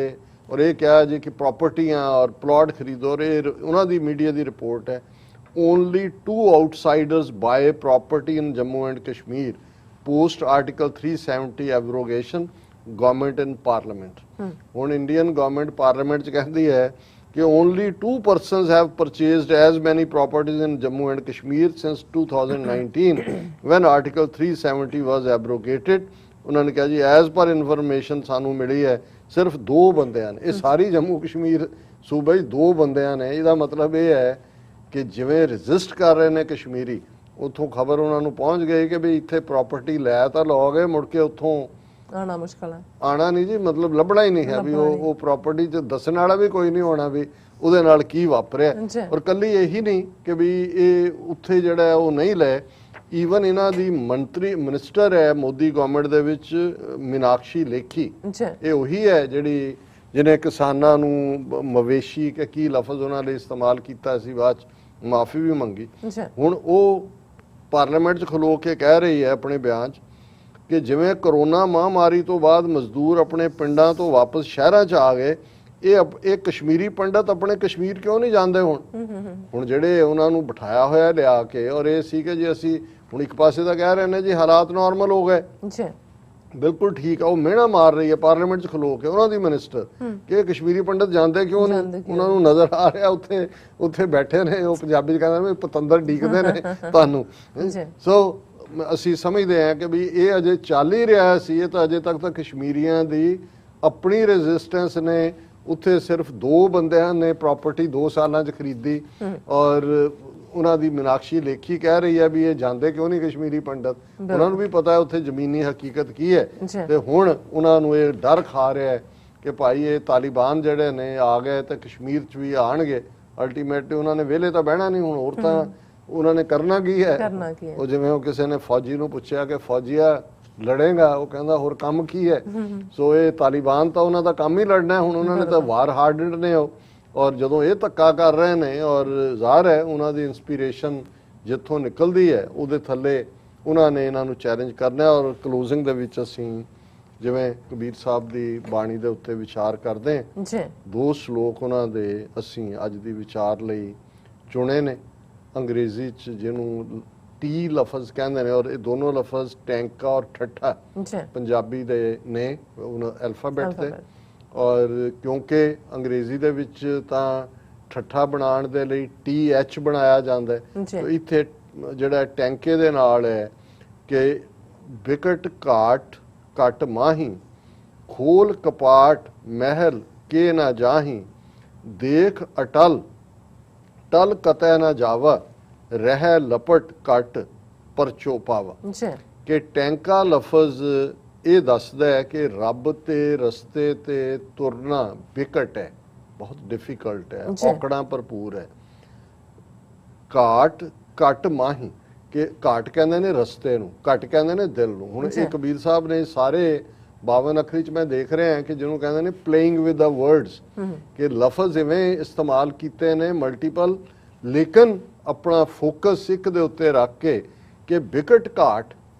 Speaker 2: ਔਰ ਇਹ ਕਿਹਾ ਜੀ ਕਿ ਪ੍ਰਾਪਰਟੀਆਂ ਔਰ ਪਲਾਟ ਖਰੀਦੋ। ਇਹ ਉਹਨਾਂ ਦੀ ਮੀਡੀਆ ਦੀ ਰਿਪੋਰਟ ਹੈ, only 2 outsiders buy property in Jammu and Kashmir post article 370 abrogation government in parliament. ਹੁਣ ਇੰਡੀਅਨ ਗਵਰਨਮੈਂਟ ਪਾਰਲੀਮੈਂਟ 'ਚ ਕਹਿੰਦੀ ਹੈ कि only 2 persons have purchased as many properties in Jammu and Kashmir since 2019 when Article 370 was abrogated। उन्होंने कहा जी as per information सानू मिली है सिर्फ 2 बंदियां ने, ये सारी जम्मू कश्मीर सूबे 2 बंदियां ने। इसका मतलब ये है कि जिवें रजिस्ट कर रहे हैं कश्मीरी, उतों खबर उन्होंने पहुँच गई कि भी इत्थे प्रॉपर्टी लै तो लोगे, मुड़ के उतों
Speaker 1: आना मुश्किल है,
Speaker 2: आना नहीं जी, मतलब ਲੱਭਣਾ ਹੀ ਨਹੀਂ ਹੈ ਵੀ ਉਹ ਪ੍ਰਾਪਰਟੀ 'ਚ ਦੱਸਣ ਵਾਲਾ ਵੀ ਕੋਈ ਨਹੀਂ ਹੋਣਾ ਵੀ ਉਹਦੇ ਨਾਲ ਕੀ ਵਾਪਰਿਆ। ਔਰ ਕੱਲੀ ਇਹੀ ਨਹੀਂ ਕਿ ਵੀ ਇਹ ਉੱਥੇ ਜਿਹੜਾ ਉਹ ਨਹੀਂ ਲੈ, ਈਵਨ ਇਹਨਾਂ ਦੀ ਮੰਤਰੀ ਮਿਨਿਸਟਰ ਹੈ ਮੋਦੀ ਗਵਰਨਮੈਂਟ ਦੇ ਵਿੱਚ ਮੀਨਾਕਸ਼ੀ ਲੇਖੀ, ਇਹ ਉਹੀ ਹੈ ਜਿਹੜੀ ਜਿਹਨੇ ਕਿਸਾਨਾਂ ਨੂੰ ਮਵੇਸ਼ੀ ਕਿ ਕੀ ਲਫ਼ਜ਼ ਉਹਨਾਂ ਲਈ ਇਸਤੇਮਾਲ ਕੀਤਾ ਸੀ, ਬਾਅਦ 'ਚ ਮਾਫੀ ਵੀ ਮੰਗੀ। ਹੁਣ ਉਹ ਪਾਰਲੀਮੈਂਟ 'ਚ ਖਲੋ ਕੇ ਕਹਿ ਰਹੀ ਹੈ ਆਪਣੇ ਬਿਆਨ 'ਚ ਕਿ ਜਿਵੇਂ ਕਰੋਨਾ ਮਹਾਮਾਰੀ ਤੋਂ ਬਾਅਦ ਮਜ਼ਦੂਰ ਆਪਣੇ ਪਿੰਡਾਂ ਤੋਂ ਵਾਪਸ ਸ਼ਹਿਰਾਂ 'ਚ ਆ ਗਏ, ਇਹ ਕਸ਼ਮੀਰੀ ਪੰਡਤ ਆਪਣੇ ਕਸ਼ਮੀਰ ਕਿਉਂ ਨਹੀਂ ਜਾਂਦੇ। ਹੁਣ ਜਿਹੜੇ ਉਹਨਾਂ ਨੂੰ ਬਿਠਾਇਆ ਹੋਇਆ ਲਿਆ ਕੇ, ਔਰ ਇਹ ਸੀ ਕਿ ਜੀ ਅਸੀਂ ਹੁਣ ਇੱਕ ਪਾਸੇ ਤਾਂ ਕਹਿ ਰਹੇ ਨੇ ਜੀ ਹਾਲਾਤ ਨਾਰਮਲ ਹੋ ਗਏ, ਬਿਲਕੁਲ ਠੀਕ ਆ, ਉਹ ਮਿਹਣਾ ਮਾਰ ਰਹੀ ਹੈ ਪਾਰਲੀਮੈਂਟ 'ਚ ਖਲੋ ਕੇ ਉਹਨਾਂ ਦੀ ਮਿਨਿਸਟਰ ਕਿ ਕਸ਼ਮੀਰੀ ਪੰਡਤ ਜਾਂਦੇ ਕਿਉਂ ਨਹੀਂ। ਉਹਨਾਂ ਨੂੰ ਨਜ਼ਰ ਆ ਰਿਹਾ ਉੱਥੇ ਬੈਠੇ ਨੇ, ਉਹ ਪੰਜਾਬੀ 'ਚ ਕਹਿੰਦੇ ਨੇ ਪਤੰਦਰ ਡੀਕਦੇ ਨੇ ਤੁਹਾਨੂੰ। ਸੋ ਅਸੀਂ ਸਮਝਦੇ ਹਾਂ ਕਿ ਵੀ ਇਹ ਅਜੇ ਚੱਲ ਹੀ ਰਿਹਾ ਸੀ, ਇਹ ਤਾਂ ਅਜੇ ਤੱਕ ਤਾਂ ਕਸ਼ਮੀਰੀਆਂ ਦੀ ਆਪਣੀ ਰੈਜ਼ਿਸਟੈਂਸ ਨੇ। ਉੱਥੇ ਸਿਰਫ 2 ਬੰਦਿਆਂ ਨੇ ਪ੍ਰਾਪਰਟੀ 2 ਸਾਲਾਂ 'ਚ ਖਰੀਦੀ, ਔਰ ਉਹਨਾਂ ਦੀ ਮੀਨਾਕਸ਼ੀ ਲੇਖੀ ਕਹਿ ਰਹੀ ਹੈ ਵੀ ਇਹ ਜਾਂਦੇ ਕਿਉਂ ਨਹੀਂ ਕਸ਼ਮੀਰੀ ਪੰਡਤ। ਉਹਨਾਂ ਨੂੰ ਵੀ ਪਤਾ ਹੈ ਉੱਥੇ ਜ਼ਮੀਨੀ ਹਕੀਕਤ ਕੀ ਹੈ, ਤੇ ਹੁਣ ਉਹਨਾਂ ਨੂੰ ਇਹ ਡਰ ਖਾ ਰਿਹਾ ਹੈ ਕਿ ਭਾਈ ਇਹ ਤਾਲਿਬਾਨ ਜਿਹੜੇ ਨੇ ਆ ਗਏ ਤੇ ਕਸ਼ਮੀਰ 'ਚ ਵੀ ਆਣਗੇ, ਅਲਟੀਮੇਟਲੀ ਉਹਨਾਂ ਨੇ ਵਿਹਲੇ ਤਾਂ ਬਹਿਣਾ ਨਹੀਂ। ਹੁਣ ਹੋਰ ਤਾਂ ਉਹਨਾਂ ਨੇ ਕਰਨਾ ਕੀ ਹੈ। ਉਹ ਜਿਵੇਂ ਉਹ ਕਿਸੇ ਨੇ ਫੌਜੀ ਨੂੰ ਪੁੱਛਿਆ ਕਿ ਫੌਜੀਆ ਲੜੇਗਾ, ਉਹ ਕਹਿੰਦਾ ਹੋਰ ਕੰਮ ਕੀ ਹੈ। ਸੋ ਇਹ ਤਾਲਿਬਾਨ ਤਾਂ ਉਹਨਾਂ ਦਾ ਕੰਮ ਹੀ ਲੜਨਾ, ਹੁਣ ਉਹਨਾਂ ਨੇ ਤਾਂ ਵਾਰ ਹਾਰਡਡ ਨੇ ਉਹ, ਔਰ ਜਦੋਂ ਇਹ ਧੱਕਾ ਕਰ ਰਹੇ ਨੇ ਔਰ ਜ਼ਾਹਰ ਹੈ ਉਹਨਾਂ ਦੀ ਇਨਸਪੀਰੇਸ਼ਨ ਜਿੱਥੋਂ ਨਿਕਲਦੀ ਹੈ ਉਹਦੇ ਥੱਲੇ ਉਹਨਾਂ ਨੇ ਇਹਨਾਂ ਨੂੰ ਚੈਲੰਜ ਕਰਨਾ। ਔਰ ਕਲੋਜ਼ਿੰਗ ਦੇ ਵਿੱਚ ਅਸੀਂ ਜਿਵੇਂ ਕਬੀਰ ਸਾਹਿਬ ਦੀ ਬਾਣੀ ਦੇ ਉੱਤੇ ਵਿਚਾਰ ਕਰਦੇ ਹਾਂ,
Speaker 1: ਜੀ
Speaker 2: 2 ਸ਼ਲੋਕ ਉਹਨਾਂ ਦੇ ਅਸੀਂ ਅੱਜ ਦੀ ਵਿਚਾਰ ਲਈ ਚੁਣੇ ਨੇ। ਅੰਗਰੇਜ਼ੀ 'ਚ ਜਿਹਨੂੰ ਟੀ ਲਫ਼ਜ਼ ਕਹਿੰਦੇ ਨੇ, ਔਰ ਇਹ ਦੋਨੋਂ ਲਫ਼ਜ਼ ਟੈਂਕਾ ਔਰ ਠੱਠਾ
Speaker 1: ਜੀ
Speaker 2: ਪੰਜਾਬੀ ਦੇ ਨੇ ਅਲਫਾਬੈਟ ਦੇ। ਔਰ ਕਿਉਂਕਿ ਅੰਗਰੇਜ਼ੀ ਦੇ ਵਿੱਚ ਤਾਂ ਠੱਠਾ ਬਣਾਉਣ ਦੇ ਲਈ TH ਬਣਾਇਆ ਜਾਂਦਾ ਹੈ,
Speaker 1: ਜੀ।
Speaker 2: ਤਾਂ ਇੱਥੇ ਜਿਹੜਾ ਟੈਂਕੇ ਦੇ ਨਾਲ ਹੈ ਕਿ ਬਿਕਟ ਘਾਟ ਘਟ ਮਾਹੀ, ਖੋਲ ਕਪਾਟ ਮਹਿਲ ਕੇ ਨਾ ਜਾਹੀ, ਦੇਖ ਅਟਲ ਟਲ ਕਤੈ ਨਾ ਜਾਵਾ, ਰਹਿ ਲਪਟ ਘਟ ਪਰਚੋ ਪਾਵਾ।
Speaker 1: ਜੀ
Speaker 2: ਕਿ ਟੈਂਕਾ ਲਫ਼ਜ਼ ਇਹ ਦੱਸਦਾ ਹੈ ਕਿ ਰੱਬ ਤੇ ਰਸਤੇ ਤੇ ਤੁਰਨਾ ਬਿਕਟ ਹੈ, ਬਹੁਤ ਡਿਫਿਕਲਟ ਹੈ,
Speaker 1: ਜੀ।
Speaker 2: ਔਕੜਾਂ ਭਰਪੂਰ ਹੈ। ਘਾਟ ਘਟ ਮਾਹੀ, ਕਿ ਘਾਟ ਕਹਿੰਦੇ ਨੇ ਰਸਤੇ ਨੂੰ, ਘਟ ਕਹਿੰਦੇ ਨੇ ਦਿਲ ਨੂੰ। ਹੁਣ
Speaker 1: ਜੀ।
Speaker 2: ਇਹ ਕਬੀਰ ਸਾਹਿਬ ਨੇ ਸਾਰੇ 52 ਅੱਖਰੀ 'ਚ ਮੈਂ ਦੇਖ ਰਿਹਾ ਕਿ ਜਿਹਨੂੰ ਕਹਿੰਦੇ ਨੇ ਪਲੇਇੰਗ ਵਿਦ ਦਾ ਵਰਡਸ, ਕਿ ਲਫ਼ਜ਼ ਇਵੇਂ ਇਸਤੇਮਾਲ ਕੀਤੇ ਨੇ ਮਲਟੀਪਲ, ਲੇਕਿਨ ਆਪਣਾ ਫੋਕਸ ਇੱਕ ਦੇ ਉੱਤੇ ਰੱਖ ਕੇ ਕਿ ਬਿਕਟ ਘਾਟ,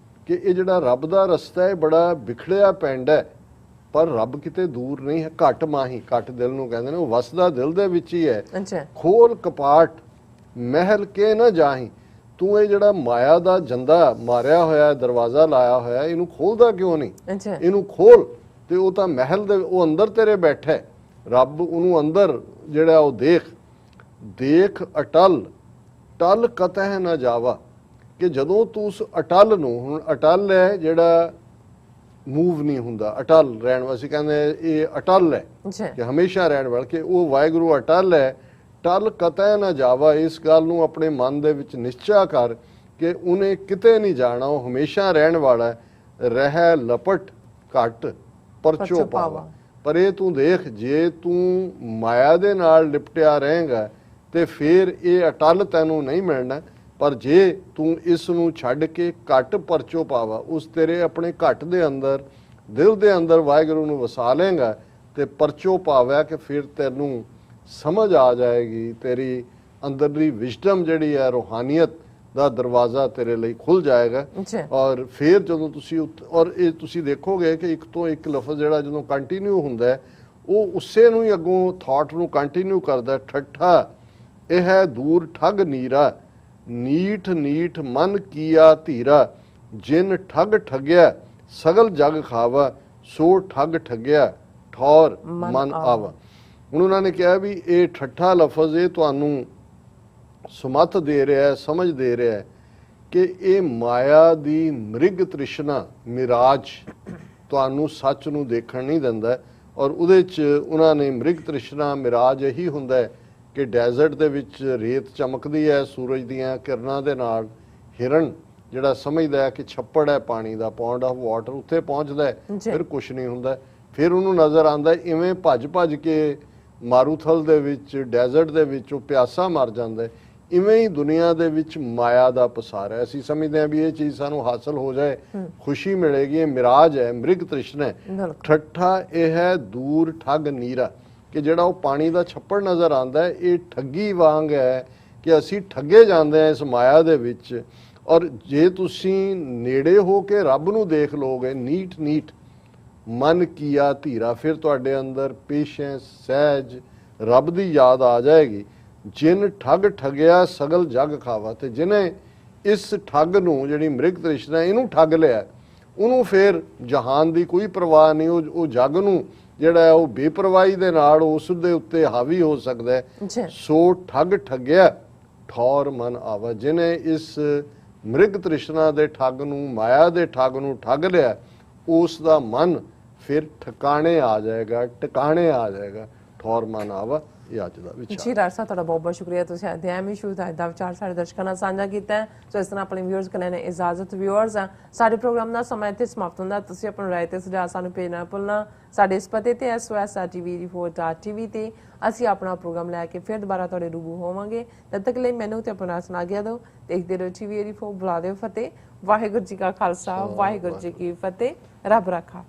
Speaker 2: ਕਿ ਇਹ ਜਿਹੜਾ ਰੱਬ ਦਾ ਰਸਤਾ ਹੈ ਬੜਾ ਵਿਖੜਿਆ ਪਿੰਡ ਹੈ, ਪਰ ਰੱਬ ਕਿਤੇ ਦੂਰ ਨਹੀਂ ਹੈ। ਘਟ ਮਾਹੀ, ਘਟ ਦਿਲ ਨੂੰ ਕਹਿੰਦੇ ਨੇ, ਉਹ ਵਸਦਾ ਦਿਲ ਦੇ ਵਿੱਚ ਹੀ ਹੈ।
Speaker 1: ਅੱਛਾ
Speaker 2: ਖੋਲ ਕਪਾਟ ਮਹਿਲ ਕੇ ਨਾ ਜਾਹੀ, ਤੂੰ ਇਹ ਜਿਹੜਾ ਮਾਇਆ ਦਾ ਜੰਦਾ ਮਾਰਿਆ ਹੋਇਆ, ਦਰਵਾਜ਼ਾ ਲਾਇਆ ਹੋਇਆ, ਇਹਨੂੰ ਖੋਲਦਾ ਕਿਉਂ ਨਹੀਂ?
Speaker 1: ਅੱਛਾ
Speaker 2: ਇਹਨੂੰ ਖੋਲ। ਤੇ ਉਹ ਤਾਂ ਮਹਿਲ ਦੇ, ਉਹ ਅੰਦਰ ਤੇਰੇ ਬੈਠਾ ਹੈ, ਰੱਬ ਉਹਨੂੰ ਅੰਦਰ ਜਿਹੜਾ ਉਹ ਦੇਖ। ਦੇਖ ਅਟਲ ਟਲ ਕਤਹਿ ਨਾ ਜਾਵਾ, ਕਿ ਜਦੋਂ ਤੂੰ ਉਸ ਅਟਲ ਨੂੰ, ਹੁਣ ਅਟਲ ਹੈ ਜਿਹੜਾ ਮੂਵ ਨਹੀਂ ਹੁੰਦਾ, ਅਟਲ ਰਹਿਣ ਵਾਸਤੇ ਕਹਿੰਦੇ ਇਹ ਅਟਲ ਹੈ
Speaker 1: ਜੀ
Speaker 2: ਕਿ ਹਮੇਸ਼ਾ ਰਹਿਣ ਵਾਲਾ, ਕਿ ਉਹ ਵਾਹਿਗੁਰੂ ਅਟਲ ਹੈ। ਟਲ ਕਤੈ ਨਾ ਜਾਵਾ, ਇਸ ਗੱਲ ਨੂੰ ਆਪਣੇ ਮਨ ਦੇ ਵਿੱਚ ਨਿਸ਼ਚਾ ਕਰ ਕਿ ਉਹਨੇ ਕਿਤੇ ਨਹੀਂ ਜਾਣਾ, ਉਹ ਹਮੇਸ਼ਾ ਰਹਿਣ ਵਾਲਾ ਹੈ। ਰਹਿ ਲਪਟ ਘਟ ਪਰਚੋ ਪਾਵਾ। ਪਰ ਇਹ ਤੂੰ ਦੇਖ, ਜੇ ਤੂੰ ਮਾਇਆ ਦੇ ਨਾਲ ਲਿਪਟਿਆ ਰਹੇਗਾ ਤੇ ਫਿਰ ਇਹ ਅਟਲ ਤੈਨੂੰ ਨਹੀਂ ਮਿਲਣਾ, ਪਰ ਜੇ ਤੂੰ ਇਸ ਨੂੰ ਛੱਡ ਕੇ ਘਟ ਪਰਚੋ ਪਾਵਾ, ਉਸ ਤੇਰੇ ਆਪਣੇ ਘਟ ਦੇ ਅੰਦਰ, ਦਿਲ ਦੇ ਅੰਦਰ ਵਾਹਿਗੁਰੂ ਨੂੰ ਵਸਾ ਲੇਗਾ ਤੇ ਪਰਚੋ ਪਾਵਿਆ, ਕਿ ਫਿਰ ਤੈਨੂੰ ਸਮਝ ਆ ਜਾਏਗੀ, ਤੇਰੀ ਅੰਦਰਲੀ ਵਿਜ਼ਡਮ ਜਿਹੜੀ ਹੈ, ਰੂਹਾਨੀਅਤ ਦਾ ਦਰਵਾਜ਼ਾ ਤੇਰੇ ਲਈ ਖੁੱਲ ਜਾਏਗਾ। ਔਰ ਫਿਰ ਜਦੋਂ ਤੁਸੀਂ ਔਰ ਇਹ ਤੁਸੀਂ ਦੇਖੋਗੇ ਕਿ ਇੱਕ ਤੋਂ ਇੱਕ ਲਫ਼ਜ਼ ਜਿਹੜਾ ਜਦੋਂ ਕੰਟੀਨਿਊ ਹੁੰਦਾ ਹੈ, ਉਹ ਉਸੇ ਨੂੰ ਹੀ ਅੱਗੋਂ ਥਾਟ ਨੂੰ ਕੰਟੀਨਿਊ ਕਰਦਾ। ਠੱਠਾ ਇਹ ਹੈ ਦੂਰ ਠੱਗ ਨੀਰਾ, ਨੀਠ ਨੀਠ ਮਨ ਕੀਆ ਧੀਰਾ, ਜਿਨ ਠੱਗ ਠੱਗਿਆ ਸਗਲ ਜਗ ਖਾਵਾ, ਸੋ ਠੱਗ ਠੱਗਿਆ ਠੌਰ ਮਨ ਆਵਾ। ਹੁਣ ਉਹਨਾਂ ਨੇ ਕਿਹਾ ਵੀ ਇਹ ਠੱਠਾ ਲਫ਼ਜ਼ ਇਹ ਤੁਹਾਨੂੰ ਸੁਮਤ ਦੇ ਰਿਹਾ ਹੈ, ਸਮਝ ਦੇ ਰਿਹਾ ਹੈ ਕਿ ਇਹ ਮਾਇਆ ਦੀ ਮ੍ਰਿਗ ਤ੍ਰਿਸ਼ਨਾ, ਮਿਰਾਜ ਤੁਹਾਨੂੰ ਸੱਚ ਨੂੰ ਦੇਖਣ ਨਹੀਂ ਦਿੰਦਾ। ਔਰ ਉਹਦੇ 'ਚ ਉਹਨਾਂ ਨੇ ਮ੍ਰਿਗ ਤ੍ਰਿਸ਼ਨਾ, ਮਿਰਾਜ ਇਹੀ ਹੁੰਦਾ ਹੈ ਕਿ ਡੈਜ਼ਰਟ ਦੇ ਵਿੱਚ ਰੇਤ ਚਮਕਦੀ ਹੈ ਸੂਰਜ ਦੀਆਂ ਕਿਰਨਾਂ ਦੇ ਨਾਲ, ਹਿਰਨ ਜਿਹੜਾ ਸਮਝਦਾ ਹੈ ਕਿ ਛੱਪੜ ਹੈ ਪਾਣੀ ਦਾ, ਪੌਂਡ ਆਫ ਵਾਟਰ, ਉੱਥੇ ਪਹੁੰਚਦਾ ਹੈ, ਫਿਰ ਕੁਛ ਨਹੀਂ ਹੁੰਦਾ। ਫਿਰ ਉਹਨੂੰ ਨਜ਼ਰ ਆਉਂਦਾ ਇਵੇਂ ਭੱਜ ਭੱਜ ਕੇ ਮਾਰੂਥਲ ਦੇ ਵਿੱਚ, ਡੈਜ਼ਰਟ ਦੇ ਵਿੱਚ ਉਹ ਪਿਆਸਾ ਮਰ ਜਾਂਦਾ ਹੈ। ਇਵੇਂ ਹੀ ਦੁਨੀਆ ਦੇ ਵਿੱਚ ਮਾਇਆ ਦਾ ਪਸਾਰ ਹੈ। ਅਸੀਂ ਸਮਝਦੇ ਹਾਂ ਵੀ ਇਹ ਚੀਜ਼ ਸਾਨੂੰ ਹਾਸਲ ਹੋ ਜਾਏ, ਖੁਸ਼ੀ ਮਿਲੇਗੀ, ਇਹ ਮਿਰਾਜ ਹੈ, ਮ੍ਰਿਗ ਤ੍ਰਿਸ਼ਨਾ ਹੈ। ਠੱਠਾ ਇਹ ਹੈ ਦੂਰ ਠੱਗ ਨੀਰਾ, ਕਿ ਜਿਹੜਾ ਉਹ ਪਾਣੀ ਦਾ ਛੱਪੜ ਨਜ਼ਰ ਆਉਂਦਾ ਹੈ, ਇਹ ਠੱਗੀ ਵਾਂਗ ਹੈ ਕਿ ਅਸੀਂ ਠੱਗੇ ਜਾਂਦੇ ਹਾਂ ਇਸ ਮਾਇਆ ਦੇ ਵਿੱਚ। ਔਰ ਜੇ ਤੁਸੀਂ ਨੇੜੇ ਹੋ ਕੇ ਰੱਬ ਨੂੰ ਦੇਖ ਲੋਗੇ, ਨੀਟ ਨੀਟ ਮਨ ਕੀਆ ਧੀਰਾ, ਫਿਰ ਤੁਹਾਡੇ ਅੰਦਰ ਪੇਸ਼ੈਂਸ, ਸਹਿਜ, ਰੱਬ ਦੀ ਯਾਦ ਆ ਜਾਏਗੀ। ਜਿਨ ਠੱਗ ਠੱਗਿਆ ਸਗਲ ਜਗ ਖਾਵਾ, ਤੇ ਜਿਹਨੇ ਇਸ ਠੱਗ ਨੂੰ, ਜਿਹੜੀ ਮ੍ਰਿਗ ਤ੍ਰਿਸ਼ਨਾ, ਇਹਨੂੰ ਠੱਗ ਲਿਆ, ਉਹਨੂੰ ਫਿਰ ਜਹਾਨ ਦੀ ਕੋਈ ਪਰਵਾਹ ਨਹੀਂ। ਉਹ ਜਗ ਨੂੰ ਜਿਹੜਾ ਹੈ ਉਹ ਬੇਪਰਵਾਹੀ ਦੇ ਨਾਲ ਉਸ ਦੇ ਉੱਤੇ ਹਾਵੀ ਹੋ ਸਕਦਾ ਹੈ। ਸੋ ਠੱਗ ਠੱਗਿਆ ਠੌਰ ਮਨ ਆਵਾ, ਜਿਹਨੇ ਇਸ ਮ੍ਰਿਗ ਤ੍ਰਿਸ਼ਨਾ ਦੇ ਠੱਗ ਨੂੰ, ਮਾਇਆ ਦੇ ਠੱਗ ਨੂੰ ਠੱਗ ਲਿਆ, ਉਸ ਦਾ ਮਨ ਫਿਰ ਠਿਕਾਣੇ ਆ ਜਾਏਗਾ, ਟਿਕਾਣੇ ਆ ਜਾਏਗਾ। ਠੌਰ ਮਨ ਆਵਾ, ਇਹ ਅੱਜ ਦਾ ਵਿਚਾਰ।
Speaker 1: ਜੀ ਡਾਕਟਰ ਸਾਹਿਬ ਤੁਹਾਡਾ ਬਹੁਤ ਬਹੁਤ ਸ਼ੁਕਰੀਆ, ਤੁਸੀਂ ਅਧਿਐਨ ਇਸ਼ੂ ਦਾ ਵਿਚਾਰ ਸਾਡੇ ਦਰਸ਼ਕਾਂ ਨਾਲ ਸਾਂਝਾ ਕੀਤਾ ਹੈ। ਸੋ ਇਸ ਤਰ੍ਹਾਂ ਆਪਣੇ ਵਿਊਅਰਸ ਕੋਲ ਇਜਾਜ਼ਤ। ਵਿਊਅਰਸ ਸਾਡੇ ਪ੍ਰੋਗਰਾਮ ਦਾ ਸਮਾਂ ਇੱਥੇ ਸਮਾਪਤ ਹੁੰਦਾ। ਤੁਸੀਂ ਆਪਣੀ ਰਾਏ ਤੇ ਸੁਝਾਅ ਸਾਨੂੰ ਭੇਜਣਾ ਨਾ ਭੁੱਲਣਾ। ਸਾਡੇ ਇਸ ਪਤੇ ਤੇ sos@tv4.tv ਤੇ ਅਸੀਂ ਆਪਣਾ ਪ੍ਰੋਗਰਾਮ ਲੈ ਕੇ ਫਿਰ ਦੁਬਾਰਾ ਤੁਹਾਡੇ ਰੂਬਰੂ ਹੋਵਾਂਗੇ। ਤਦ ਤੱਕ ਲਈ ਮੈਨੂੰ ਤੇ ਆਪਣਾ ਸੁਣਾ ਗਿਆ ਦਿਓ। ਦੇਖਦੇ ਰਹੋ TV 84। ਬੁਲਾ ਦਿਓ ਫਤਿਹ। ਵਾਹਿਗੁਰੂ ਜੀ ਕਾ ਖਾਲਸਾ, ਵਾਹਿਗੁਰੂ ਜੀ ਕੀ ਫਤਿਹ। ਰੱਬ ਰਾਖਾ।